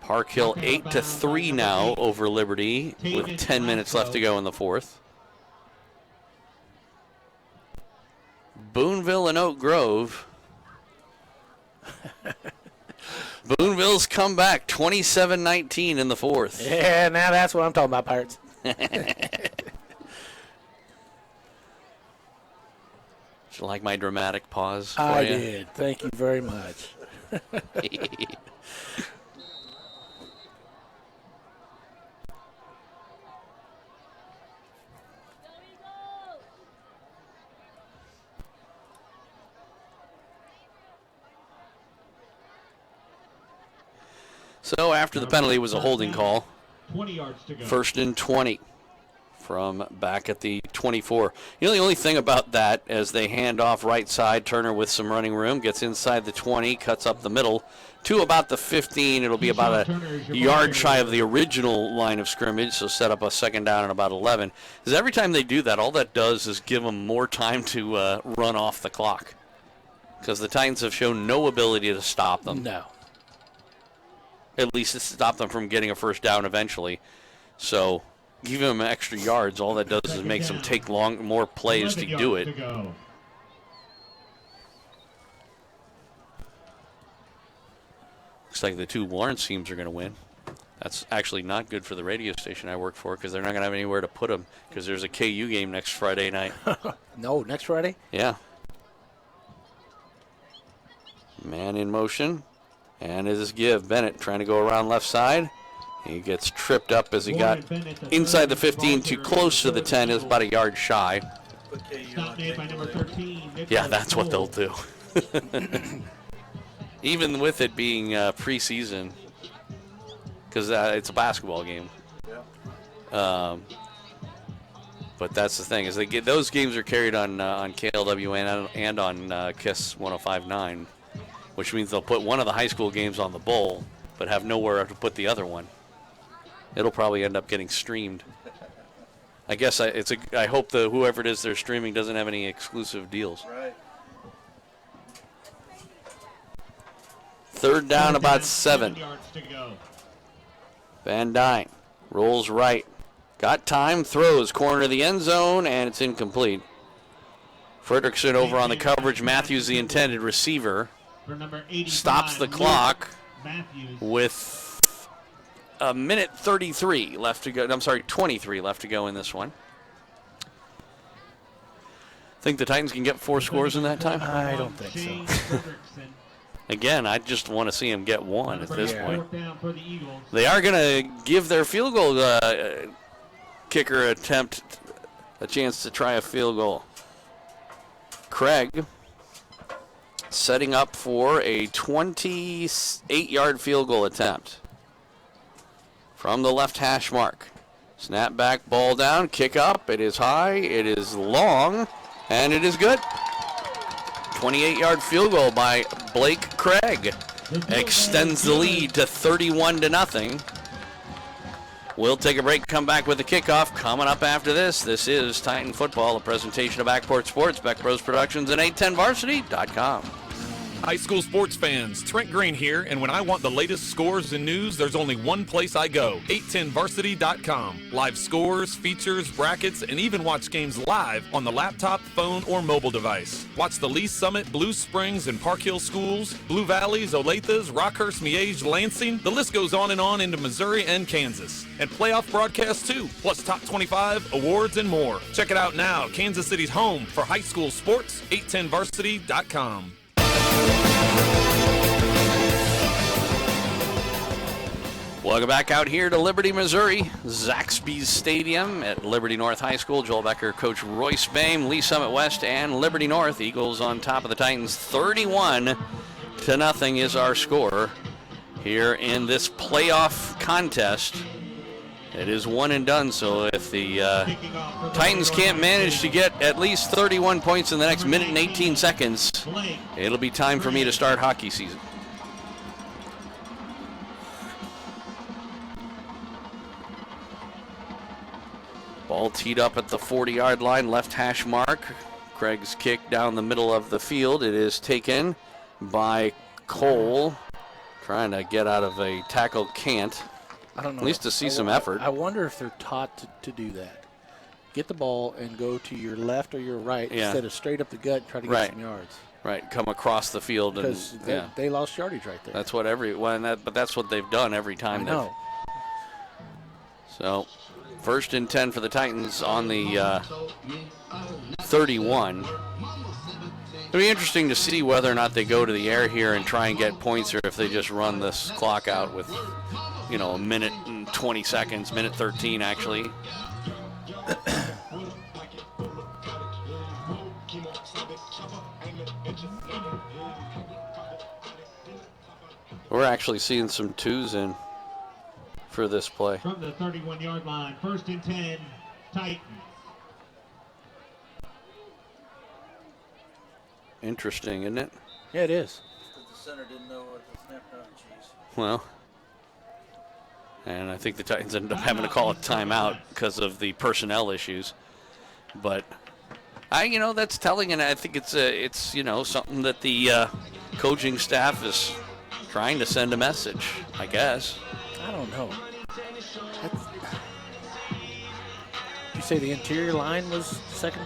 Park Hill 8-3 now over Liberty with 10 minutes left to go in the 4th. Boonville and Oak Grove. Boonville's come back 27-19 in the 4th. Yeah, now that's what I'm talking about, Pirates. Did you like my dramatic pause? I did. Thank you very much. So after the penalty was a holding call. 20 yards to go. 1st and 20 from back at the 24. You know, the only thing about that, as they hand off right side, Turner with some running room, gets inside the 20, cuts up the middle to about the 15. It'll be about a yard shy of the original line of scrimmage, so set up a 2nd down and about 11. Because every time they do that, all that does is give them more time to run off the clock. Because the Titans have shown no ability to stop them. No. At least to stop them from getting a 1st down eventually. So giving them extra yards, all that does is makes them take more plays to do it. Looks like the 2 Lawrence teams are going to win. That's actually not good for the radio station I work for because they're not going to have anywhere to put them because there's a KU game next Friday night. No, next Friday? Yeah. Man in motion. And it is give. Bennett trying to go around left side. He gets tripped up as he got inside the 15, too close to the 10. Is about a yard shy. Yeah, that's what they'll do. Even with it being preseason, because it's a basketball game. But that's the thing, is those games are carried on KLW and on KISS 105.9, which means they'll put one of the high school games on the bowl, but have nowhere to put the other one. It'll probably end up getting streamed. I guess I hope whoever it is they're streaming doesn't have any exclusive deals. Right. 3rd down, about 7. Van Dyne rolls right. Got time, throws, corner of the end zone, and it's incomplete. Fredrickson over on the coverage. Matthews, the intended receiver, stops the clock with a minute 33 left to go. I'm sorry, 23 left to go in this one. Think the Titans can get 4 scores in that time? I don't think so. Again, I just want to see them get 1 at this point. They are going to give their field goal kicker attempt a chance to try a field goal. Craig setting up for a 28-yard field goal attempt from the left hash mark. Snap back, ball down, kick up. It is high, it is long, and it is good. 28-yard field goal by Blake Craig extends the lead to 31-0. We'll take a break, come back with the kickoff. Coming up after this, this is Titan Football, a presentation of Backport Sports, Beck Bros Productions, and 810varsity.com. High school sports fans, Trent Green here, and when I want the latest scores and news, there's only one place I go, 810varsity.com. Live scores, features, brackets, and even watch games live on the laptop, phone, or mobile device. Watch the Lee Summit, Blue Springs, and Park Hill schools, Blue Valleys, Olathes, Rockhurst, Miege, Lansing. The list goes on into Missouri and Kansas. And playoff broadcasts too, plus top 25, awards, and more. Check it out now, Kansas City's home for high school sports, 810varsity.com. Welcome back out here to Liberty, Missouri, Zaxby's Stadium at Liberty North High School. Joel Becker, Coach Royce Boehm, Lee Summit West, and Liberty North. Eagles on top of the Titans, 31-0 is our score here in this playoff contest. It is one and done, so if the Titans can't manage to get at least 31 points in the next minute and 18 seconds, it'll be time for me to start hockey season. Ball teed up at the 40-yard line, left hash mark. Craig's kick down the middle of the field. It is taken by Cole, trying to get out of a tackle, can't. I don't know. At least to see some effort. I wonder if they're taught to do that. Get the ball and go to your left or your right instead of straight up the gut and try to get some yards. Right, come across the field. Because they lost yardage right there. That's what but that's what they've done every time. I know. So, 1st and 10 for the Titans on the 31. It'll be interesting to see whether or not they go to the air here and try and get points, or if they just run this clock out with, a minute and 20 seconds, minute 13 actually. We're actually seeing some twos in for this play. From the 31-yard line, 1st and 10, Titans. Interesting, isn't it? Yeah, it is. The center didn't know what the snap. Oh, jeez. Well, and I think the Titans ended up having to call a timeout because of the personnel issues. But that's telling, and I think it's something that the coaching staff is trying to send a message, I guess. I don't know. You say the interior line was second?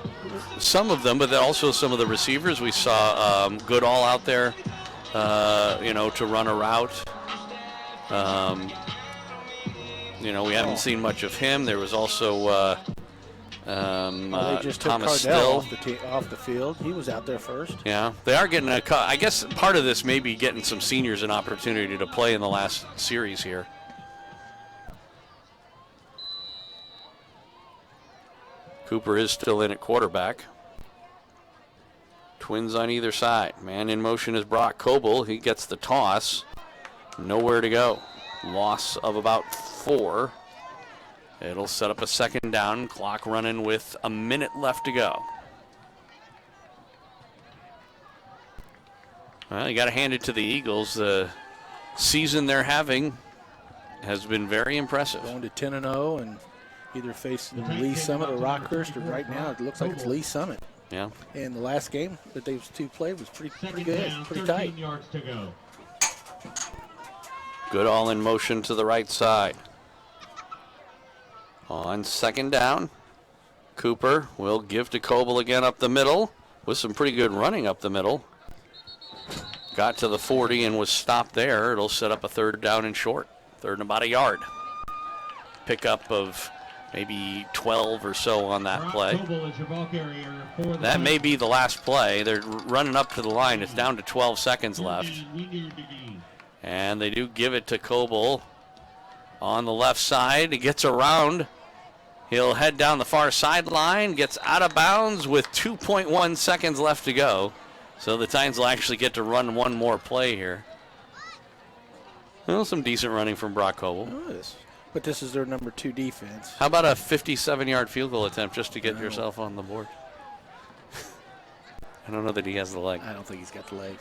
Some of them, but also some of the receivers. We saw Goodall out there, to run a route. We haven't seen much of him. There was also they just took Thomas Cardell Still off the field. He was out there first. Yeah, they are getting I guess part of this may be getting some seniors an opportunity to play in the last series here. Cooper is still in at quarterback. Twins on either side. Man in motion is Brock Coble. He gets the toss. Nowhere to go. Loss of about 4. It'll set up a 2nd down. Clock running with a minute left to go. Well, you got to hand it to the Eagles. The season they're having has been very impressive. Going to 10-0 and either facing Lee Summit or Rockhurst, or right now it looks like it's Lee Summit. Yeah. And the last game that those two played was pretty good, pretty tight. Yards to go. Goodall in motion to the right side. On 2nd down, Cooper will give to Coble again up the middle with some pretty good running up the middle. Got to the 40 and was stopped there. It'll set up a 3rd down and short. 3rd and about a yard. Pickup of maybe 12 or so on that play. That may be the last play. They're running up to the line. It's down to 12 seconds left. And they do give it to Coble on the left side. He gets around. He'll head down the far sideline, gets out of bounds with 2.1 seconds left to go. So the Titans will actually get to run one more play here. Well, some decent running from Brock Coble. But this is their number 2 defense. How about a 57-yard field goal attempt just to get yourself on the board? I don't know that he has the leg. I don't think he's got the leg.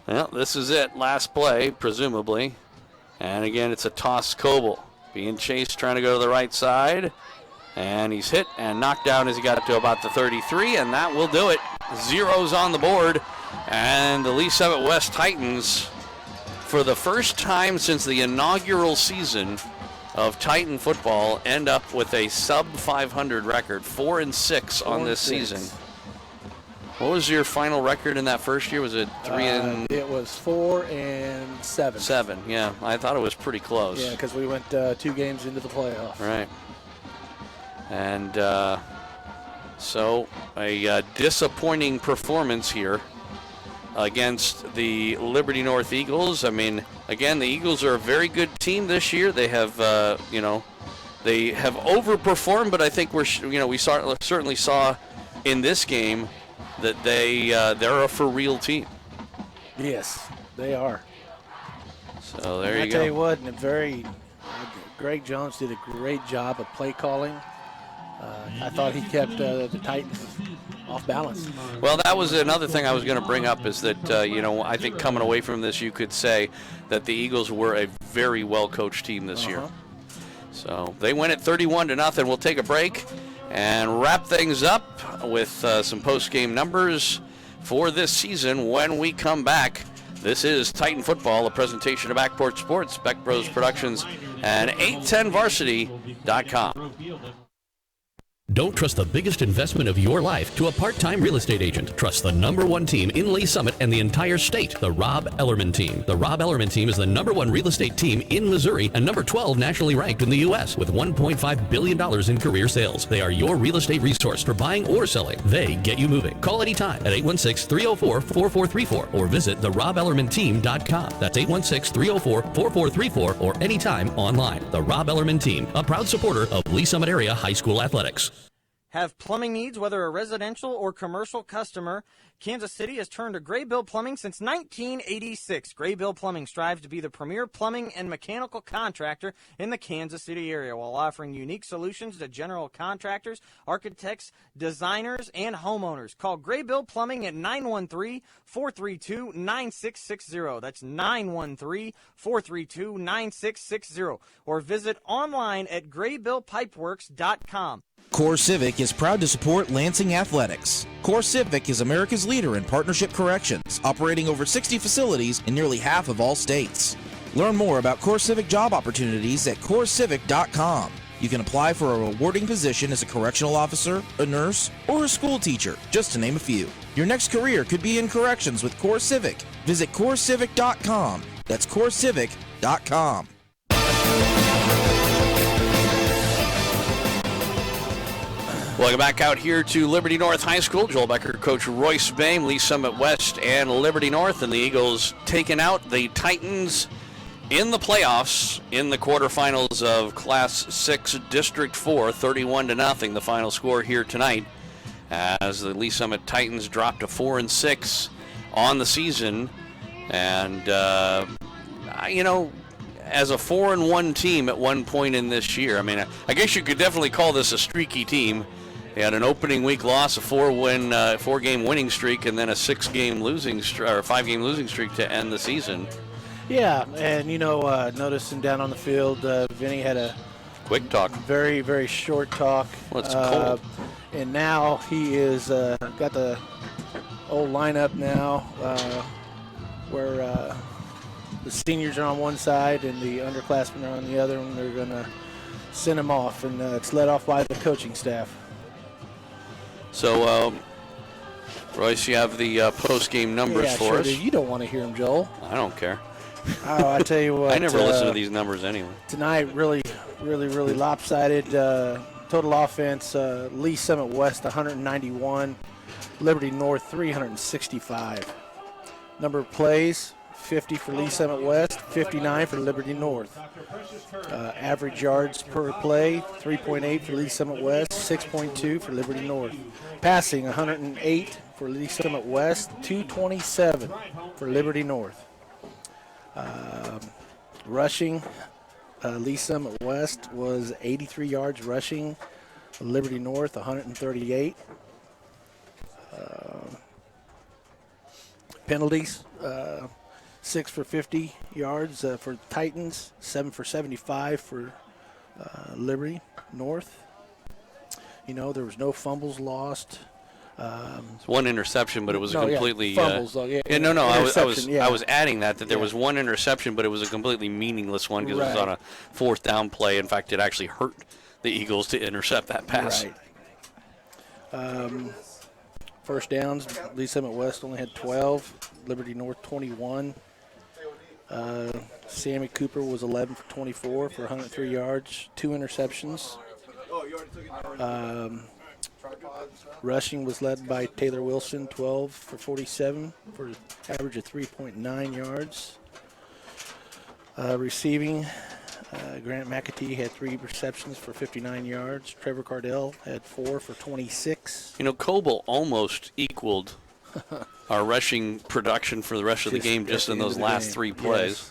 Well, this is it. Last play, presumably. And again, it's a toss. Coble being chased, trying to go to the right side. And he's hit and knocked down as he got to about the 33, and that will do it. Zeros on the board. And the Lee Summit West Titans, for the first time since the inaugural season of Titan football, end up with a sub-500 record, 4-6 on this season. What was your final record in that first year? Was it 3 and? It was 4-7. 7, yeah. I thought it was pretty close. Yeah, because we went 2 games into the playoff. Right. And so a disappointing performance here against the Liberty North Eagles. I mean, again, the Eagles are a very good team this year. They have, they have overperformed, but I think we certainly saw in this game that they're a for real team. Yes, they are. So there you go. I tell you what, Greg Jones did a great job of play calling. I thought he kept the Titans off balance. Well, that was another thing I was going to bring up is that, I think coming away from this, you could say that the Eagles were a very well-coached team this year. So they win it 31-0. We'll take a break and wrap things up with some post-game numbers for this season when we come back. This is Titan Football, a presentation of Backport Sports, Beck Bros Productions, and 810varsity.com. Don't trust the biggest investment of your life to a part-time real estate agent. Trust the #1 team in Lee Summit and the entire state, the Rob Ellerman Team. The Rob Ellerman Team is the #1 real estate team in Missouri and number 12 nationally ranked in the U.S. with $1.5 billion in career sales. They are your real estate resource for buying or selling. They get you moving. Call anytime at 816-304-4434 or visit therobellermanteam.com. That's 816-304-4434 or anytime online. The Rob Ellerman Team, a proud supporter of Lee Summit area high school athletics. Have plumbing needs, whether a residential or commercial customer? Kansas City has turned to Graybill Plumbing since 1986. Graybill Plumbing strives to be the premier plumbing and mechanical contractor in the Kansas City area while offering unique solutions to general contractors, architects, designers, and homeowners. Call Graybill Plumbing at 913-432-9660. That's 913-432-9660. Or visit online at graybillpipeworks.com. Core Civic is proud to support Lansing Athletics. Core Civic is America's leader in partnership corrections, operating over 60 facilities in nearly half of all states. Learn more about Core Civic job opportunities at corecivic.com. You can apply for a rewarding position as a correctional officer, a nurse, or a school teacher, just to name a few. Your next career could be in corrections with Core Civic. Visit corecivic.com. That's corecivic.com. Welcome back out here to Liberty North High School. Joel Becker, Coach Royce Boehm, Lee Summit West, and Liberty North. And the Eagles taking out the Titans in the playoffs in the quarterfinals of Class 6 District 4, 31-0. The final score here tonight as the Lee Summit Titans dropped to 4-6 on the season. And, as a 4-1 team at one point in this year, I mean, I guess you could definitely call this a streaky team. They had an opening week loss, a 4-game winning streak, and then a 5-game losing streak to end the season. Yeah, and noticing down on the field, Vinny had a quick talk, very, very short talk. Well, it's cold. And now he is got the old lineup now, where the seniors are on one side and the underclassmen are on the other, and they're going to send him off, and it's led off by the coaching staff. So, Royce, you have the post-game numbers for us. You don't want to hear them, Joel. I don't care. Oh, I tell you what. I never listen to these numbers anyway. Tonight, really, really, really lopsided. Total offense, Lee Summit West, 191. Liberty North, 365. Number of plays, 50 for Lee Summit West, 59 for Liberty North. Average yards per play, 3.8 for Lee Summit West, 6.2 for Liberty North. Passing, 108 for Lee Summit West, 227 for Liberty North. Rushing, Lee Summit West was 83 yards rushing. Liberty North, 138. Penalties, 6 for 50 yards for Titans, 7 for 75 for Liberty North. There was no fumbles lost. It's one interception, but it was a completely fumbles. I was adding that there was one interception, but it was a completely meaningless one because it was on a fourth down play. In fact, it actually hurt the Eagles to intercept that pass. Right. First downs, Lee Summit West only had 12, Liberty North 21. Sammy Cooper was 11 for 24 for 103 yards, 2 interceptions. Rushing was led by Taylor Wilson, 12 for 47 for an average of 3.9 yards. Receiving, Grant McAtee had 3 receptions for 59 yards. Trevor Cardell had 4 for 26. Coble almost equaled our rushing production for the rest of the game just in those last 3 plays.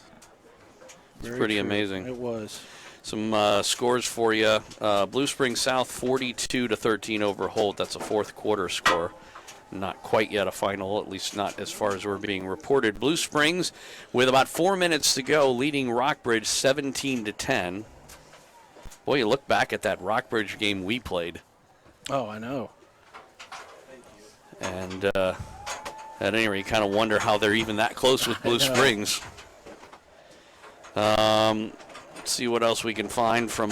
Yes. It's pretty amazing. It was. Some scores for you. Blue Springs South 42-13 over Holt. That's a fourth quarter score. Not quite yet a final, at least not as far as we're being reported. Blue Springs, with about 4 minutes to go, leading Rockbridge 17-10. Boy, you look back at that Rockbridge game we played. Oh, I know. And at any rate, you kind of wonder how they're even that close with Blue Springs. Let's see what else we can find from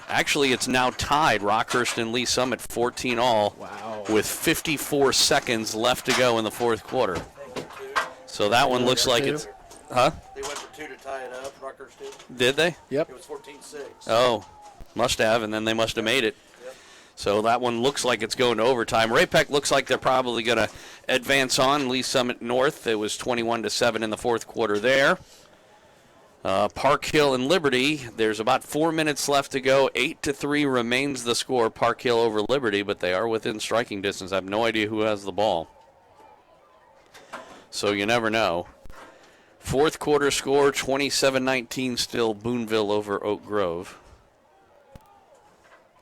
actually, it's now tied. Rockhurst and Lee Summit 14 all. Wow. With 54 seconds left to go in the fourth quarter. So that one looks like it's... Huh? They went for 2 to tie it up. Rockhurst did. Did they? Yep. It was 14-6. Oh, must have, and then they must have made it. Yep. So that one looks like it's going to overtime. Ray-Pec looks like they're probably going to advance on. Lee Summit North, it was 21-7 in the fourth quarter there. Park Hill and Liberty, there's about 4 minutes left to go. 8-3 remains the score, Park Hill over Liberty, but they are within striking distance. I have no idea who has the ball. So you never know. Fourth quarter score, 27-19 still, Boonville over Oak Grove.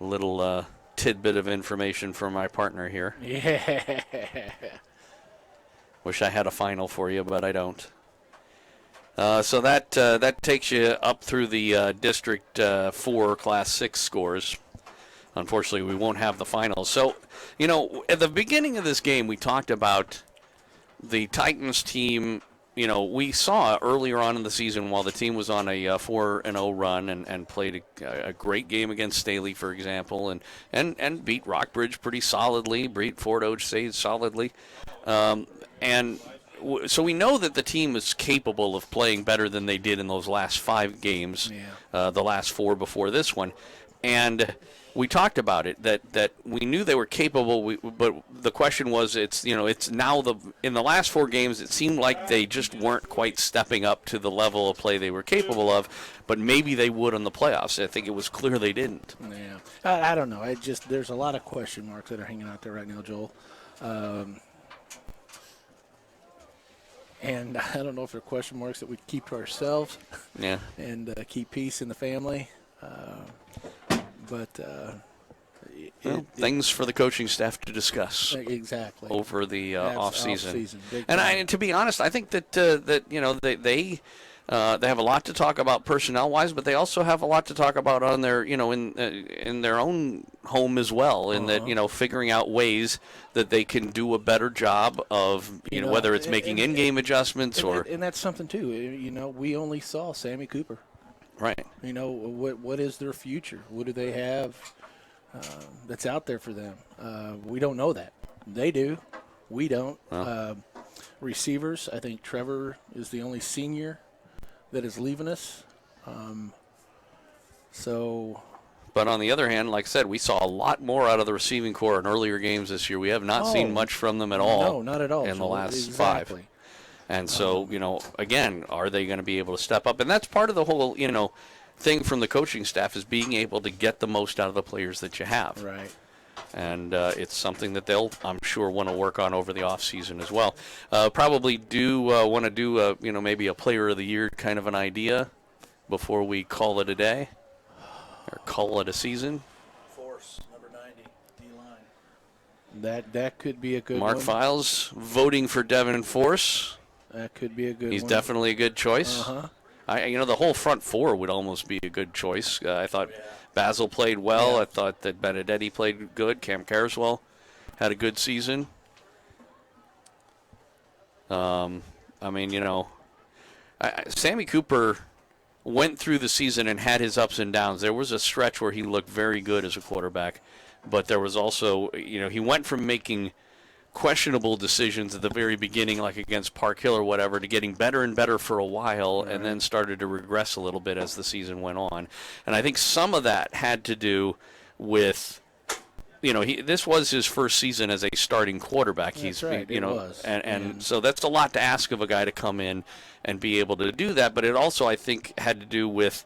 A little tidbit of information from my partner here. Yeah. Wish I had a final for you, but I don't. So that takes you up through the District 4 Class 6 scores. Unfortunately, we won't have the finals. So, at the beginning of this game, we talked about the Titans team. We saw earlier on in the season while the team was on a 4-0 run and played a great game against Staley, for example, and beat Rockbridge pretty solidly, beat Fort Osage solidly. So we know that the team is capable of playing better than they did in those last 5 games, the last 4 before this one. And we talked about it, that we knew they were capable, but the question was, it's now in the last 4 games, it seemed like they just weren't quite stepping up to the level of play they were capable of, but maybe they would in the playoffs. I think it was clear they didn't. Yeah. I don't know. There's a lot of question marks that are hanging out there right now, Joel. And I don't know if they're question marks that we keep to ourselves. Yeah. And keep peace in the family. Things for the coaching staff to discuss. Exactly. Over the off season. And to be honest, I think that they have a lot to talk about personnel wise, but they also have a lot to talk about on their in their own home as well. In that figuring out ways that they can do a better job of whether it's making in-game adjustments and that's something too. We only saw Sammy Cooper. Right. What is their future? What do they have that's out there for them? We don't know that. They do. We don't. Receivers, I think Trevor is the only senior that is leaving us. But on the other hand, like I said, we saw a lot more out of the receiving corps in earlier games this year. We have not seen much from them at all. No, not at all. In the last 5. And so, again, are they going to be able to step up? And that's part of the whole, thing from the coaching staff is being able to get the most out of the players that you have. Right. And it's something that they'll, I'm sure, want to work on over the offseason as well. Probably do want to do, maybe a player of the year kind of an idea before we call it a day or call it a season. Force, number 90, D-line. That could be a good Mark one. Files voting for Devin Force. That could be a good one. He's definitely a good choice. Uh-huh. The whole front 4 would almost be a good choice. I thought Basil played well. I thought that Benedetti played good. Cam Carswell had a good season. Sammy Cooper went through the season and had his ups and downs. There was a stretch where he looked very good as a quarterback, but there was also, he went from making questionable decisions at the very beginning, like against Park Hill or whatever, to getting better and better for a while, and then started to regress a little bit as the season went on. And I think some of that had to do with, this was his first season as a starting quarterback. That's right. It was. And so that's a lot to ask of a guy to come in and be able to do that. But it also, I think, had to do with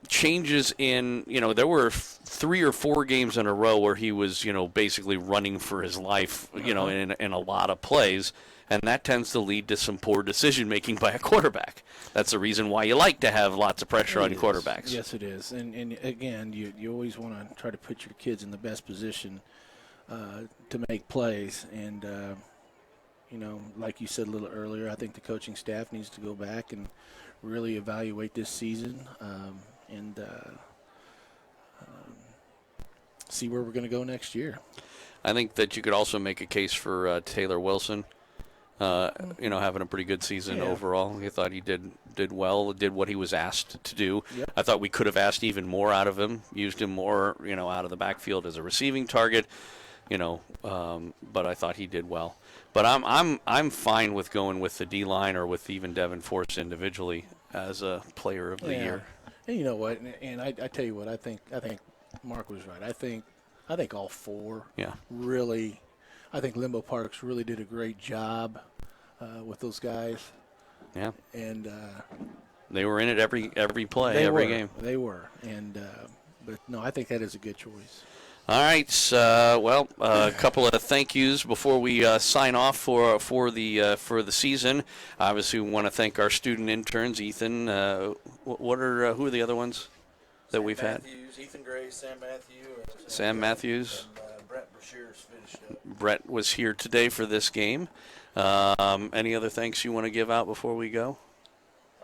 changes in, there were 3 or 4 games in a row where he was, basically running for his life, in a lot of plays, and that tends to lead to some poor decision-making by a quarterback. That's the reason why you like to have lots of pressure on quarterbacks. Yes, it is. And again, you always want to try to put your kids in the best position to make plays. And, like you said a little earlier, I think the coaching staff needs to go back and really evaluate this season and see where we're going to go next year. I think that you could also make a case for Taylor Wilson, having a pretty good season overall. I thought he did well, did what he was asked to do. Yep. I thought we could have asked even more out of him, used him more, out of the backfield as a receiving target, but I thought he did well. But I'm fine with going with the D-line or with even Devin Force individually as a player of the year. And you know what? And I tell you what, I think Mark was right. I think all 4 really. I think Limbo Parks really did a great job with those guys. Yeah. And They were in it every play, every game. They were, and but no, I think that is a good choice. All right. A couple of thank yous before we sign off for the season. Obviously, we want to thank our student interns, Ethan. Who are the other ones that we've had? Ethan Gray, Sam Matthews. And, Brett Brashear's finished up. Brett was here today for this game. Any other thanks you want to give out before we go?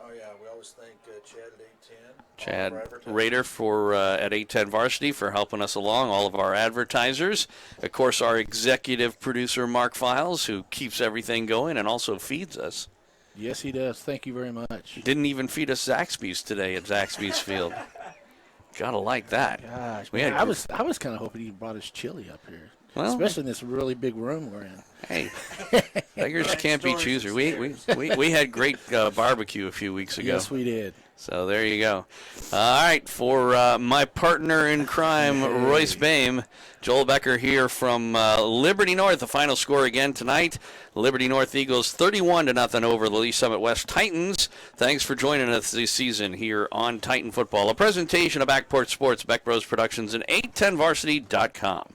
Oh yeah, we always thank Chad at 810. Chad Rader at 810 Varsity for helping us along, all of our advertisers. Of course, our executive producer, Mark Files, who keeps everything going and also feeds us. Yes, he does. Thank you very much. Didn't even feed us Zaxby's today at Zaxby's Field. Gotta like that. Gosh, man, I was kind of hoping he brought us chili up here. Well, especially in this really big room we're in. Hey, beggars can't be choosers. We had great barbecue a few weeks ago. Yes, we did. So there you go. All right, for my partner in crime, Royce Boehm, Joel Becker here from Liberty North. The final score again tonight: Liberty North Eagles 31-0 over the Lee Summit West Titans. Thanks for joining us this season here on Titan Football. A presentation of Backport Sports, Beck Bros Productions, and 810varsity.com.